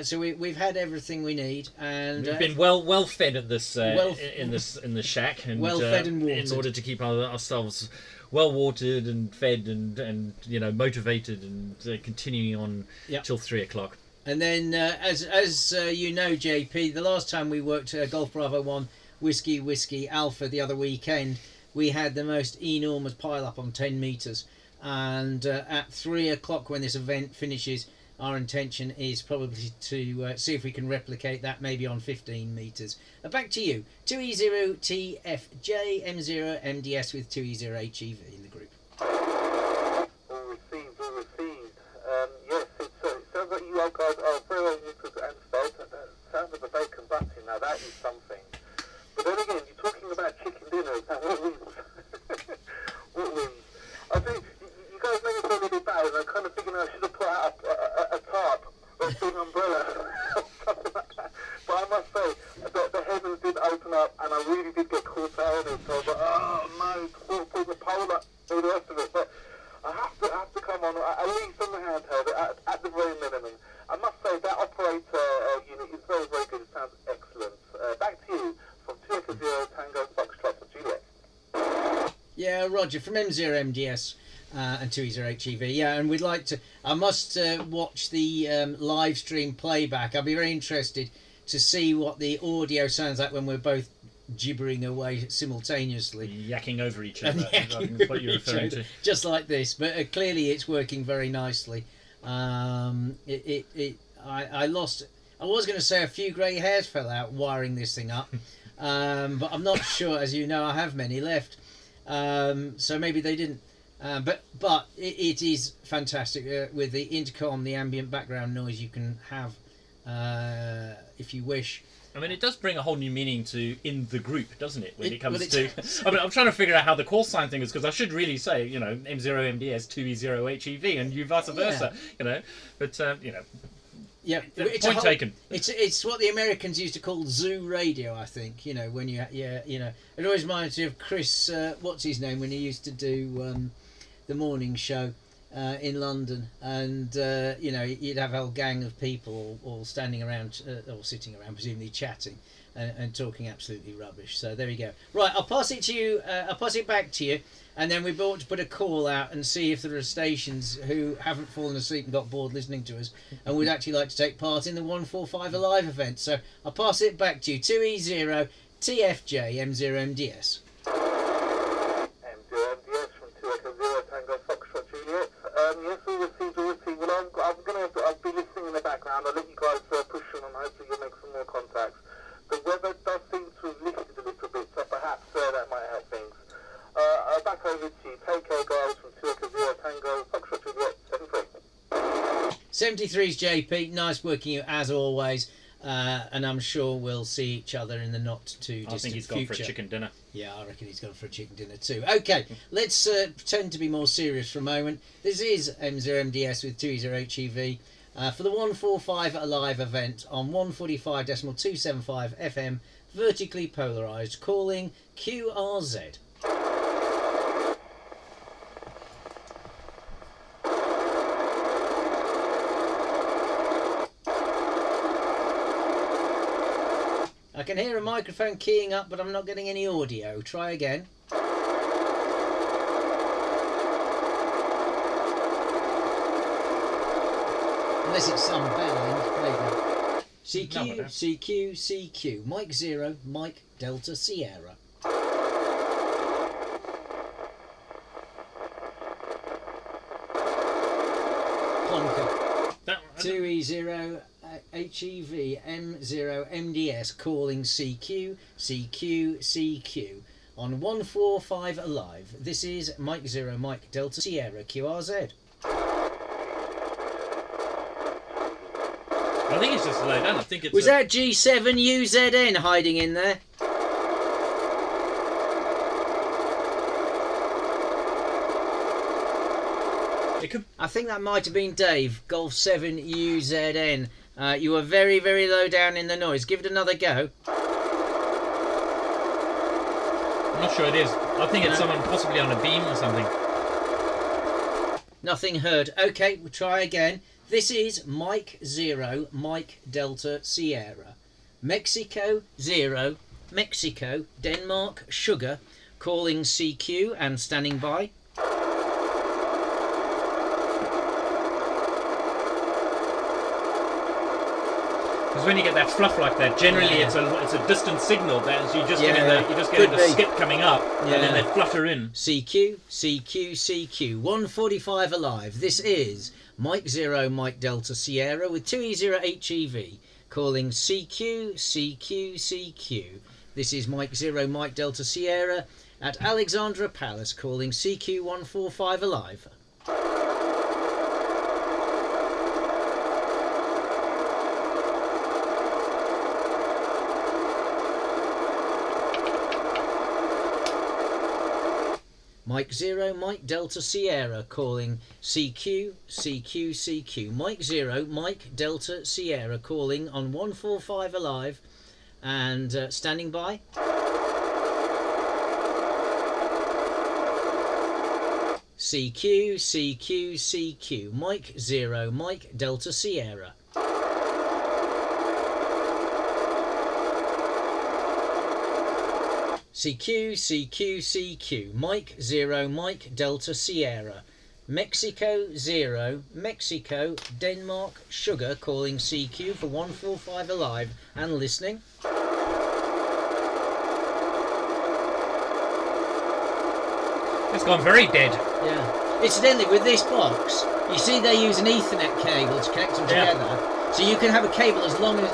So we've had everything we need, and we've been well fed at this in the shack, and well fed and watered, in order to keep ourselves well watered and fed and motivated and continuing on till 3 o'clock. And then as you know, JP, the last time we worked Golf Bravo 1 Whiskey Alpha the other weekend, we had the most enormous pile up on 10 metres, and at 3 o'clock when this event finishes, our intention is probably to see if we can replicate that, maybe on 15 metres. Back to you. 2E0TFJ M0MDS with 2E0HEV in the group. All received. Yes, it sounds like you guys are very well neutral and felt. That sounds like a very combative. Now that is something. But then again, you're talking about chicken dinners. Now what wins? What wins? I think you guys made me feel a little bit bad, and I'm kind of thinking I should have put out a tarp or a big umbrella or something like that. But I must say, the heavens did open up, and I really did get caught out on it. So I was like, oh no, pull the pole up, all the rest of it. But I have to come on, at least on the handheld, at the very minimum. I must say, that operator unit is very, very good. It sounds excellent. Back to you from 2 Echo 0 Tango Foxtrot for Juliet. Yeah, Roger, from M0MDS and 2E0HEV. Yeah, and we'd like to... I must watch the live stream playback. I'll be very interested to see what the audio sounds like when we're both gibbering away simultaneously. Yakking over each other. That's what you're referring to. Just like this. But clearly it's working very nicely. I lost... I was going to say a few grey hairs fell out wiring this thing up. But I'm not sure. As you know, I have many left. So maybe they didn't. But it is fantastic with the intercom, the ambient background noise you can have if you wish. I mean, it does bring a whole new meaning to in the group, doesn't it? When it comes well, to, I mean, I'm trying to figure out how the call sign thing is, because I should really say, M0MDS 2E0HEV and you vice versa, But yeah, point taken. It's what the Americans used to call zoo radio, I think. When it always reminds me of Chris, what's his name, when he used to do the morning show in London, and you'd have a whole gang of people all standing around or sitting around, presumably chatting and talking absolutely rubbish. So there you go. Right, I'll pass it to you. I'll pass it back to you, and then we ought to put a call out and see if there are stations who haven't fallen asleep and got bored listening to us and would actually like to take part in the 145 Alive event. So I'll pass it back to you. 2E0 TFJ M0MDS. M0MDS from 2 Echo 0 Tango Foxtrot Juliet. Yes, we received. Well, I'll be listening in the background. I'll let you guys push on, and hopefully you'll make some more contacts. The weather does seem to have lifted a little bit, so perhaps that might help things. Back over to you. Take care, guys, from 2 Echo 0 Tango Foxtrot Juliet 73. 73's JP. Nice working you as always. and I'm sure we'll see each other in the not too distant I think he's gone future. for a chicken dinner. Yeah, I reckon he's gone for a chicken dinner too. Okay, let's pretend to be more serious for a moment. This is M0MDS with 2E0HEV for the 145 Alive event on 145.275 FM, vertically polarised, calling QRZ. I can hear a microphone keying up, but I'm not getting any audio. Try again. Unless it's some bell. There you go. CQ, No, CQ, CQ. Mike 0, Mike Delta Sierra. Plonker. 2E0 HEV M0 MDS calling CQ, CQ, CQ on 145 Alive. This is Mike 0, Mike Delta Sierra QRZ. I think it's just low down. I think it's Was that G7 UZN hiding in there? It could. I think that might have been Dave, Golf 7 UZN. You were very, very low down in the noise. Give it another go. I'm not sure it is. I think it's someone possibly on a beam or something. Nothing heard. Okay, we'll try again. This is Mike 0, Mike Delta Sierra. Mexico 0, Mexico, Denmark, Sugar, calling CQ and standing by. Because when you get that fluff like that, generally Yeah. it's a distant signal. That you just Yeah, get could the be. skip coming up, Yeah. and then they flutter in. CQ, CQ, CQ. 145 Alive. This is Mike 0, Mike Delta Sierra with 2E0HEV calling CQ, CQ, CQ. This is Mike 0, Mike Delta Sierra at Alexandra Palace calling CQ 145 Alive. Mike 0, Mike Delta Sierra calling CQ, CQ, CQ. Mike 0, Mike Delta Sierra calling on 145 Alive and standing by. CQ, CQ, CQ. Mike 0, Mike Delta Sierra. CQ, CQ, CQ. Mike 0, Mike Delta Sierra. Mexico 0, Mexico, Denmark, Sugar calling CQ for 145 Alive and listening. It's gone very dead. Yeah. Incidentally, with this box, you see they use an Ethernet cable to connect them Yeah. together. So you can have a cable as long as,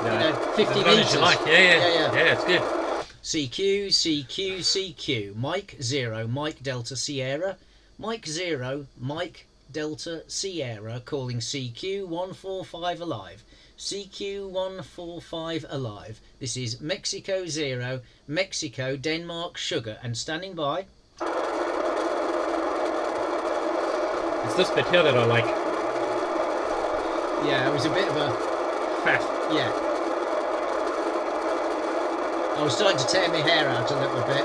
Yeah. 50 as long metres. as you like. Yeah, it's good. CQ, CQ, CQ. Mike 0, Mike Delta Sierra. Mike 0, Mike Delta Sierra calling CQ 145 Alive. CQ 145 Alive. This is Mexico 0, Mexico, Denmark, Sugar. And standing by. It's this bit here that I like. Yeah, it was a bit of a... Faff. Yeah. I was starting to tear my hair out a little bit.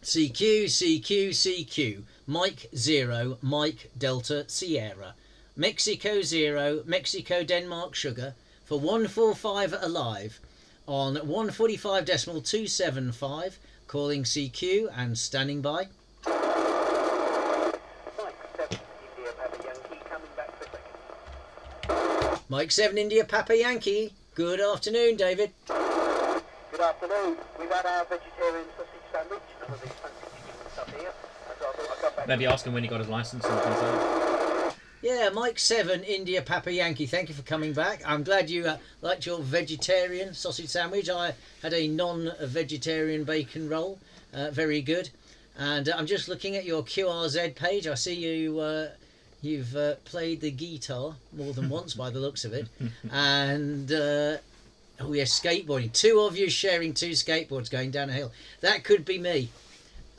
CQ, CQ, CQ. Mike 0, Mike Delta Sierra. Mexico 0, Mexico, Denmark, Sugar for 145 Alive on 145.275, calling CQ and standing by. Mike 7, India Papa Yankee, coming Mike 7 India Papa Yankee. Good back for a second. afternoon, David. Good afternoon. We've had our vegetarian sausage sandwich, none of these fancy chicken stuff here. So I thought I'd come back. Maybe ask him when he got his license and things like that. Yeah, Mike 7 India Papa Yankee. Thank you for coming back. I'm glad you liked your vegetarian sausage sandwich. I had a non-vegetarian bacon roll. Very good. And I'm just looking at your QRZ page. I see you You've played the guitar more than once by the looks of it, and oh yeah, skateboarding. Two of you sharing two skateboards going down a hill. That could be me.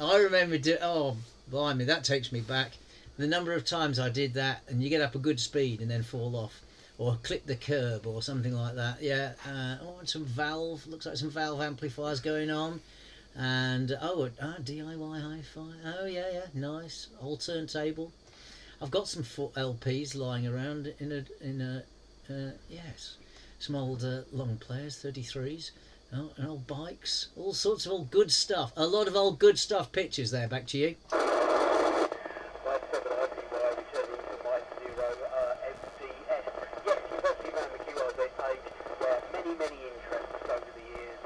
I remember. Oh, blimey, that takes me back. The number of times I did that, and you get up a good speed and then fall off, or clip the curb, or something like that. Yeah. Oh, and some valve. Looks like some valve amplifiers going on. And DIY hi-fi. Oh yeah, nice old turntable. I've got some LPs lying around in a yes, some old long players, 33s, and old bikes, all sorts of old good stuff. A lot of old good stuff pictures there. Back to you. Mike 7 IPY returning to Mike 0 MDS. Yes, you've obviously found the QRZ page where many interests over the years.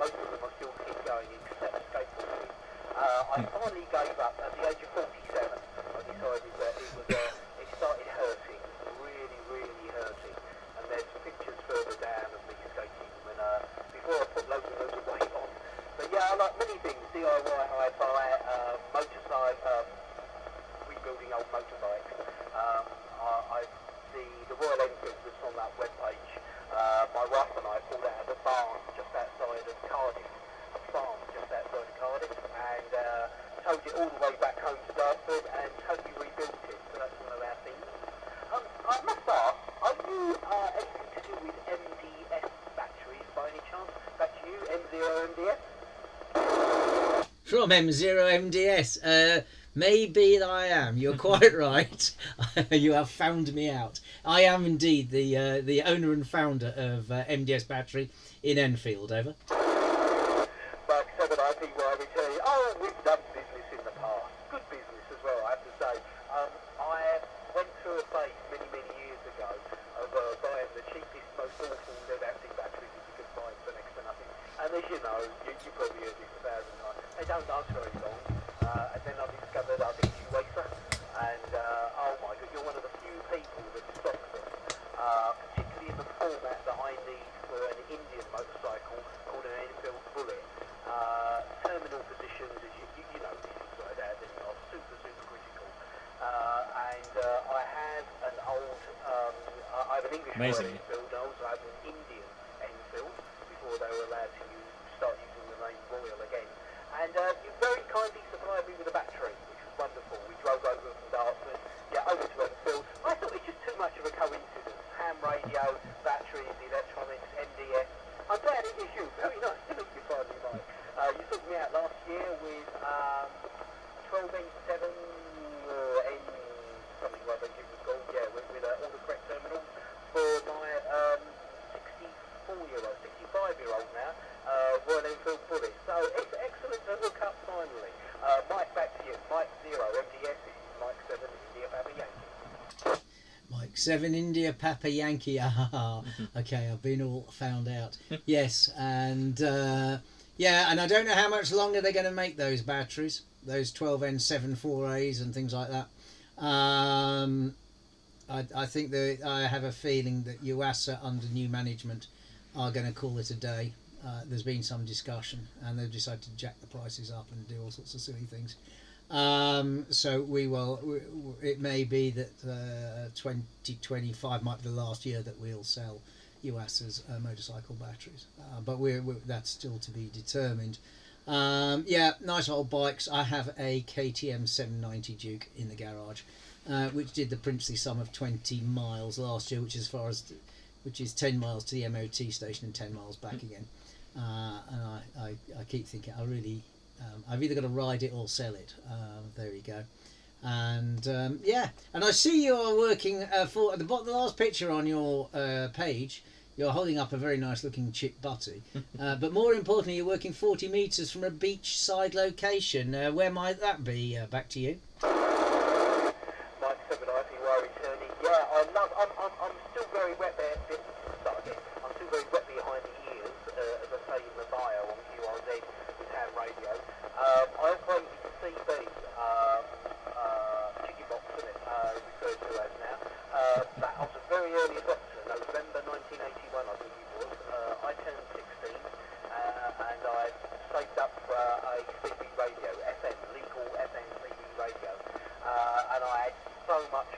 Most of them are still keep going except skateboarding. I finally gave up at the age of 47. I decided that it started hurting, really hurting. And there's pictures further down of me skating when before I put loads of weight on. But yeah, I like many things: DIY, hi-fi, motorcycle, rebuilding old motorbikes. The Royal Enfield that's on that webpage. My wife and I pulled out of the barn just outside of Cardiff, a farm just outside of Cardiff, and towed it all the way back home to Dartford and totally rebuilt it. So that's one of our things. I must ask, are you anything to do with MDS batteries by any chance? Back to you, M0 MDS. From M0 MDS. Maybe I am. You're quite right. You have found me out. I am indeed the owner and founder of MDS Battery in Enfield. Over. Mike 7 IPY returning. Oh, we've done business in the past. Good business as well, I have to say. I went through a phase many years ago of buying the cheapest, most awful lead-acid batteries that you could find for next to nothing. And as you know, you probably heard this 1,000 times, they don't last very long. And then I discovered I think you wafer. And oh my god, you're one of the few people that stock them. Particularly in the format that I need for an Indian motorcycle called an Enfield Bullet. Terminal positions, as you know, this inside out, then are super critical. And I have an old, I have an English Royal Enfield, and I also have an Indian Enfield before they were allowed to start using the name Royal again. And you very kindly supplied me with a battery, which was wonderful. We drove over from Dartford, over to Enfield. I thought it's just too much of a coincidence. Ham radio, batteries, electronics, MDS. I'm glad it is you. Very nice to meet you finally, Mike. You took me out last year with 12N7 N something like that it was called, with all the correct terminals for my 65-year-old now, Royal Enfield Bullet. So it's excellent to hook up finally. Mike, back to you. Mike 0 MDS, Mike 7 India Papa Yankee. Mike 7 India Papa Yankee. Okay, I've been all found out. Yes, and and I don't know how much longer they're going to make those batteries, those 12N7 4As and things like that. I think that I have a feeling that Yuasa under new management are going to call it a day. There's been some discussion and they've decided to jack the prices up and do all sorts of silly things. So we will. It may be that 2025 might be the last year that we'll sell Yuasa's motorcycle batteries, but that's still to be determined. Nice old bikes. I have a KTM 790 Duke in the garage, which did the princely sum of 20 miles last year, which is 10 miles to the MOT station and 10 miles back again. And I keep thinking I've either got to ride it or sell it. There you go. And and I see you are working for the last picture on your page. You're holding up a very nice looking chip butty, but more importantly, you're working 40 metres from a beachside location. Where might that be? Back to you. Mike 7 IPY returning. I'm still very wet there. I'm still very wet behind the ears, as I say in the bio on QRZ with ham radio. I operated CB, chicken box, isn't it? Referred to as now. That I was a very early adopter, November 1981, I think it was. I turned 16, and I saved up a CB radio, FM, legal FM CB radio, and I had so much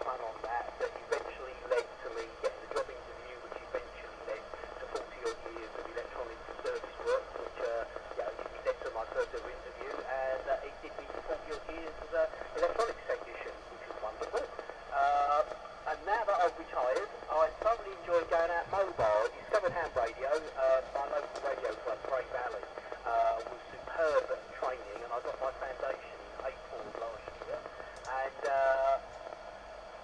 retired. I thoroughly enjoy going out mobile. I discovered ham radio, my local radio club, Cray Valley, was superb at training, and I got my foundation in April of last year. And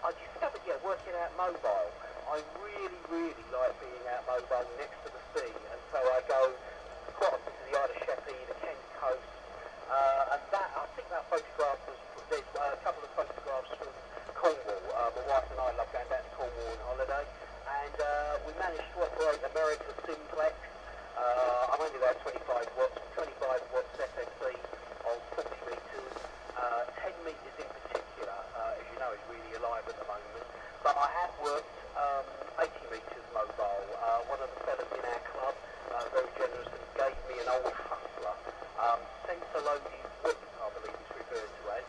I discovered, working out mobile. I really, really like being out mobile next to the sea, and so I go quite often to the Isle of Sheppey, the Kent coast, and that, I think that photograph was, there's a couple of photographs from Cornwall. My wife and I love going down to Cornwall on holiday, and we managed to operate America Simplex. I'm only about 25 watts FSC on 40 metres, 10 metres in particular, as you know, is really alive at the moment. But I have worked 80 metres mobile. One of the fellas in our club, very generous, and gave me an old Hustler, sensor loaded whip, I believe it's referred to as.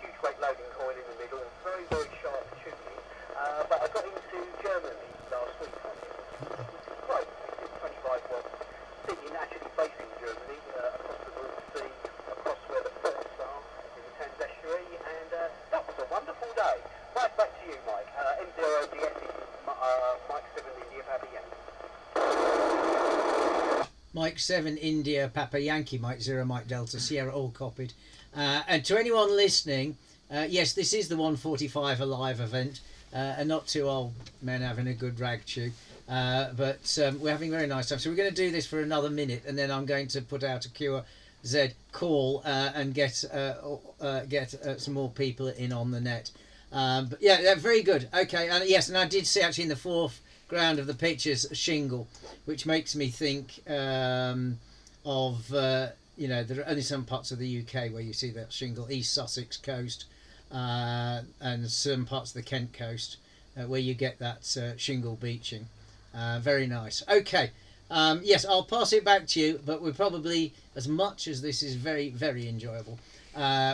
Huge weight loading coil in the middle, very, very sharp tuning. But I got into Germany last week on it, which is great. It's 25 watts, sitting actually facing Germany, across the North Sea, across where the ports are in the Thames Estuary, and that was a wonderful day. Right, back to you, Mike. M0DS is Mike 7 India Papa Yankee. Mike 7 India Papa Yankee, Mike 0 Mike Delta Sierra, all copied. And to anyone listening, yes, this is the 145 Alive event, and not two old men having a good rag chew. But we're having a very nice time. So we're going to do this for another minute, and then I'm going to put out a QZ call and get some more people in on the net. But yeah, they're very good. Okay, and yes, and I did see actually in the foreground of the pictures shingle, which makes me think of there are only some parts of the UK where you see that shingle, East Sussex coast, and some parts of the Kent coast where you get that shingle beaching. Very nice. Okay, yes, I'll pass it back to you, but we're probably, as much as this is very, very enjoyable,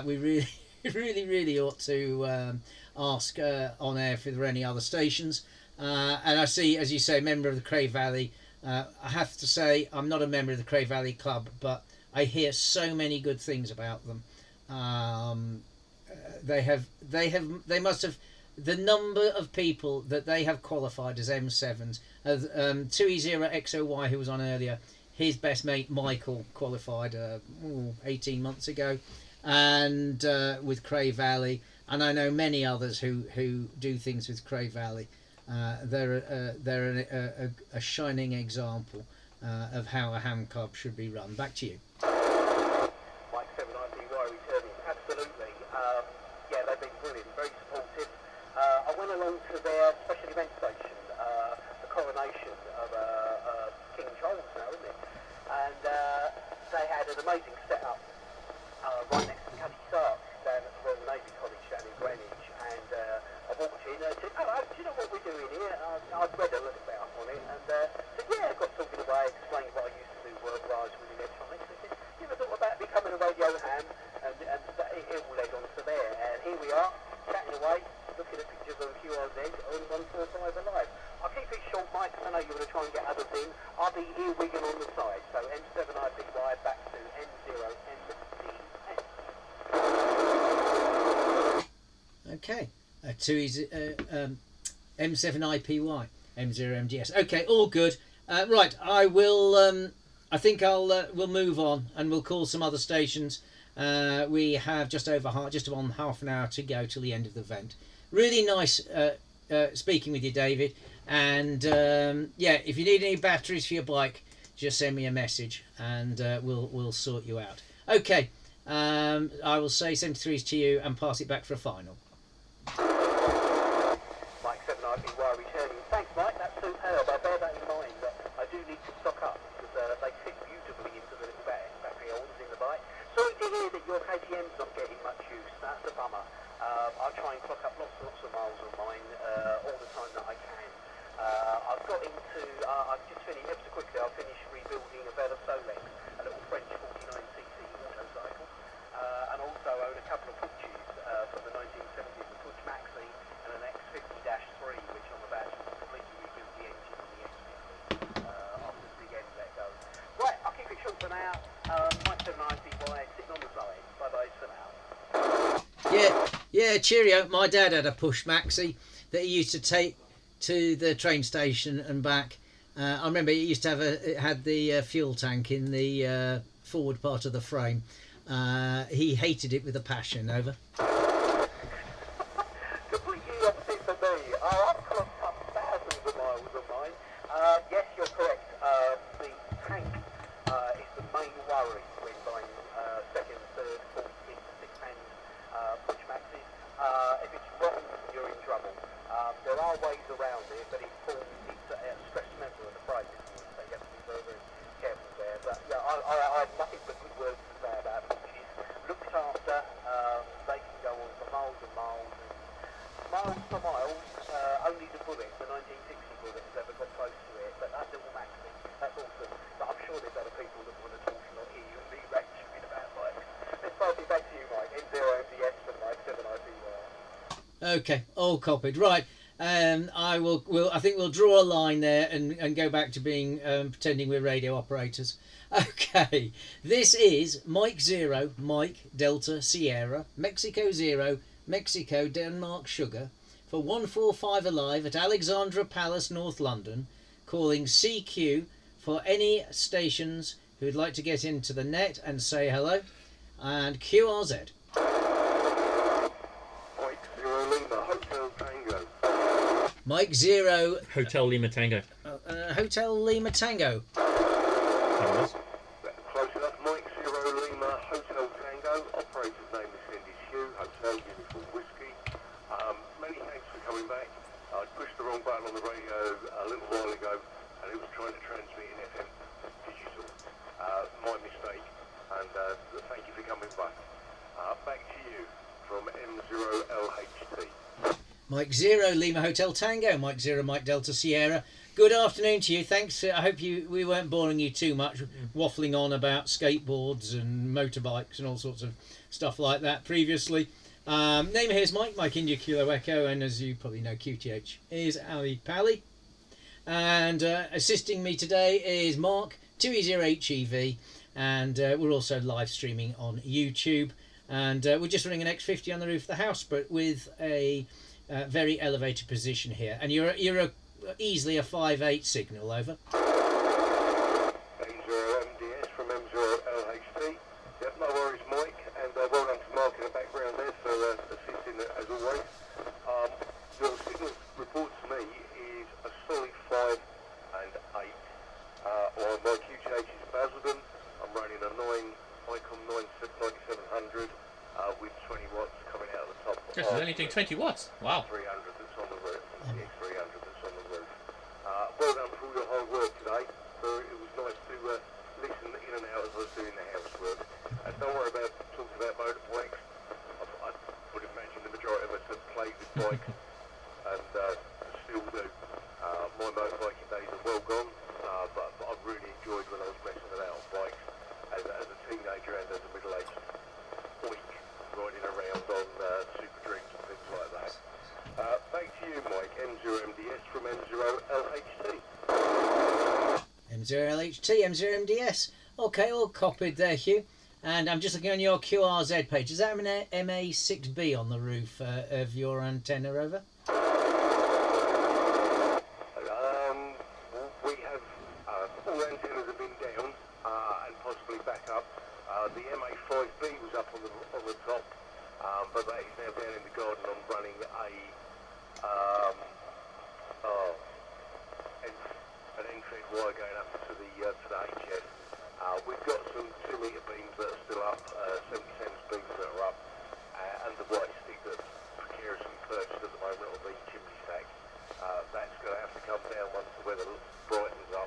we really, really ought to ask on air if there are any other stations. And I see, as you say, member of the Cray Valley. I have to say, I'm not a member of the Cray Valley Club, but I hear so many good things about them. They must have, the number of people that they have qualified as M7s. 2E0XOY, who was on earlier, his best mate Michael qualified 18 months ago, and with Cray Valley, and I know many others who do things with Cray Valley. They're a shining example of how a ham club should be run. Back to you. Mike 7 IPY returning. Absolutely. They've been brilliant, very supportive. I went along to their special event station, the coronation of King Charles now, isn't it? And they had an amazing setup right next to Cuddy Sark down at the Royal Navy College down in Greenwich. And I walked in and I said, "Hello, do you know what we're doing here?" I'd read a little bit up on it and said, "Yeah," I got talking away, explained what I used to do work-wise with electronics. I said, "You ever thought about becoming a radio ham?" And it all led on to there. And here we are, chatting away, looking at pictures on QRZ on 145 Alive. I'll keep it short, Mike, 'cause I know you're going to try and get others in. I'll be earwigging on the side. So M7IPY back to M0MD10. Okay, M7IPY, M0MDS. Okay, all good. Right, I will. I think we'll move on and we'll call some other stations. We have just on half an hour to go till the end of the event. Really nice speaking with you, David. And if you need any batteries for your bike, just send me a message and we'll sort you out. Okay, I will say 73s to you and pass it back for a final. Mike 7 IPY returning. Thanks, Mike. That's superb. I bear that in mind. I do need to stock up because they fit beautifully into the little battery holders in the bike. Sorry to hear that your KTM's not getting much use. That's a bummer. I try and clock up lots of miles on mine all the time that I can. I've got into, I've just finished, ever so quickly, I've finished rebuilding a Vela Solex, a little French 49cc motorcycle, and also own a couple of Pucci's from the 1970s, the Pucci Maxi and an X50-3, which I'm about to completely rebuild the engine on the X50 after the big end let go. Right, I'll keep it short for now. Mike 790Y, sitting on the side. Bye-bye for now. Yeah, cheerio. My dad had a Push Maxi that he used to take to the train station and back. I remember it used to have it had the fuel tank in the forward part of the frame. He hated it with a passion. Over. Completely opposite for me. I've clocked up thousands of miles of mine. Yes, you're correct. The tank is the main worry when buying second, third, fourth, fifth, six-hand push maxes. If it's wrong, you're in trouble. There are ways around it, but it's a stress member of the frame, so you have to be very, very careful there. But yeah, I have nothing but good words to say about it, which is looked after. They can go on for miles and miles. Miles for miles, only the bullet, the 1960 bullet, has ever got close to it, but that little Maxi, that's awesome. But I'm sure there's other people that want to talk to hear you and me ranting about bikes. Let's pass it back to you, Mike. M0MDS for Mike 7IPY. Okay, all copied. Right. I think we'll draw a line there and go back to being pretending we're radio operators. Okay, this is Mike 0, Mike Delta Sierra, Mexico 0, Mexico Denmark Sugar for 145 Alive at Alexandra Palace, North London, calling CQ for any stations who'd like to get into the net and say hello, and QRZ. Mike 0 Lima, Hotel Tango. Mike 0, Hotel Lima Tango. Hotel Lima Tango. That was. Close enough, Mike 0 Lima, Hotel Tango. Operator's name is Cindy Hugh, Hotel Uniform Whiskey. Many thanks for coming back. I pushed the wrong button on the radio a little while ago, and it was trying to transmit in FM digital. My mistake, and thank you for coming back. Back to you from M0LHT. Mike 0 Lima Hotel Tango, Mike 0 Mike Delta Sierra. Good afternoon to you. Thanks. I hope we weren't boring you too much, waffling on about skateboards and motorbikes and all sorts of stuff like that previously. Name here is Mike India Kilo Echo, and as you probably know, QTH is Ali Pally. And assisting me today is Mark 2E0HEV, and we're also live streaming on YouTube. And we're just running an X50 on the roof of the house, but with a very elevated position here. And you're easily a 5.8 signal. Over. M0MDS from M0LHT. Yep, no worries, Mike, and well done to Mark in the background there for assisting as always. Your signal report to me is a solid 5 and 8. On my QTH is Basildon. I'm running a 9 Icon 9700 with 20 watts coming out of the top. Yes, it's only doing 20 watts. Wow. 300 that's on the roof, and the X300 that's on the roof. Well done for all your hard work today. It was nice to listen in and out as I was doing the housework. And don't worry about talking about motorbikes. I would imagine the majority of us have played with bikes and still do. My motorbiking days are well gone, but I've really enjoyed when I was messing about on bikes as a teenager and as a middle-aged oik riding around on super dreams and things like that. Back to you, Mike. M0MDS from M0LHT. M0LHT, M0MDS. Okay, all copied there, Hugh. And I'm just looking on your QRZ page. Is that an MA6B on the roof of your antenna, Over? We have all antennas have been down and possibly back up. The MA5B was up on the top, but that is now down in the garden. I'm running an end-fed wire going up to the HF. We've got some 2-metre beams that are still up, 70 cents beams that are up, and the white stick that's precariously perched at the moment on the chimney stack. That's going to have to come down once the weather brightens up,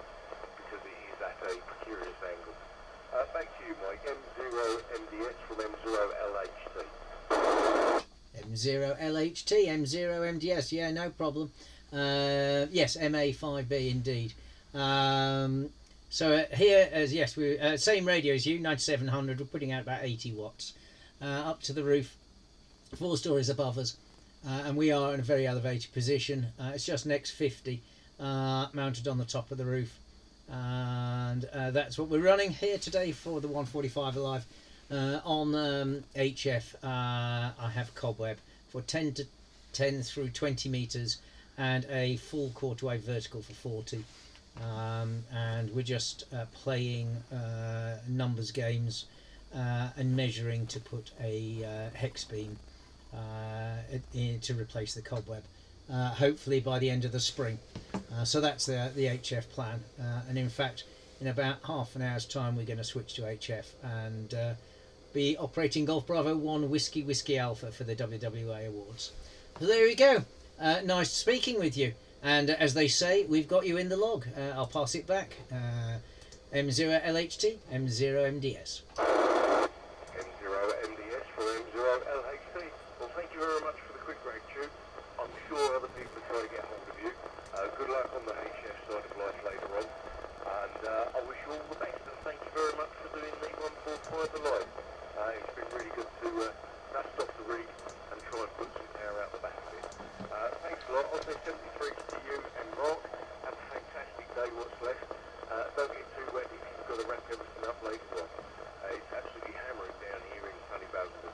because it is at a precarious angle. Back to you, Mike. M0MDS from M0LHT. M0LHT, M0MDS. Yeah, no problem. Yes, MA5B indeed. So here, as yes, we same radio as you, 9700. We're putting out about 80 watts up to the roof, 4 stories above us, and we are in a very elevated position. It's just an X50 mounted on the top of the roof, and that's what we're running here today for the 145 Alive on HF. I have cobweb for 10 through 20 meters. and a full quarter wave vertical for 40. And we're just playing numbers games and measuring to put a hex beam to replace the cobweb, hopefully by the end of the spring. So that's the HF plan, and in fact in about half an hour's time we're going to switch to HF and be operating Golf Bravo 1 Whiskey Alpha for the WWA Awards. So there we go. Nice speaking with you. And as they say, we've got you in the log. I'll pass it back. M0LHT, M0MDS. M0MDS for M0LHT. Well, thank you very much for the quick break, Tube. I'm sure other people are trying to get hold of you. Good luck on the HF side of life later on. And I wish you all the best. And thank you very much for doing the 145 Alive. It's been really good to dust off the rig and try and put some power out the back of it. Thanks a lot. I'll say 73 to you and Mark. Have a fantastic day, what's left. Don't get too wet if you've got to wrap everything up later on. It's absolutely hammering down here in sunny Belgium.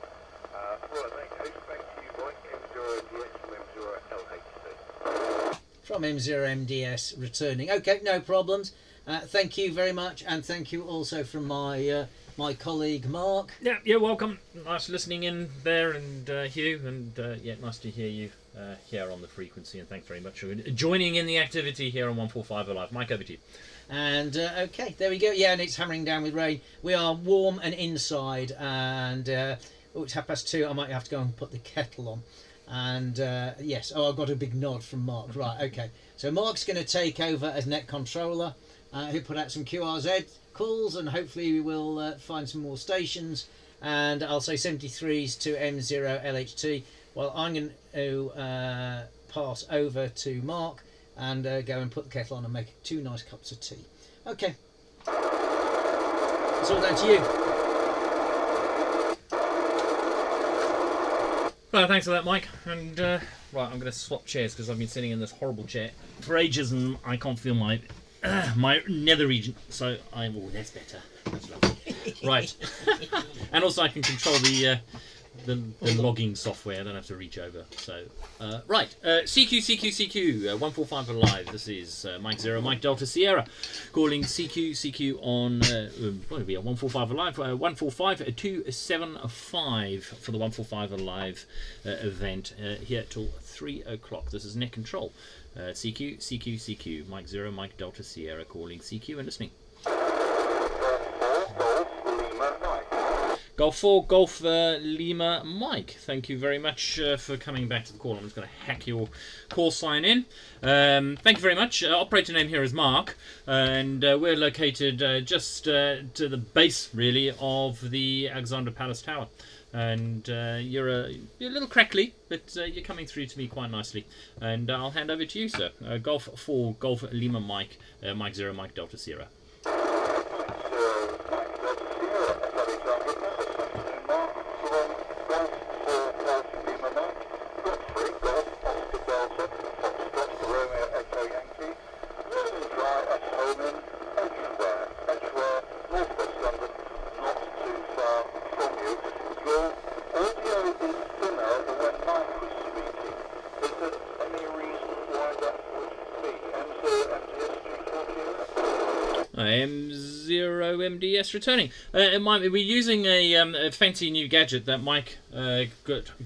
Right, that goes back to you, Mike. M0MDS from M0LHT. From M0MDS returning. Okay, no problems. Thank you very much, and thank you also from my my colleague Mark. Yeah, you're welcome. Nice listening in there, and Hugh, and yeah, nice to hear you here on the frequency, and thanks very much for joining in the activity here on 145 Alive. Mike, over to you. And okay, there we go. Yeah, and it's hammering down with rain. We are warm and inside, and it's 2:30. I might have to go and put the kettle on. And yes, I've got a big nod from Mark. Right, okay. So Mark's going to take over as net controller. He'll put out some QRZ calls, and hopefully we will find some more stations. And I'll say 73s to M0LHT. Well, I'm going to pass over to Mark and go and put the kettle on and make 2 nice cups of tea. Okay. It's all down to you. Well, thanks for that, Mike. And right, I'm going to swap chairs because I've been sitting in this horrible chair for ages and I can't feel my my nether region. So I'm. Oh, that's better. That's lovely. Right. And also I can control the logging software. I don't have to reach over. So right. CQ 145 Alive. This is Mike Zero, Mike Delta Sierra, calling CQ on what would be a 145 Alive 145-275 for the 145 Alive event here till 3 o'clock. This is net control. CQ Mike Zero, Mike Delta Sierra, calling CQ and listening. Golf 4, Golf Lima Mike. Thank you very much for coming back to the call. I'm just going to hack your call sign in. Thank you very much. Operator name here is Mark, and we're located just to the base, really, of the Alexandra Palace Tower. And you're a little crackly, but you're coming through to me quite nicely. And I'll hand over to you, sir. Golf 4, Golf Lima Mike, Mike Zero, Mike Delta Sierra. M0MDS returning. We're using a fancy new gadget that Mike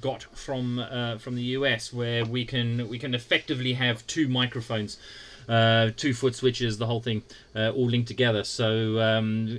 got from the US, where we can effectively have 2 microphones, 2-foot switches, the whole thing all linked together. So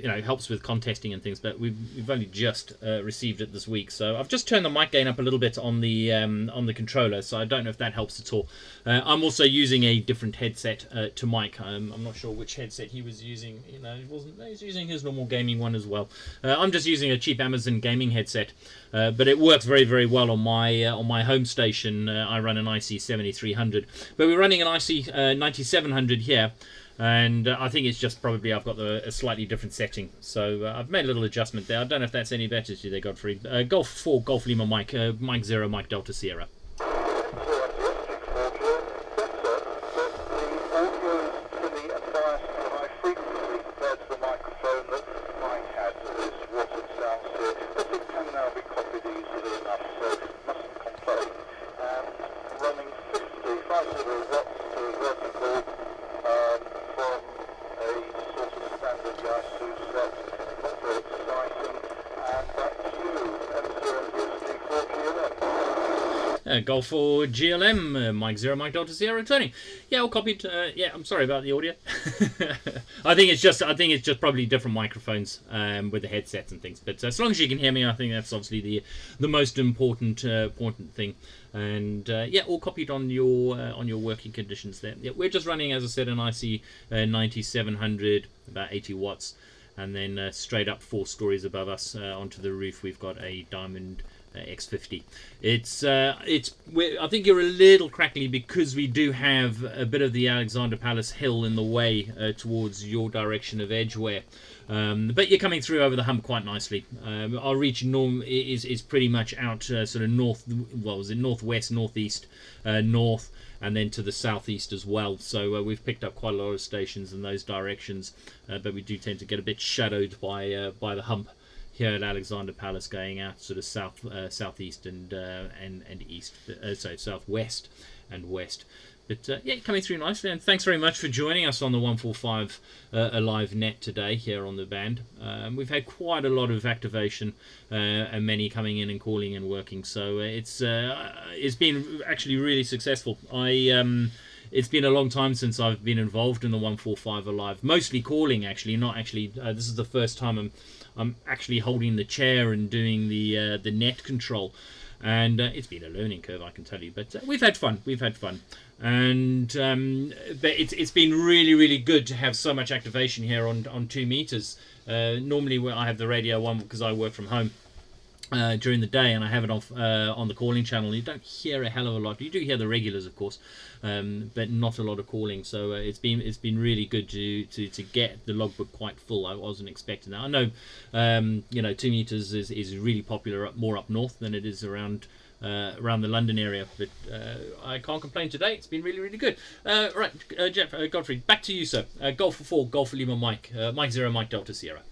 it helps with contesting and things. But we've only just received it this week, so I've just turned the mic gain up a little bit on the controller. So I don't know if that helps at all. I'm also using a different headset to Mike. I'm not sure which headset he was using. He was using his normal gaming one as well. I'm just using a cheap Amazon gaming headset, but it works very, very well on my home station. I run an IC 7300, but we're running an IC 9700 here. And I think it's just probably I've got a slightly different setting. So I've made a little adjustment there. I don't know if that's any better to you there, Godfrey. Golf 4, Golf Lima Mike, Mike Zero, Mike Delta Sierra. Running 50, 50 vertical from a sort of standard Yasu set, not very exciting, and back to you, M0 Golf for GLM, Mike Zero, Mike Delta Sierra returning. Yeah, all copied. Yeah, I'm sorry about the audio. I think it's just probably different microphones with the headsets and things. But as long as you can hear me, I think that's obviously the most important thing. And yeah, all copied on your working conditions there. Yeah, we're just running, as I said, an IC 9700, about 80 watts, and then straight up 4 stories above us onto the roof, we've got a Diamond X50. I think you're a little crackly because we do have a bit of the Alexander Palace hill in the way towards your direction of Edgware, but you're coming through over the hump quite nicely. Our reach norm is pretty much out sort of north, well, was it northwest, northeast, north, and then to the southeast as well. So we've picked up quite a lot of stations in those directions, but we do tend to get a bit shadowed by the hump here at Alexander Palace, going out sort of southeast and east, so southwest and west. But yeah, coming through nicely, and thanks very much for joining us on the 145 Alive Net today here on the band. We've had quite a lot of activation and many coming in and calling and working, so it's been actually really successful. It's been a long time since I've been involved in the 145 Alive, mostly calling actually, not actually. This is the first time I'm actually holding the chair and doing the net control, and it's been a learning curve, I can tell you. But we've had fun, and but it's been really good to have so much activation here on 2 meters. Normally, I have the radio on because I work from home during the day, and I have it off on the calling channel. You don't hear a hell of a lot. You do hear the regulars, of course, but not a lot of calling. So it's been really good to get the logbook quite full. I wasn't expecting that. I know 2 meters is really popular more up north than it is around the London area, but I can't complain today. It's been really good. Right, Jeff, Godfrey, back to you, sir. Golf for 4, Golf for Lima, Mike, Mike Zero, Mike Delta Sierra.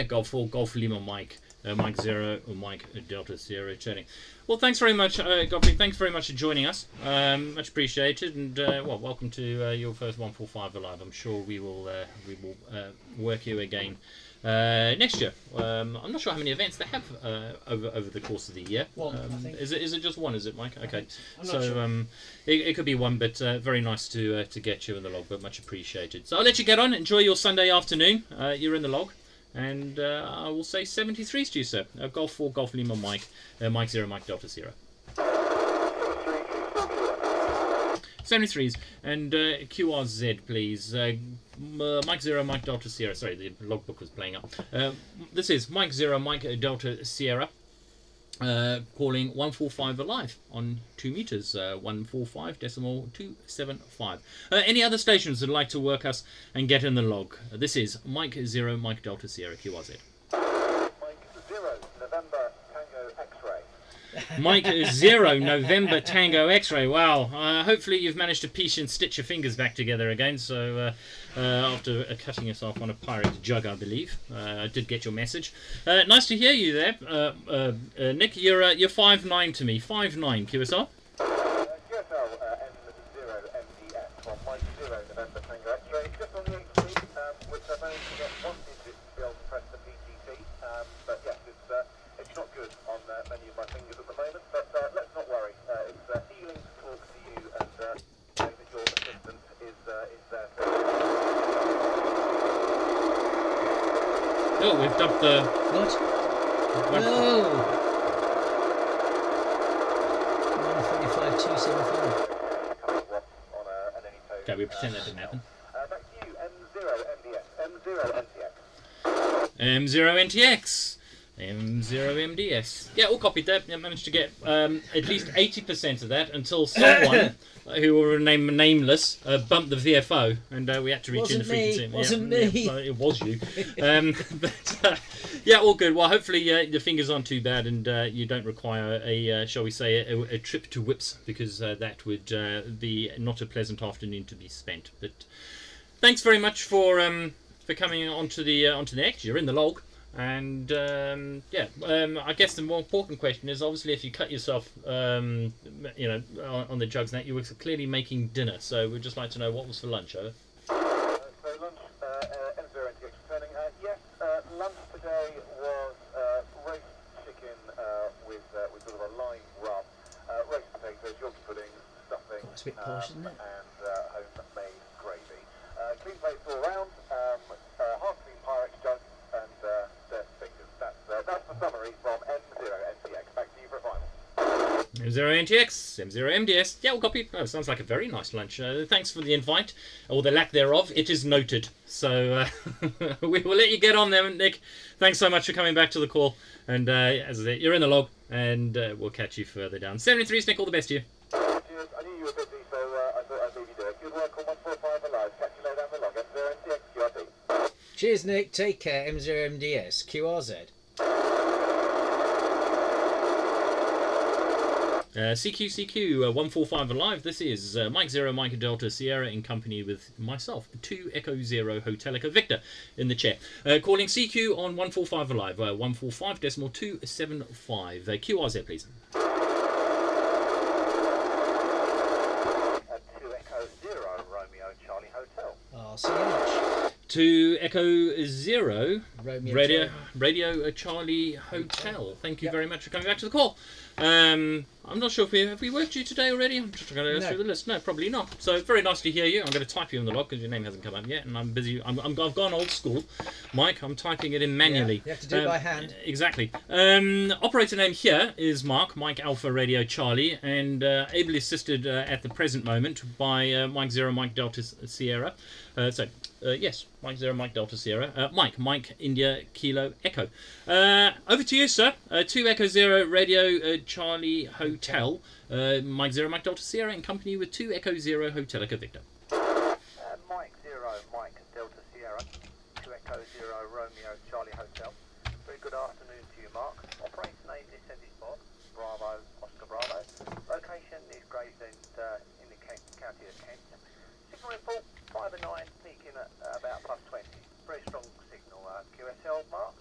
Golf 4, Golf Lima, Mike, Mike Zero, or Mike Delta Sierra returning. Well, thanks very much, Godfrey. Thanks very much for joining us. Much appreciated, and welcome to your first 145 Alive. I'm sure we will work you again next year. I'm not sure how many events they have over the course of the year. One, I think. Is it just one? Is it, Mike? Okay. I'm not sure. It could be one, but very nice to get you in the log. But much appreciated. So I'll let you get on. Enjoy your Sunday afternoon. You're in the log. And I will say 73s to you, sir. Golf 4, Golf Lima, Mike, Mike Zero, Mike Delta Sierra. 73s and QRZ, please. Mike Zero, Mike Delta Sierra. Sorry, the logbook was playing up. This is Mike Zero, Mike Delta Sierra. Calling 145 Alive on 2 meters, 145.275. Any other stations that would like to work us and get in the log? This is Mike Zero, Mike Delta Sierra, QRZ. Mike 0, November Tango X-ray. Mike 0, November Tango X-ray. Wow. Hopefully you've managed to piece and stitch your fingers back together again. So after cutting yourself on a pirate jug, I believe. I did get your message. Nice to hear you there, Nick. You're 5'9" to me. 5'9", QSR. QSL M0 MDX from Mike 0, November Tango X-ray. Just on the 8th speed, which I managed to get 1 digit to be able to press the PTT. But yes, it's not good on many of my fingers at the moment. But let's not worry. It's healing to talk to you and know that your assistant is there for you. Oh, we've dubbed the... What? What? No! 145.275. Okay, we pretend that didn't happen. Back to you, M0 MDX, M0 NTX. M0 NTX. M0MDS. Yeah, all copied that. Yeah, managed to get at least 80% of that until someone who will remain nameless bumped the VFO, and we had to reach in the frequency. Wasn't me. Well, it was you. But yeah, all good. Well, hopefully the fingers aren't too bad, and you don't require a, shall we say, a trip to Whips, because that would be not a pleasant afternoon to be spent. But thanks very much for coming onto the X. You're in the log. And I guess the more important question is, obviously, if you cut yourself, on the jugs, and that you were clearly making dinner. So we'd just like to know what was for lunch, over. So lunch, M0NTX returning. Yes, lunch today was roast chicken with sort of a lime rub, roast potatoes, Yorkshire pudding, stuffing, That's a bit posh, isn't it? and homemade gravy. Clean plates all round, half clean Pyrex jug, and their fingers. That's the summary from M0NTX. Back to you for a final. M0NTX, M0MDS. Yeah, we'll copy. Oh, sounds like a very nice lunch. Thanks for the invite, or the lack thereof. It is noted. So we will let you get on there, Nick. Thanks so much for coming back to the call. And as I said, you're in the log, and we'll catch you further down. 73, Nick, all the best to you. Cheers. I knew you were busy, so I thought I'd leave you do it. Good work on 145 Alive. Catch you later down the log. M0NTX QRT. Cheers, Nick. Take care. M0MDS QRZ. CQ 145 Alive. This is Mike Zero, Mike Delta Sierra, in company with myself, 2 Echo Zero Hotel Echo Victor in the chair. Calling CQ on 145 Alive, 145.275. QRZ, please. 2 Echo Zero Romeo Charlie Hotel. Oh, so much. 2 Echo Zero Romeo Radio Charlie Hotel. Thank you very much for coming back to the call. I'm not sure if have we worked you today already. I'm just going to go through the list. No, probably not. So very nice to hear you. I'm going to type you in the log because your name hasn't come up yet, and I'm busy. I've gone old school, Mike. I'm typing it in manually. You have to do it by hand. Exactly. Operator name here is Mike Alpha Radio Charlie, and ably assisted at the present moment by Mike Zero Mike Delta Sierra. Yes, Mike Zero Mike Delta Sierra. Mike India Kilo Echo. Over to you, sir. 2 Echo Zero Radio Charlie Hotel. Mike Zero Mike Delta Sierra in company with 2 Echo Zero Hotel Echo Victor. Mike Zero Mike Delta Sierra, 2 Echo Zero Romeo Charlie Hotel. Very good afternoon to you, Mark. Operator name is Cindy Bob, Bravo Oscar Bravo. Location is Gravesend in the county of Kent. Signal report 5 and 9, peaking at about plus 20. Very strong signal. QSL, Mark.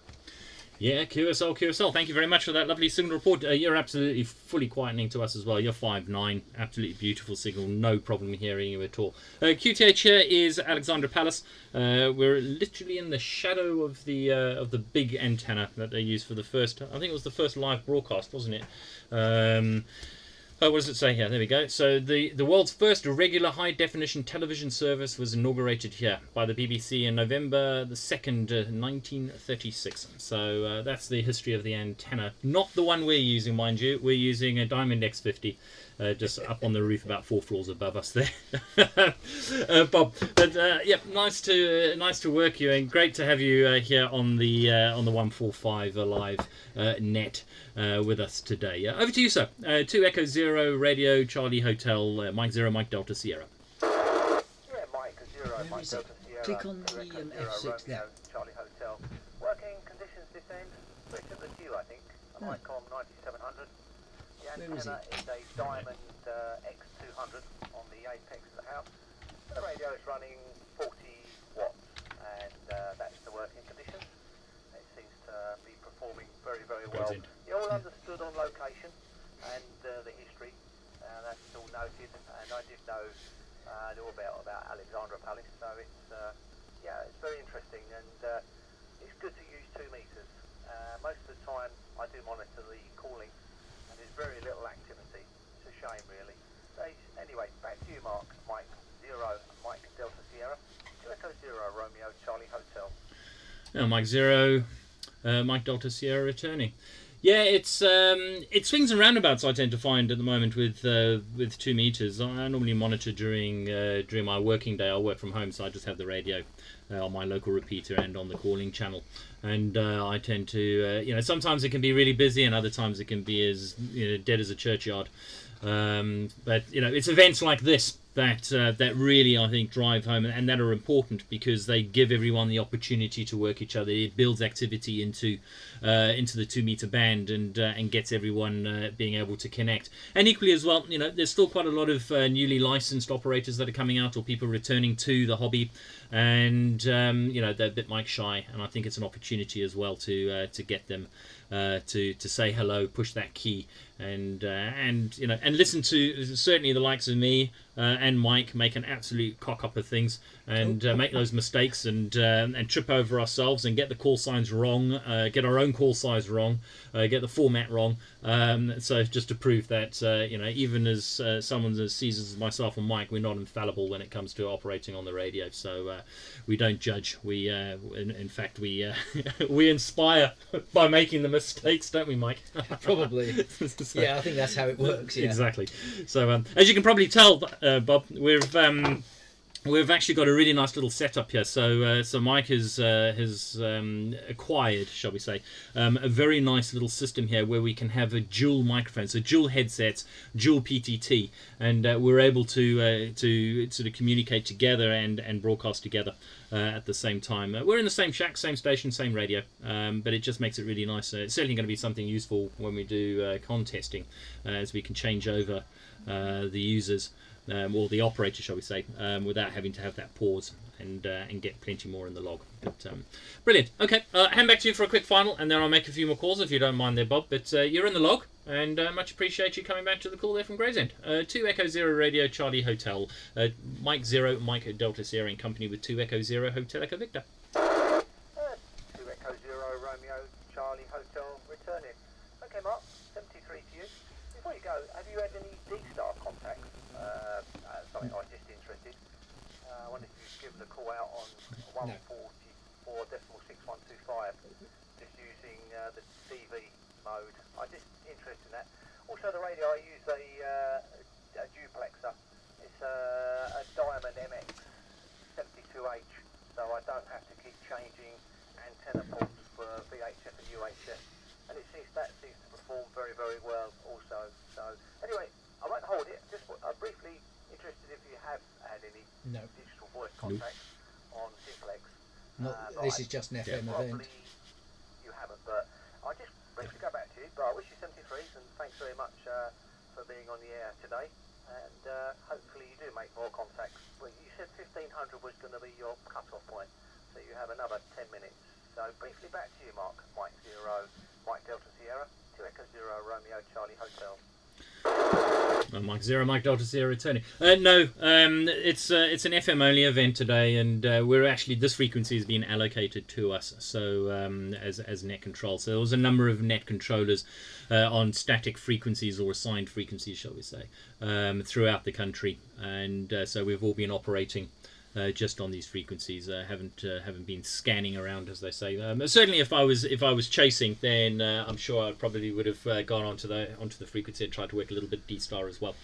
Yeah, QSL. Thank you very much for that lovely signal report. You're absolutely fully quietening to us as well. You're 5.9. Absolutely beautiful signal. No problem hearing you at all. QTH here is Alexandra Palace. We're literally in the shadow of the big antenna that they used for the first. I think it was the first live broadcast, wasn't it? What does it say here? There we go. So the world's first regular high-definition television service was inaugurated here by the BBC in November the 2nd, 1936. So that's the history of the antenna. Not the one we're using, mind you. We're using a Diamond X50, just up on the roof about 4 floors above us there. Bob. But nice to work you, and great to have you here on the 145 Alive net with us today. Over to you, sir. 2 Echo Zero Radio Charlie Hotel, Mike Zero Mike Delta Sierra. Yeah, Mike Zero Mike is Delta it? Sierra. Click on 2 the, Echo Zero F6 there. Romeo Charlie Hotel. Working conditions this end. Pretty similar to you, I think. A Micom 9700. The Where is antenna is a Diamond X200 on the apex of the house. The radio is running 40 watts, and that's the working conditions. It seems to be performing very, very well. You're all understood on location and the history. That's all noted, and I did know all about Alexandra Palace, so it's very interesting, and it's good to use 2 meters. Most of the time I do monitor the calling, and there's very little activity. It's a shame, really. So anyway, back to you, Mark. Mike Zero Mike Delta Sierra, 2 Echo Zero Romeo Charlie Hotel. Mike Zero Mike Delta Sierra returning. Yeah, it swings and roundabouts. I tend to find at the moment with 2 meters. I normally monitor during my working day. I work from home, so I just have the radio on my local repeater and on the calling channel. And I tend to, sometimes it can be really busy, and other times it can be as dead as a churchyard. But it's events like this that really, I think, drive home and that are important, because they give everyone the opportunity to work each other. It builds activity into the 2 meter band and gets everyone being able to connect. And equally as well, there's still quite a lot of newly licensed operators that are coming out, or people returning to the hobby, and they're a bit mic shy, and I think it's an opportunity as well to get them to say hello, push that key, and listen to certainly the likes of me and Mike make an absolute cock up of things, and make those mistakes and trip over ourselves and get the call signs wrong, get our own call size wrong, get the format wrong. So just to prove that even as someone as seasoned as myself and Mike, we're not infallible when it comes to operating on the radio. So we don't judge. We in fact we we inspire by making the mistakes, don't we, Mike? Probably. So, yeah, I think that's how it works. Yeah. Exactly. So as you can probably tell, Bob, we've actually got a really nice little setup here. So Mike has acquired, shall we say, a very nice little system here where we can have a dual microphone, so dual headsets, dual PTT, and we're able to sort of communicate together and broadcast together at the same time. We're in the same shack, same station, same radio, but it just makes it really nice. It's certainly going to be something useful when we do contesting, as we can change over the users. Or the operator, shall we say, without having to have that pause and get plenty more in the log. But brilliant. Okay, hand back to you for a quick final, and then I'll make a few more calls if you don't mind there, Bob. But you're in the log, and much appreciate you coming back to the call there from Gravesend. 2 Echo Zero Radio Charlie Hotel, Mike Zero, Mike Delta Sierra in company with 2 Echo Zero Hotel Echo Victor. 2 Echo Zero Romeo Charlie Hotel returning. Okay, Mark, 73 to you. Before you go, have you had any D-Star contacts? Something I'm just interested. I wonder if you've given a call out on 144.6125, just using the TV mode. I'm just interested in that. Also, the radio, I use a duplexer. It's a Diamond MX 72H, so I don't have to keep changing antenna ports for VHF and UHF. And it seems to perform very, very well also. So anyway, I won't hold it. Just briefly interested if you have had any digital voice contacts on Simplex. This is just an FM event. You haven't, but I'll just briefly go back to you. But I wish you 73s, and thanks very much for being on the air today. And hopefully you do make more contacts. Well, you said 1500 was going to be your cut-off point, so you have another 10 minutes. So briefly back to you, Mark. Mike Zero, Mike Delta Sierra, 2 Echo Zero Romeo Charlie Hotel. Mike Zero, Mike Delta Sierra returning. No, it's an FM only event today, and we're actually, this frequency has been allocated to us, so as net control. So there was a number of net controllers on static frequencies or assigned frequencies, shall we say, throughout the country, and so we've all been operating just on these frequencies. Haven't been scanning around, as they say. Certainly, if I was chasing, then I'm sure I probably would have gone onto the frequency and tried to work a little bit D-Star as well.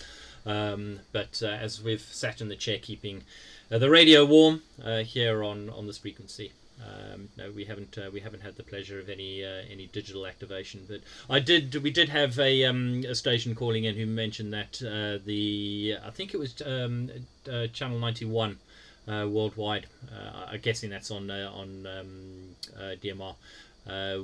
But as we've sat in the chair keeping the radio warm here on this frequency, no, we haven't had the pleasure of any digital activation. But we did have a station calling in who mentioned that I think it was channel 91. Worldwide, I'm guessing that's on DMR,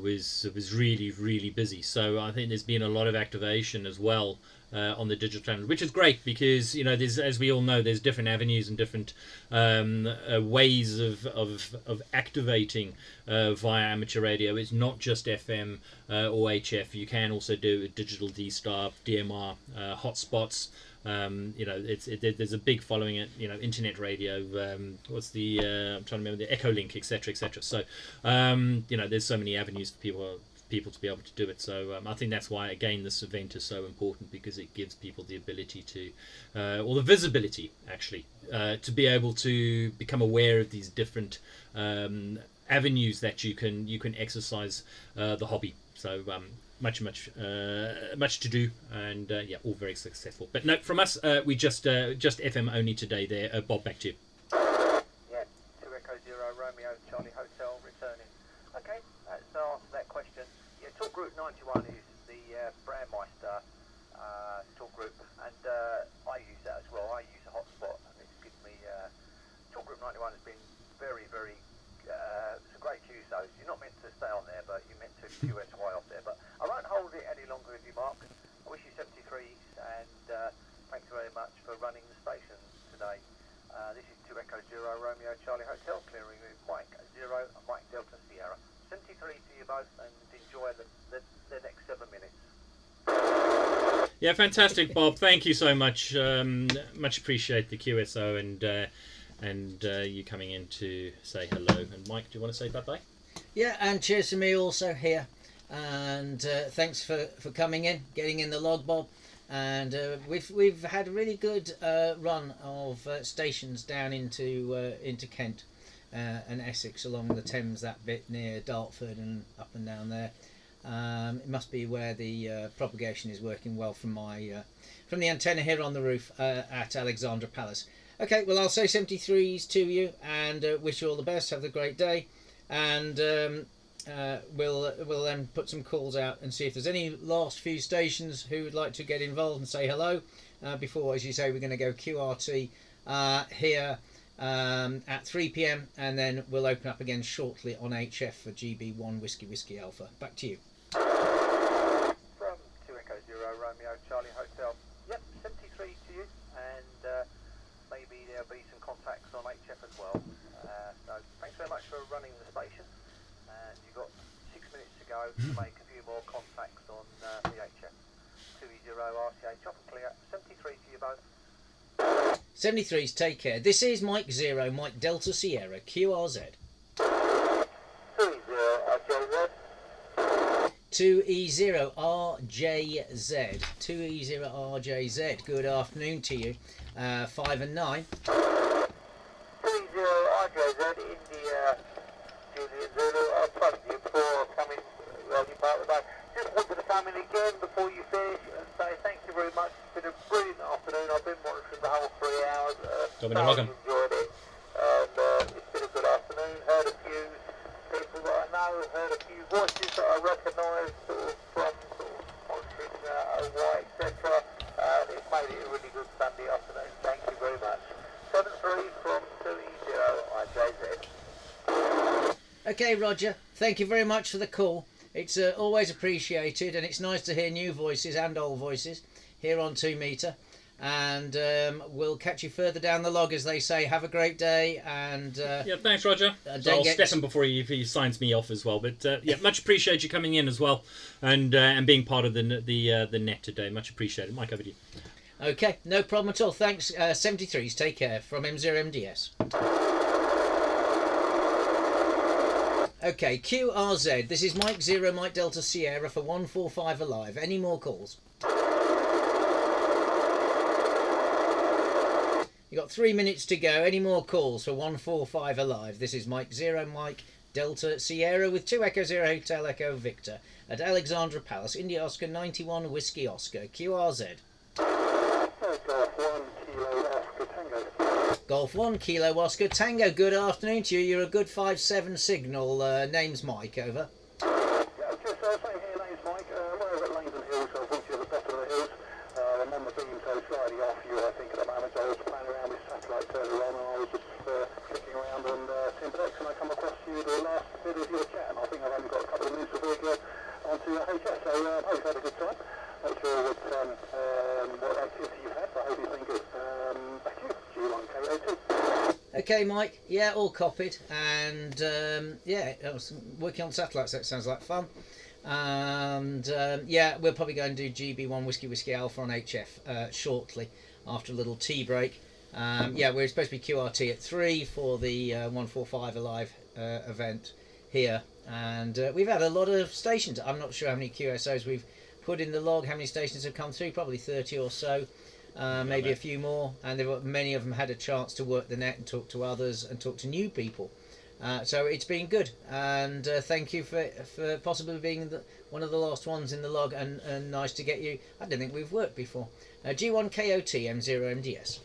was really busy. So I think there's been a lot of activation as well on the digital channel, which is great, because there's, as we all know, there's different avenues and different ways of activating via amateur radio. It's not just FM or HF. You can also do digital D-Star, DMR, hotspots. There's a big following at internet radio. I'm trying to remember, the Echolink, etc. So there's so many avenues for people to be able to do it. So I think that's why, again, this event is so important, because it gives people the ability to, or the visibility actually, to be able to become aware of these different avenues that you can exercise the hobby. So much to do, and yeah, all very successful. But no, from us, we just FM only today. There, Bob, back to you. Yeah, 2 Echo Zero Romeo Charlie Hotel returning. Okay, that's the answer to that question. Yeah, Talk Group 91 is the Brandmeister talk group, and I use that as well. I use a hotspot, and it's given me Talk Group 91 has been very, very. It's a great queue, so you're not meant to stay on there, but you're meant to QSY off there. But I won't hold it any longer with you, Mark. I wish you 73s, and thanks very much for running the station today. This is 2 Echo Zero Romeo Charlie Hotel, clearing with Mike Zero and Mike Delta Sierra. 73 to you both, and enjoy the next 7 minutes. Yeah, fantastic, Bob. Thank you so much. Much appreciate the QSO and you coming in to say hello. And Mike, do you want to say bye-bye? Yeah, and cheers to me also here. And thanks for coming in, getting in the log, Bob. And we've had a really good run of stations down into Kent and Essex along the Thames, that bit near Dartford and up and down there. It must be where the propagation is working well from the antenna here on the roof at Alexandra Palace. Okay, well, I'll say 73s to you and wish you all the best. Have a great day, and we'll then put some calls out and see if there's any last few stations who would like to get involved and say hello before, as you say, we're going to go QRT here at 3 p.m. and then we'll open up again shortly on HF for GB1 Whiskey Alpha. Back to you. From 2 Echo Zero Romeo Charlie Hotel. Yep, 73 to you, and maybe there'll be some contacts on HF as well. So thanks very much for running the station, and you've got 6 minutes to go to make a few more contacts on the HF. 2E0 RCA, chop and clear. 73 to you both. 73s, take care. This is Mike Zero, Mike Delta Sierra, QRZ. 2E0RJZ. 2E0RJZ. Good afternoon to you. 5 and 9. 30RJZ, India, Julian Zulu. Thank you for coming early part of the day. Just wanted to come in again before you finish and say thank you very much. It's been a brilliant afternoon. I've been monitoring the whole 3 hours. Welcome. Enjoyed it. And it's been a good afternoon. Heard a few people that I know, heard a few voices that I recognise from monitoring OY, etc. It's made it a really good Sunday afternoon. Thank you very much. 7-3 from 2E0IJZ. Okay, Roger. Thank you very much for the call. It's always appreciated, and it's nice to hear new voices and old voices here on 2 Meter. And we'll catch you further down the log, as they say. Have a great day, and Yeah, thanks, Roger. So don't I'll get- step in before he signs me off as well. But yeah, much appreciate you coming in as well, and being part of the net today. Much appreciated. Mike, over to you. okay, no problem at all. Thanks, 73s. Take care from M0MDS. Okay, QRZ. This is Mike Zero, Mike Delta Sierra for 145 Alive. Any more calls? You got 3 minutes to go. Any more calls for 145 Alive? This is Mike Zero, Mike Delta Sierra with 2 Echo Zero Hotel Echo Victor at Alexandra Palace, India Oscar 91 Whiskey Oscar, QRZ. Golf 1 Kilo Oscar Tango. Good afternoon to you. You're a good 5-7 signal. Name's Mike. Over. Yeah, just same here, name's Mike. We're over at Langdon Hills, so unfortunately at the bottom of the hills. I'm on the beam, so slightly off you, I think, at the moment. I was playing around with satellites earlier on, and I was just clicking around on Timberdex, and I come across you the last bit of your chat, and I think I've only got a couple of minutes before we go onto HS, so I hope you've had a good time. Not sure what activity you've had, but I hope it's been good. Back to you, G1KO2. Okay, Mike. Yeah, all copied. And yeah, I was working on satellites. That sounds like fun. And yeah, we'll probably go and do GB1 Whiskey Alpha on HF shortly after a little tea break. Yeah, we're supposed to be QRT at 3 for the 145 Alive event here. And we've had a lot of stations. I'm not sure how many QSOs we've put in the log, how many stations have come through, probably 30 or so. Maybe a few more, and many of them had a chance to work the net and talk to others and talk to new people So it's been good, and thank you for possibly being one of the last ones in the log, and nice to get you. I don't think we've worked before. G1 KOT M0MDS.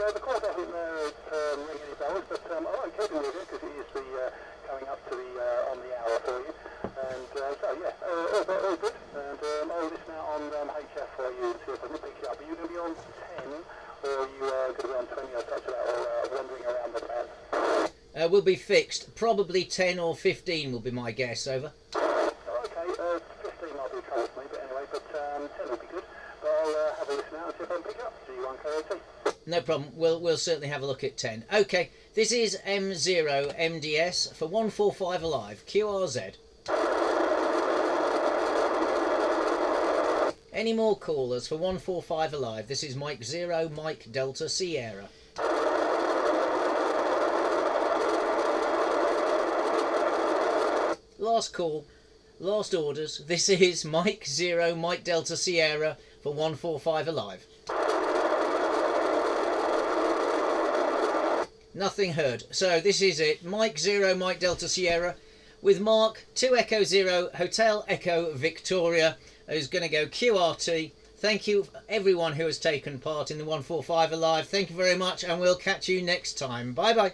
The call doesn't ring any bells, but I won't keep you with it because it is coming up to the on the hour for you. And so yeah, all good. And I'll listen out on HF for you and see if I can pick you up. Are you going to be on 10 or are you going to be on 20 or such that, or wandering around the band? We'll be fixed. Probably 10 or 15 will be my guess. Over. Okay, 15 might be trouble for me, but anyway, but 10 will be good. But I'll have a listen out and see if I can pick you up. G1 KOT. No problem. We'll certainly have a look at 10. Okay, this is M0 MDS for 145 Alive QRZ. Any more callers for 145 Alive? This is Mike 0 Mike Delta Sierra. Last call, last orders. This is Mike 0 Mike Delta Sierra for 145 Alive. Nothing heard. So this is it. Mike 0 Mike Delta Sierra with Mark 2 Echo 0 Hotel Echo Victoria, who's going to go QRT. Thank you everyone who has taken part in the 145 Alive. Thank you very much, and we'll catch you next time. Bye bye.